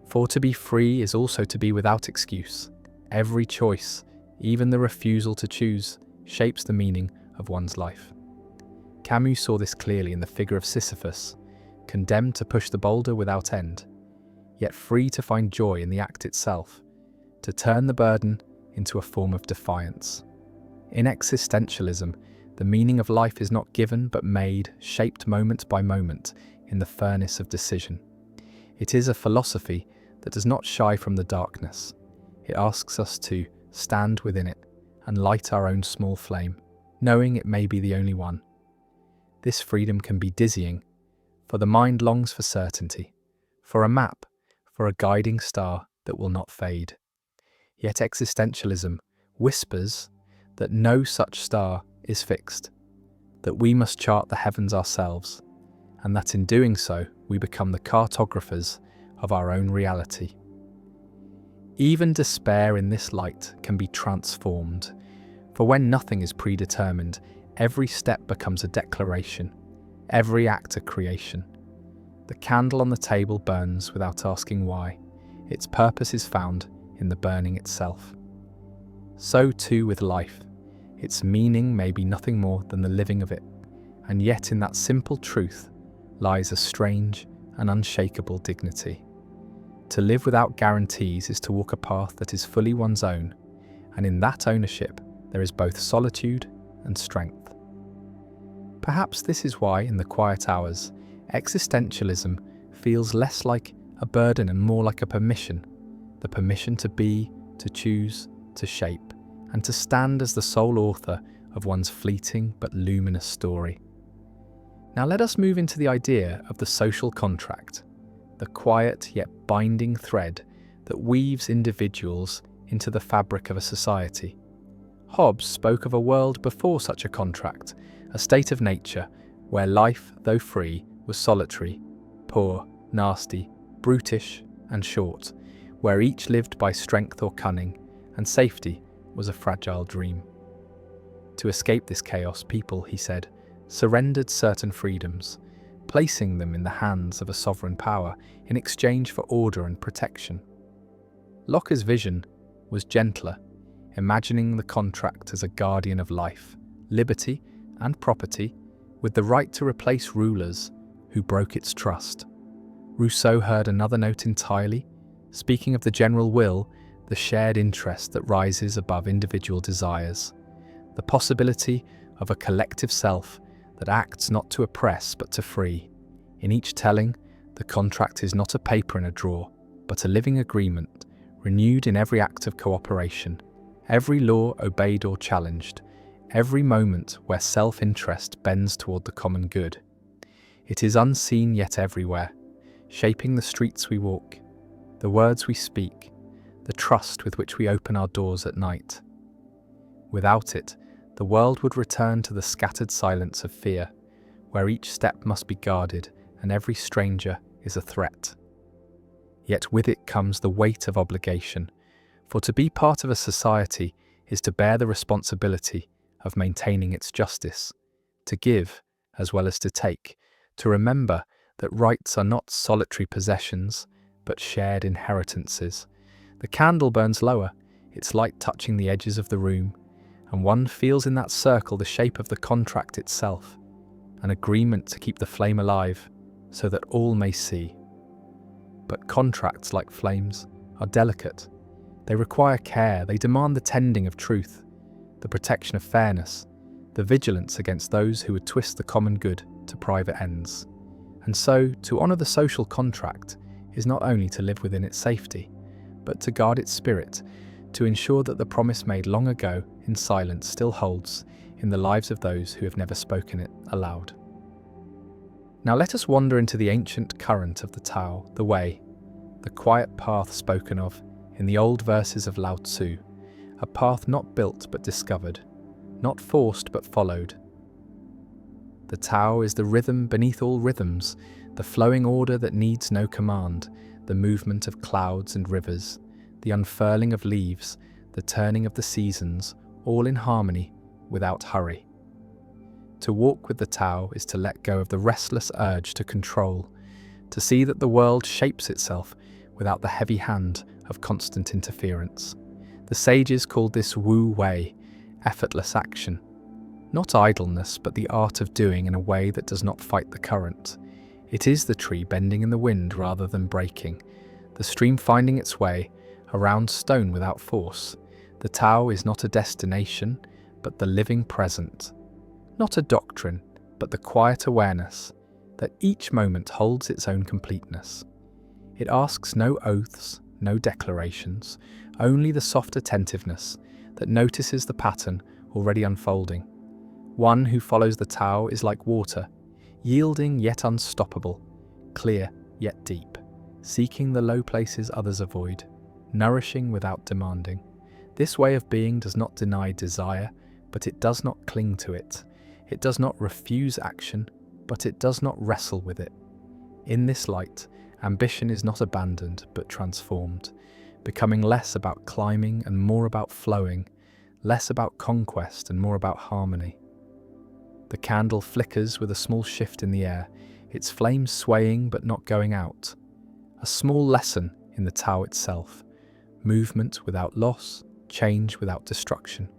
Speaker 1: For to be free is also to be without excuse. Every choice, even the refusal to choose, shapes the meaning of one's life. Camus saw this clearly in the figure of Sisyphus, condemned to push the boulder without end, yet free to find joy in the act itself, to turn the burden into a form of defiance. In existentialism, the meaning of life is not given but made, shaped moment by moment in the furnace of decision. It is a philosophy that does not shy from the darkness. It asks us to stand within it and light our own small flame, knowing it may be the only one. This freedom can be dizzying, for the mind longs for certainty, for a map, for a guiding star that will not fade. Yet existentialism whispers that no such star is fixed, that we must chart the heavens ourselves, and that in doing so we become the cartographers of our own reality. Even despair in this light can be transformed, for when nothing is predetermined, every step becomes a declaration, every act a creation. The candle on the table burns without asking why. Its purpose is found in the burning itself. So too with life. Its meaning may be nothing more than the living of it, and yet in that simple truth lies a strange and unshakable dignity. To live without guarantees is to walk a path that is fully one's own, and in that ownership there is both solitude and strength. Perhaps this is why, in the quiet hours, existentialism feels less like a burden and more like a permission, the permission to be, to choose, to shape, and to stand as the sole author of one's fleeting but luminous story. Now let us move into the idea of the social contract, the quiet yet binding thread that weaves individuals into the fabric of a society. Hobbes spoke of a world before such a contract, a state of nature where life, though free, was solitary, poor, nasty, brutish, and short, where each lived by strength or cunning, and safety was a fragile dream. To escape this chaos, people, he said, surrendered certain freedoms, placing them in the hands of a sovereign power in exchange for order and protection. Locke's vision was gentler, imagining the contract as a guardian of life, liberty, and property, with the right to replace rulers who broke its trust. Rousseau heard another note entirely, speaking of the general will, the shared interest that rises above individual desires, the possibility of a collective self that acts not to oppress but to free. In each telling, the contract is not a paper in a drawer, but a living agreement, renewed in every act of cooperation, every law obeyed or challenged, every moment where self-interest bends toward the common good. It is unseen yet everywhere, shaping the streets we walk, the words we speak, the trust with which we open our doors at night. Without it, the world would return to the scattered silence of fear, where each step must be guarded and every stranger is a threat. Yet with it comes the weight of obligation, for to be part of a society is to bear the responsibility of maintaining its justice, to give as well as to take, to remember that rights are not solitary possessions, but shared inheritances. The candle burns lower, its light touching the edges of the room, and one feels in that circle the shape of the contract itself, an agreement to keep the flame alive so that all may see. But contracts, like flames, are delicate. They require care, they demand the tending of truth, the protection of fairness, the vigilance against those who would twist the common good to private ends. And so, to honour the social contract is not only to live within its safety, but to guard its spirit, to ensure that the promise made long ago in silence still holds in the lives of those who have never spoken it aloud. Now let us wander into the ancient current of the Tao, the way, the quiet path spoken of in the old verses of Lao Tzu, a path not built but discovered, not forced but followed. The Tao is the rhythm beneath all rhythms, the flowing order that needs no command, the movement of clouds and rivers, the unfurling of leaves, the turning of the seasons, all in harmony, without hurry. To walk with the Tao is to let go of the restless urge to control, to see that the world shapes itself without the heavy hand of constant interference. The sages called this Wu Wei, effortless action. Not idleness, but the art of doing in a way that does not fight the current. It is the tree bending in the wind rather than breaking, the stream finding its way around stone without force. The Tao is not a destination, but the living present. Not a doctrine, but the quiet awareness that each moment holds its own completeness. It asks no oaths, no declarations, only the soft attentiveness that notices the pattern already unfolding. One who follows the Tao is like water, yielding yet unstoppable, clear yet deep, seeking the low places others avoid, nourishing without demanding. This way of being does not deny desire, but it does not cling to it. It does not refuse action, but it does not wrestle with it. In this light, ambition is not abandoned, but transformed, becoming less about climbing and more about flowing, less about conquest and more about harmony. The candle flickers with a small shift in the air, its flames swaying but not going out. A small lesson in the Tao itself, movement without loss, change without destruction.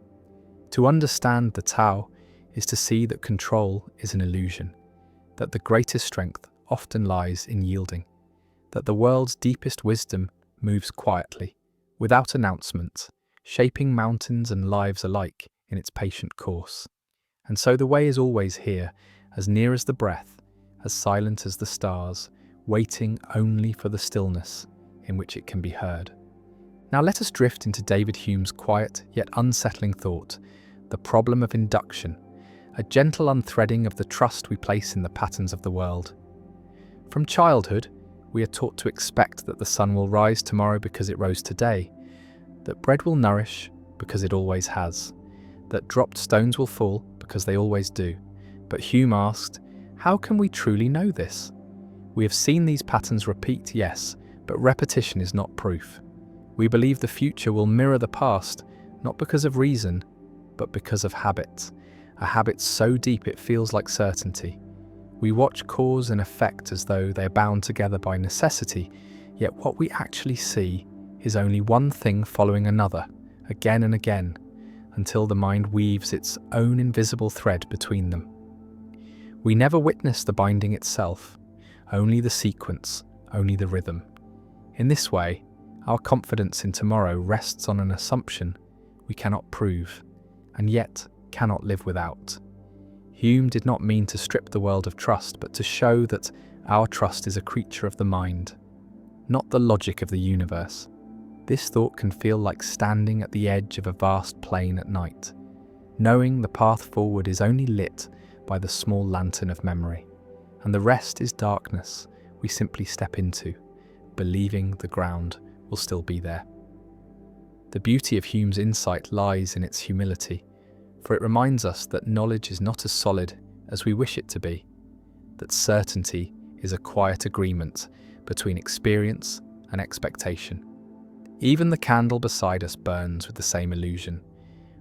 Speaker 1: To understand the Tao is to see that control is an illusion, that the greatest strength often lies in yielding, that the world's deepest wisdom moves quietly, without announcement, shaping mountains and lives alike in its patient course. And so the way is always here, as near as the breath, as silent as the stars, waiting only for the stillness in which it can be heard. Now let us drift into David Hume's quiet yet unsettling thought, the problem of induction, a gentle unthreading of the trust we place in the patterns of the world. From childhood, we are taught to expect that the sun will rise tomorrow because it rose today, that bread will nourish because it always has, that dropped stones will fall because they always do. But Hume asked, how can we truly know this? We have seen these patterns repeat, yes, but repetition is not proof. We believe the future will mirror the past, not because of reason, but because of habit, a habit so deep it feels like certainty. We watch cause and effect as though they are bound together by necessity, yet what we actually see is only one thing following another, again and again, until the mind weaves its own invisible thread between them. We never witness the binding itself, only the sequence, only the rhythm. In this way, our confidence in tomorrow rests on an assumption we cannot prove, and yet cannot live without. Hume did not mean to strip the world of trust, but to show that our trust is a creature of the mind, not the logic of the universe. This thought can feel like standing at the edge of a vast plain at night, knowing the path forward is only lit by the small lantern of memory, and the rest is darkness we simply step into, believing the ground will still be there. The beauty of Hume's insight lies in its humility, for it reminds us that knowledge is not as solid as we wish it to be, that certainty is a quiet agreement between experience and expectation. Even the candle beside us burns with the same illusion.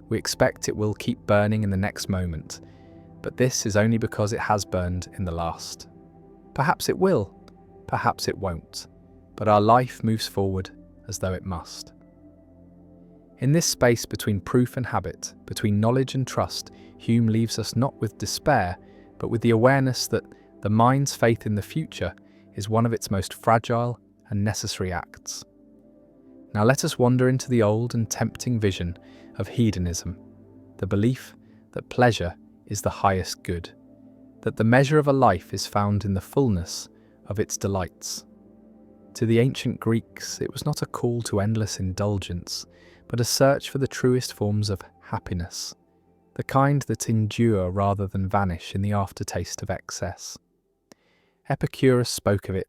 Speaker 1: We expect it will keep burning in the next moment, But this is only because it has burned in the last. Perhaps it will, perhaps it won't, but our life moves forward as though it must. In this space between proof and habit, between knowledge and trust, Hume leaves us not with despair, but with the awareness that the mind's faith in the future is one of its most fragile and necessary acts. Now let us wander into the old and tempting vision of hedonism, the belief that pleasure is the highest good, that the measure of a life is found in the fullness of its delights. To the ancient Greeks, it was not a call to endless indulgence, but a search for the truest forms of happiness, the kind that endure rather than vanish in the aftertaste of excess. Epictetus spoke of it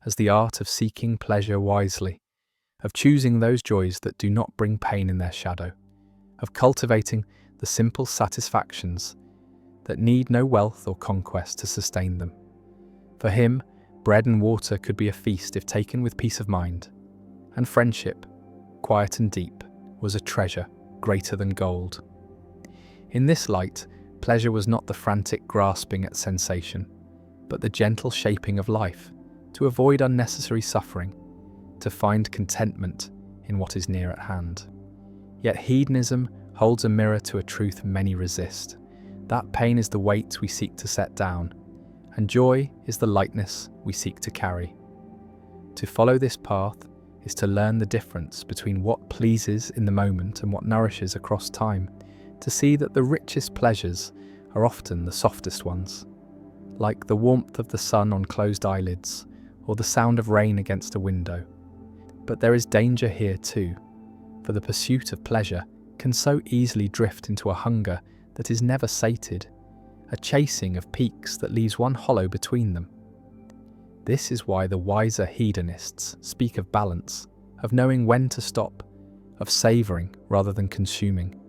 Speaker 1: as the art of seeking pleasure wisely, of choosing those joys that do not bring pain in their shadow, of cultivating the simple satisfactions that need no wealth or conquest to sustain them. For him, bread and water could be a feast if taken with peace of mind, and friendship, quiet and deep, was a treasure greater than gold. In this light, pleasure was not the frantic grasping at sensation, but the gentle shaping of life, to avoid unnecessary suffering, to find contentment in what is near at hand. Yet hedonism holds a mirror to a truth many resist. That pain is the weight we seek to set down, and joy is the lightness we seek to carry. To follow this path is to learn the difference between what pleases in the moment and what nourishes across time, to see that the richest pleasures are often the softest ones, like the warmth of the sun on closed eyelids or the sound of rain against a window. But there is danger here too, for the pursuit of pleasure can so easily drift into a hunger that is never sated, a chasing of peaks that leaves one hollow between them. This is why the wiser hedonists speak of balance, of knowing when to stop, of savouring rather than consuming.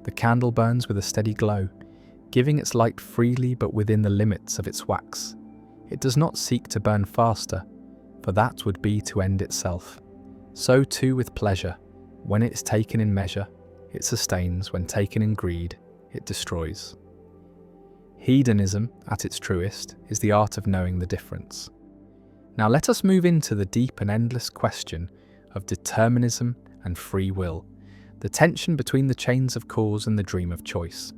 Speaker 1: The candle burns with a steady glow, giving its light freely but within the limits of its wax. It does not seek to burn faster, for that would be to end itself. So too with pleasure, when it is taken in measure, it sustains; when taken in greed, it destroys. Hedonism, at its truest, is the art of knowing the difference. Now let us move into the deep and endless question of determinism and free will, the tension between the chains of cause and the dream of choice.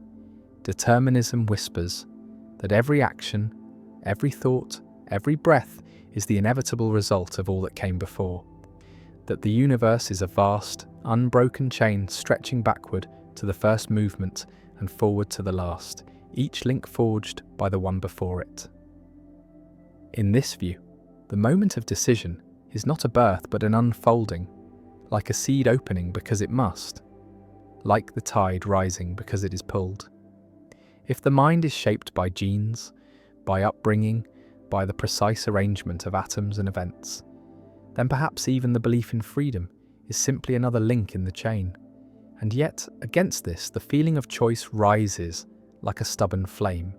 Speaker 1: Determinism whispers that every action, every thought, every breath is the inevitable result of all that came before, that the universe is a vast, unbroken chain stretching backward to the first movement and forward to the last, each link forged by the one before it. In this view, the moment of decision is not a birth but an unfolding, like a seed opening because it must, like the tide rising because it is pulled. If the mind is shaped by genes, by upbringing, by the precise arrangement of atoms and events, then perhaps even the belief in freedom is simply another link in the chain. And yet, against this, the feeling of choice rises like a stubborn flame,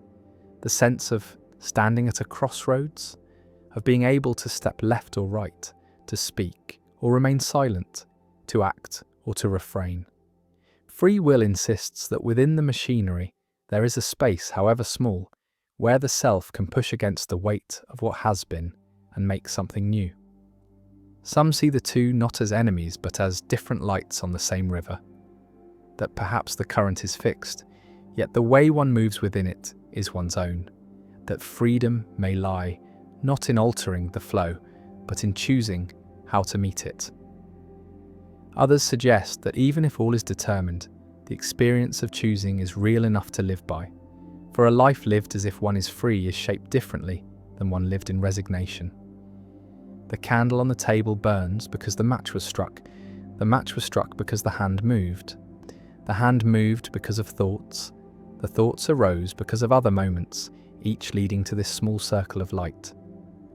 Speaker 1: the sense of standing at a crossroads, of being able to step left or right, to speak or remain silent, to act or to refrain. Free will insists that within the machinery there is a space, however small, where the self can push against the weight of what has been and make something new. Some see the two not as enemies but as different lights on the same river, that perhaps the current is fixed, yet the way one moves within it is one's own, that freedom may lie not in altering the flow, but in choosing how to meet it. Others suggest that even if all is determined, the experience of choosing is real enough to live by, for a life lived as if one is free is shaped differently than one lived in resignation. The candle on the table burns because the match was struck. The match was struck because the hand moved. The hand moved because of thoughts. The thoughts arose because of other moments, each leading to this small circle of light.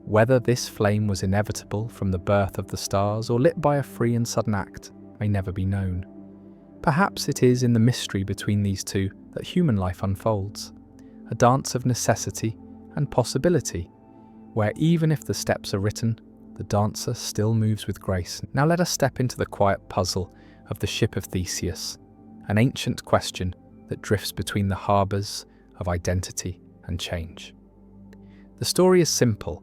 Speaker 1: Whether this flame was inevitable from the birth of the stars or lit by a free and sudden act may never be known. Perhaps it is in the mystery between these two that human life unfolds, a dance of necessity and possibility, where even if the steps are written, the dancer still moves with grace. Now let us step into the quiet puzzle of the ship of Theseus, an ancient question that drifts between the harbours of identity and change. The story is simple.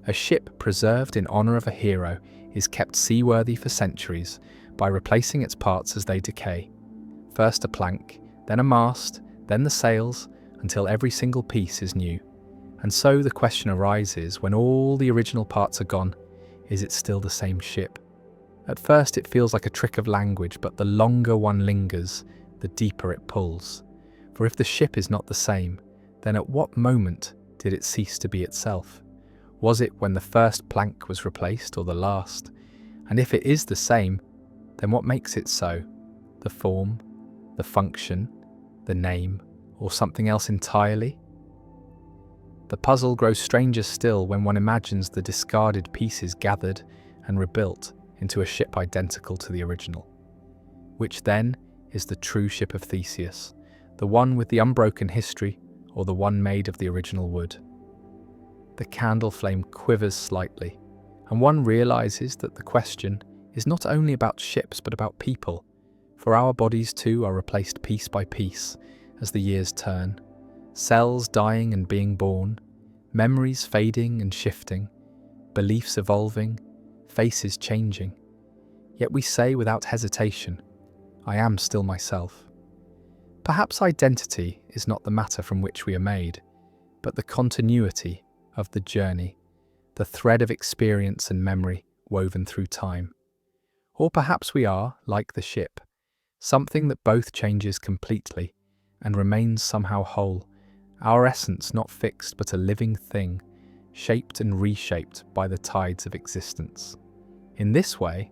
Speaker 1: A ship preserved in honor of a hero is kept seaworthy for centuries by replacing its parts as they decay. First a plank, then a mast, then the sails, until every single piece is new. And so the question arises, when all the original parts are gone, is it still the same ship? At first it feels like a trick of language, but the longer one lingers, the deeper it pulls. For if the ship is not the same, then at what moment did it cease to be itself? Was it when the first plank was replaced, or the last? And if it is the same, then what makes it so? The form, the function, the name, or something else entirely? The puzzle grows stranger still when one imagines the discarded pieces gathered and rebuilt into a ship identical to the original. Which then is the true ship of Theseus, the one with the unbroken history, or the one made of the original wood? The candle flame quivers slightly, and one realizes that the question is not only about ships but about people, for our bodies too are replaced piece by piece as the years turn, cells dying and being born, memories fading and shifting, beliefs evolving, faces changing. Yet we say without hesitation, I am still myself. Perhaps identity is not the matter from which we are made, but the continuity of the journey, the thread of experience and memory woven through time. Or perhaps we are, like the ship, something that both changes completely and remains somehow whole, our essence not fixed but a living thing, shaped and reshaped by the tides of existence. In this way,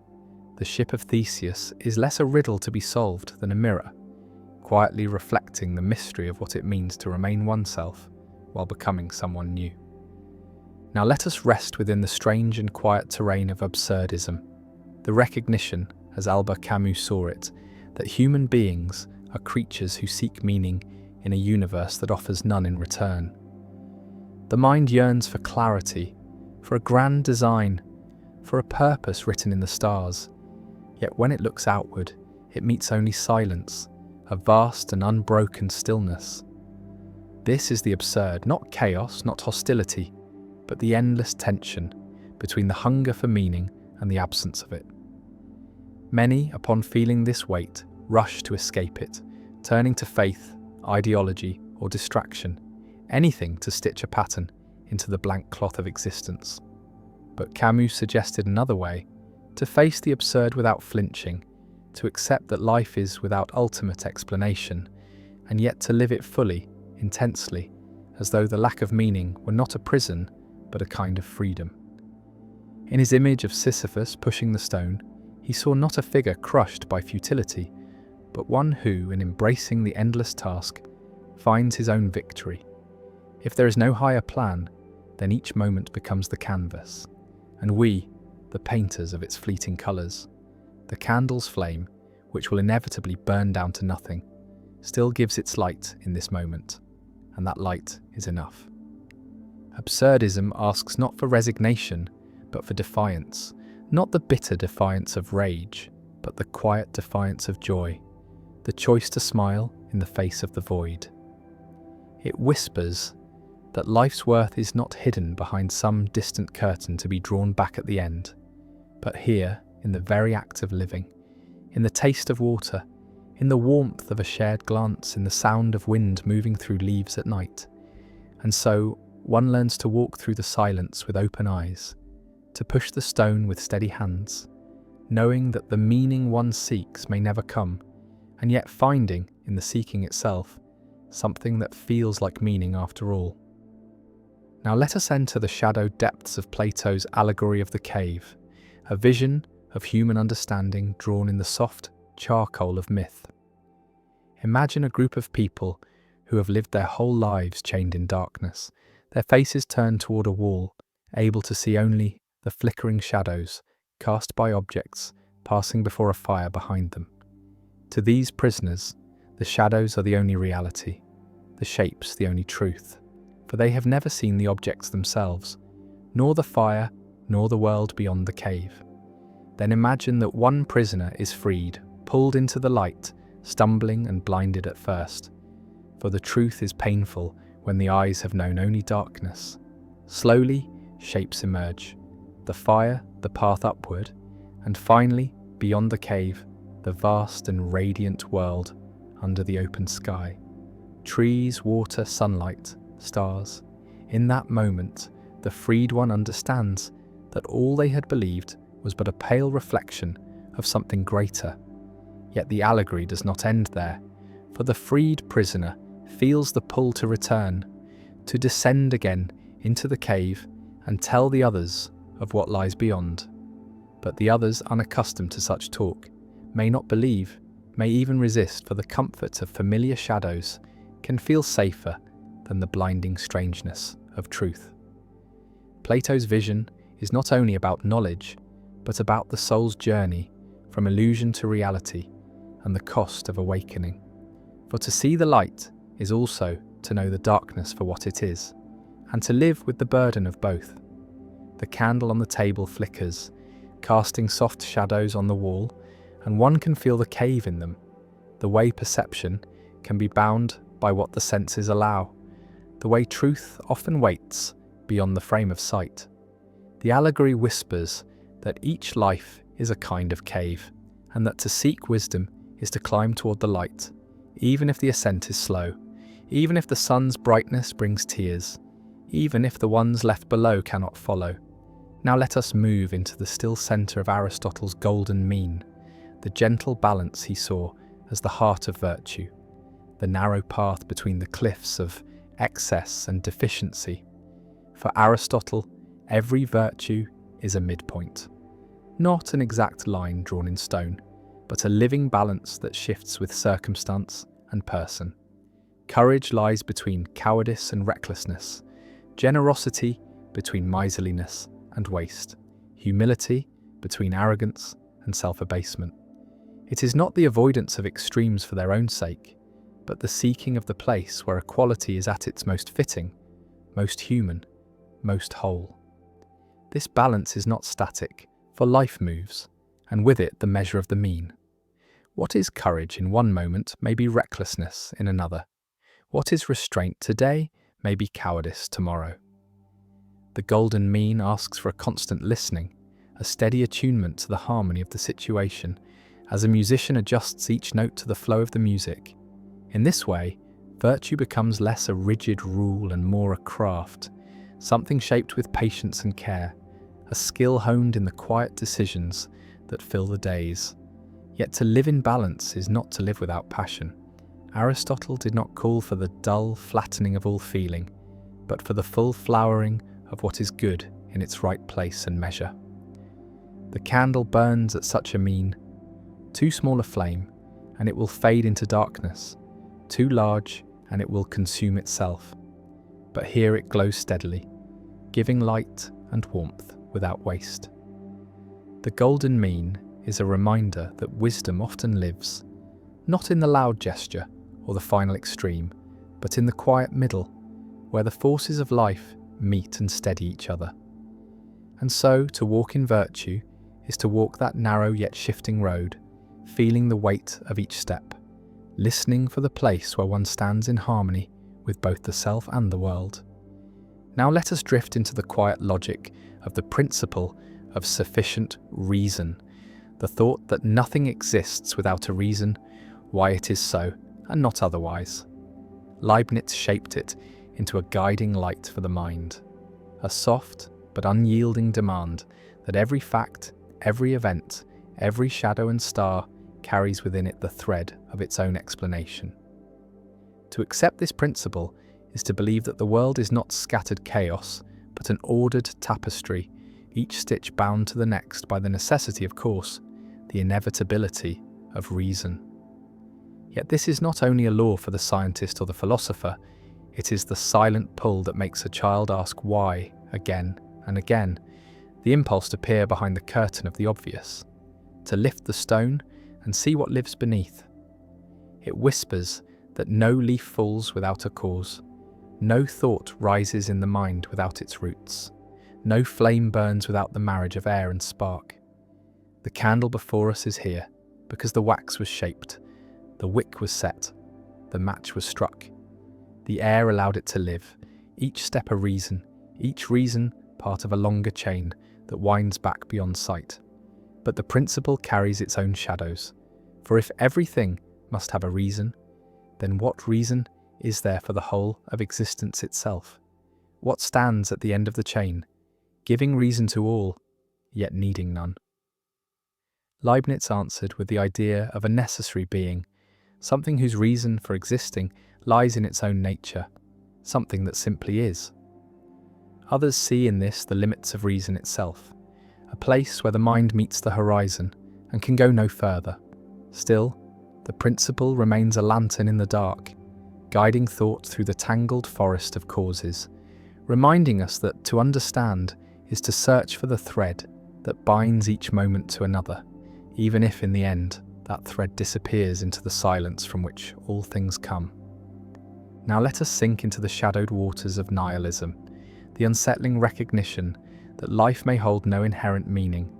Speaker 1: the ship of Theseus is less a riddle to be solved than a mirror, quietly reflecting the mystery of what it means to remain oneself while becoming someone new. Now let us rest within the strange and quiet terrain of absurdism, the recognition, as Albert Camus saw it, that human beings are creatures who seek meaning in a universe that offers none in return. The mind yearns for clarity, for a grand design, for a purpose written in the stars. Yet when it looks outward, it meets only silence, a vast and unbroken stillness. This is the absurd, not chaos, not hostility, but the endless tension between the hunger for meaning and the absence of it. Many, upon feeling this weight, rush to escape it, turning to faith, ideology, or distraction, anything to stitch a pattern into the blank cloth of existence. But Camus suggested another way, to face the absurd without flinching, to accept that life is without ultimate explanation, and yet to live it fully, intensely, as though the lack of meaning were not a prison, but a kind of freedom. In his image of Sisyphus pushing the stone, he saw not a figure crushed by futility, but one who, in embracing the endless task, finds his own victory. If there is no higher plan, then each moment becomes the canvas, and we, the painters of its fleeting colours. The candle's flame, which will inevitably burn down to nothing, still gives its light in this moment, and that light is enough. Absurdism asks not for resignation, but for defiance, not the bitter defiance of rage, but the quiet defiance of joy, the choice to smile in the face of the void. It whispers that life's worth is not hidden behind some distant curtain to be drawn back at the end, but here, in the very act of living, in the taste of water, in the warmth of a shared glance, in the sound of wind moving through leaves at night. And so, one learns to walk through the silence with open eyes, to push the stone with steady hands, knowing that the meaning one seeks may never come, and yet finding, in the seeking itself, something that feels like meaning after all. Now let us enter the shadowed depths of Plato's allegory of the cave, a vision of human understanding drawn in the soft charcoal of myth. Imagine a group of people who have lived their whole lives chained in darkness, their faces turned toward a wall, able to see only the flickering shadows cast by objects passing before a fire behind them. To these prisoners, the shadows are the only reality, the shapes the only truth, for they have never seen the objects themselves, nor the fire, nor the world beyond the cave. Then imagine that one prisoner is freed, pulled into the light, stumbling and blinded at first. for the truth is painful when the eyes have known only darkness. Slowly, shapes emerge. The fire, the path upward, and finally, beyond the cave, the vast and radiant world under the open sky. Trees, water, sunlight, stars. In that moment, the freed one understands that all they had believed was but a pale reflection of something greater. Yet the allegory does not end there, for the freed prisoner feels the pull to return, to descend again into the cave and tell the others of what lies beyond. But the others, unaccustomed to such talk, may not believe, may even resist, for the comfort of familiar shadows can feel safer than the blinding strangeness of truth. Plato's vision is not only about knowledge, but about the soul's journey from illusion to reality and the cost of awakening. For to see the light is also to know the darkness for what it is, and to live with the burden of both. The candle on the table flickers, casting soft shadows on the wall, and one can feel the cave in them. The way perception can be bound by what the senses allow, the way truth often waits beyond the frame of sight. The allegory whispers that each life is a kind of cave, and that to seek wisdom is to climb toward the light, even if the ascent is slow, even if the sun's brightness brings tears, even if the ones left below cannot follow. Now let us move into the still centre of Aristotle's golden mean, the gentle balance he saw as the heart of virtue, the narrow path between the cliffs of excess and deficiency. For Aristotle, every virtue is a midpoint, not an exact line drawn in stone, but a living balance that shifts with circumstance and person. Courage lies between cowardice and recklessness, generosity between miserliness and waste, humility between arrogance and self-abasement. It is not the avoidance of extremes for their own sake, but the seeking of the place where equality is at its most fitting, most human, most whole. This balance is not static, for life moves, and with it the measure of the mean. What is courage in one moment may be recklessness in another. What is restraint today may be cowardice tomorrow. The golden mean asks for a constant listening, a steady attunement to the harmony of the situation, as a musician adjusts each note to the flow of the music. In this way, virtue becomes less a rigid rule and more a craft, something shaped with patience and care, a skill honed in the quiet decisions that fill the days. Yet to live in balance is not to live without passion. Aristotle did not call for the dull flattening of all feeling, but for the full flowering of what is good in its right place and measure. The candle burns at such a mean, too small a flame, and it will fade into darkness, too large, and it will consume itself. But here it glows steadily, giving light and warmth without waste. The golden mean is a reminder that wisdom often lives, not in the loud gesture or the final extreme, but in the quiet middle, where the forces of life meet and steady each other. And so, to walk in virtue is to walk that narrow yet shifting road, feeling the weight of each step, listening for the place where one stands in harmony with both the self and the world. Now let us drift into the quiet logic of the principle of sufficient reason, the thought that nothing exists without a reason why it is so and not otherwise. Leibniz shaped it into a guiding light for the mind, a soft but unyielding demand that every fact, every event, every shadow and star carries within it the thread of its own explanation. To accept this principle is to believe that the world is not scattered chaos, but an ordered tapestry, each stitch bound to the next by the necessity, of course, the inevitability of reason. Yet this is not only a law for the scientist or the philosopher, it is the silent pull that makes a child ask why again and again, the impulse to peer behind the curtain of the obvious, to lift the stone and see what lives beneath. It whispers that no leaf falls without a cause, no thought rises in the mind without its roots, no flame burns without the marriage of air and spark. The candle before us is here because the wax was shaped, the wick was set, the match was struck, The air allowed it to live, each step a reason, each reason part of a longer chain that winds back beyond sight. But the principle carries its own shadows. For if everything must have a reason, then what reason is there for the whole of existence itself? What stands at the end of the chain, giving reason to all, yet needing none? Leibniz answered with the idea of a necessary being, something whose reason for existing lies in its own nature, something that simply is. Others see in this the limits of reason itself, a place where the mind meets the horizon and can go no further. Still, the principle remains a lantern in the dark, guiding thought through the tangled forest of causes, reminding us that to understand is to search for the thread that binds each moment to another, even if in the end that thread disappears into the silence from which all things come. Now let us sink into the shadowed waters of nihilism, the unsettling recognition that life may hold no inherent meaning,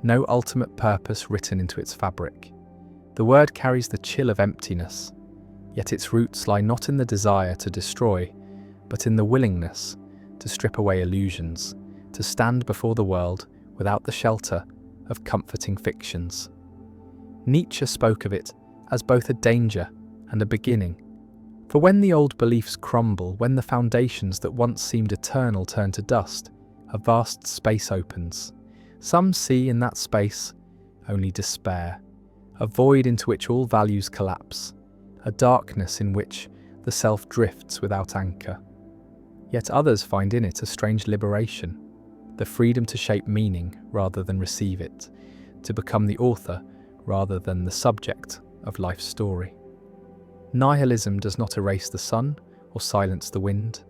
Speaker 1: no ultimate purpose written into its fabric. The word carries the chill of emptiness, yet its roots lie not in the desire to destroy, but in the willingness to strip away illusions, to stand before the world without the shelter of comforting fictions. Nietzsche spoke of it as both a danger and a beginning. For when the old beliefs crumble, when the foundations that once seemed eternal turn to dust, a vast space opens. Some see in that space only despair, a void into which all values collapse, a darkness in which the self drifts without anchor. Yet others find in it a strange liberation, the freedom to shape meaning rather than receive it, to become the author rather than the subject of life's story. Nihilism does not erase the sun or silence the wind.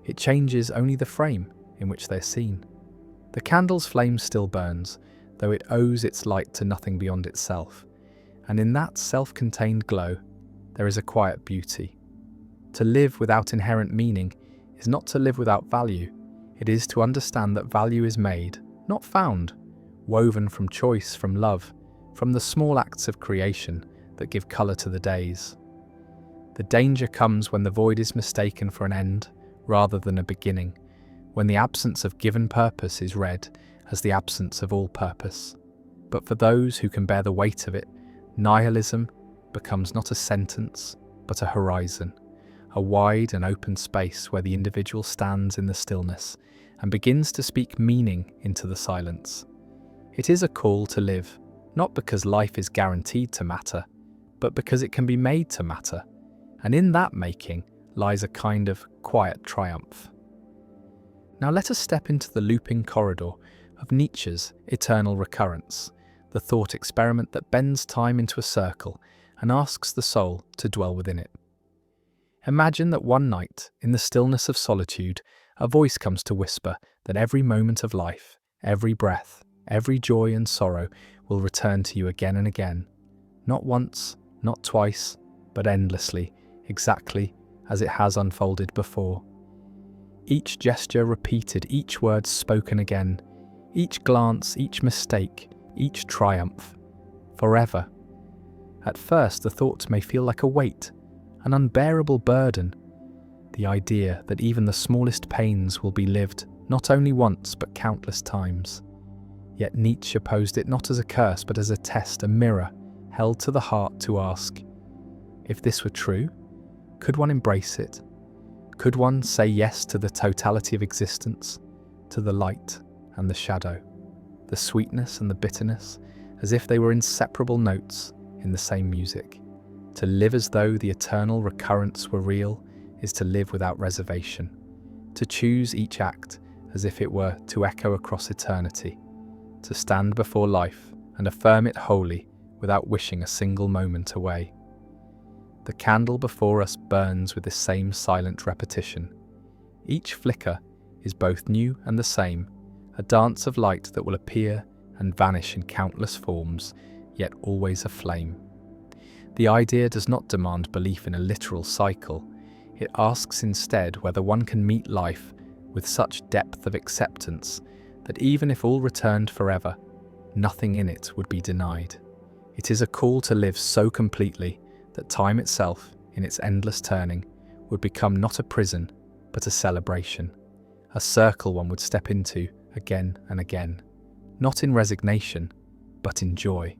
Speaker 1: It changes only the frame in which they're seen. The candle's flame still burns, though it owes its light to nothing beyond itself, and in that self-contained glow there is a quiet beauty. To live without inherent meaning is not to live without value. It is to understand that value is made, not found, woven from choice, from love, from the small acts of creation that give colour to the days. The danger comes when the void is mistaken for an end rather than a beginning, when the absence of given purpose is read as the absence of all purpose. But for those who can bear the weight of it, nihilism becomes not a sentence, but a horizon, a wide and open space where the individual stands in the stillness and begins to speak meaning into the silence. It is a call to live, not because life is guaranteed to matter, but because it can be made to matter, and in that making lies a kind of quiet triumph. Now let us step into the looping corridor of Nietzsche's eternal recurrence, the thought experiment that bends time into a circle and asks the soul to dwell within it. Imagine that one night, in the stillness of solitude, a voice comes to whisper that every moment of life, every breath, every joy and sorrow will return to you again and again, not once, not twice, but endlessly, exactly as it has unfolded before. Each gesture repeated, each word spoken again, each glance, each mistake, each triumph, forever. At first the thought may feel like a weight, an unbearable burden, the idea that even the smallest pains will be lived not only once but countless times. Yet Nietzsche posed it not as a curse but as a test, a mirror held to the heart to ask, if this were true, could one embrace it? Could one say yes to the totality of existence, to the light and the shadow, the sweetness and the bitterness, as if they were inseparable notes in the same music? To live as though the eternal recurrence were real is to live without reservation, to choose each act as if it were to echo across eternity, to stand before life and affirm it wholly without wishing a single moment away. The candle before us burns with this same silent repetition. Each flicker is both new and the same, a dance of light that will appear and vanish in countless forms, yet always aflame. The idea does not demand belief in a literal cycle. It asks instead whether one can meet life with such depth of acceptance that even if all returned forever, nothing in it would be denied. It is a call to live so completely that time itself, in its endless turning, would become not a prison, but a celebration, a circle one would step into again and again, not in resignation, but in joy.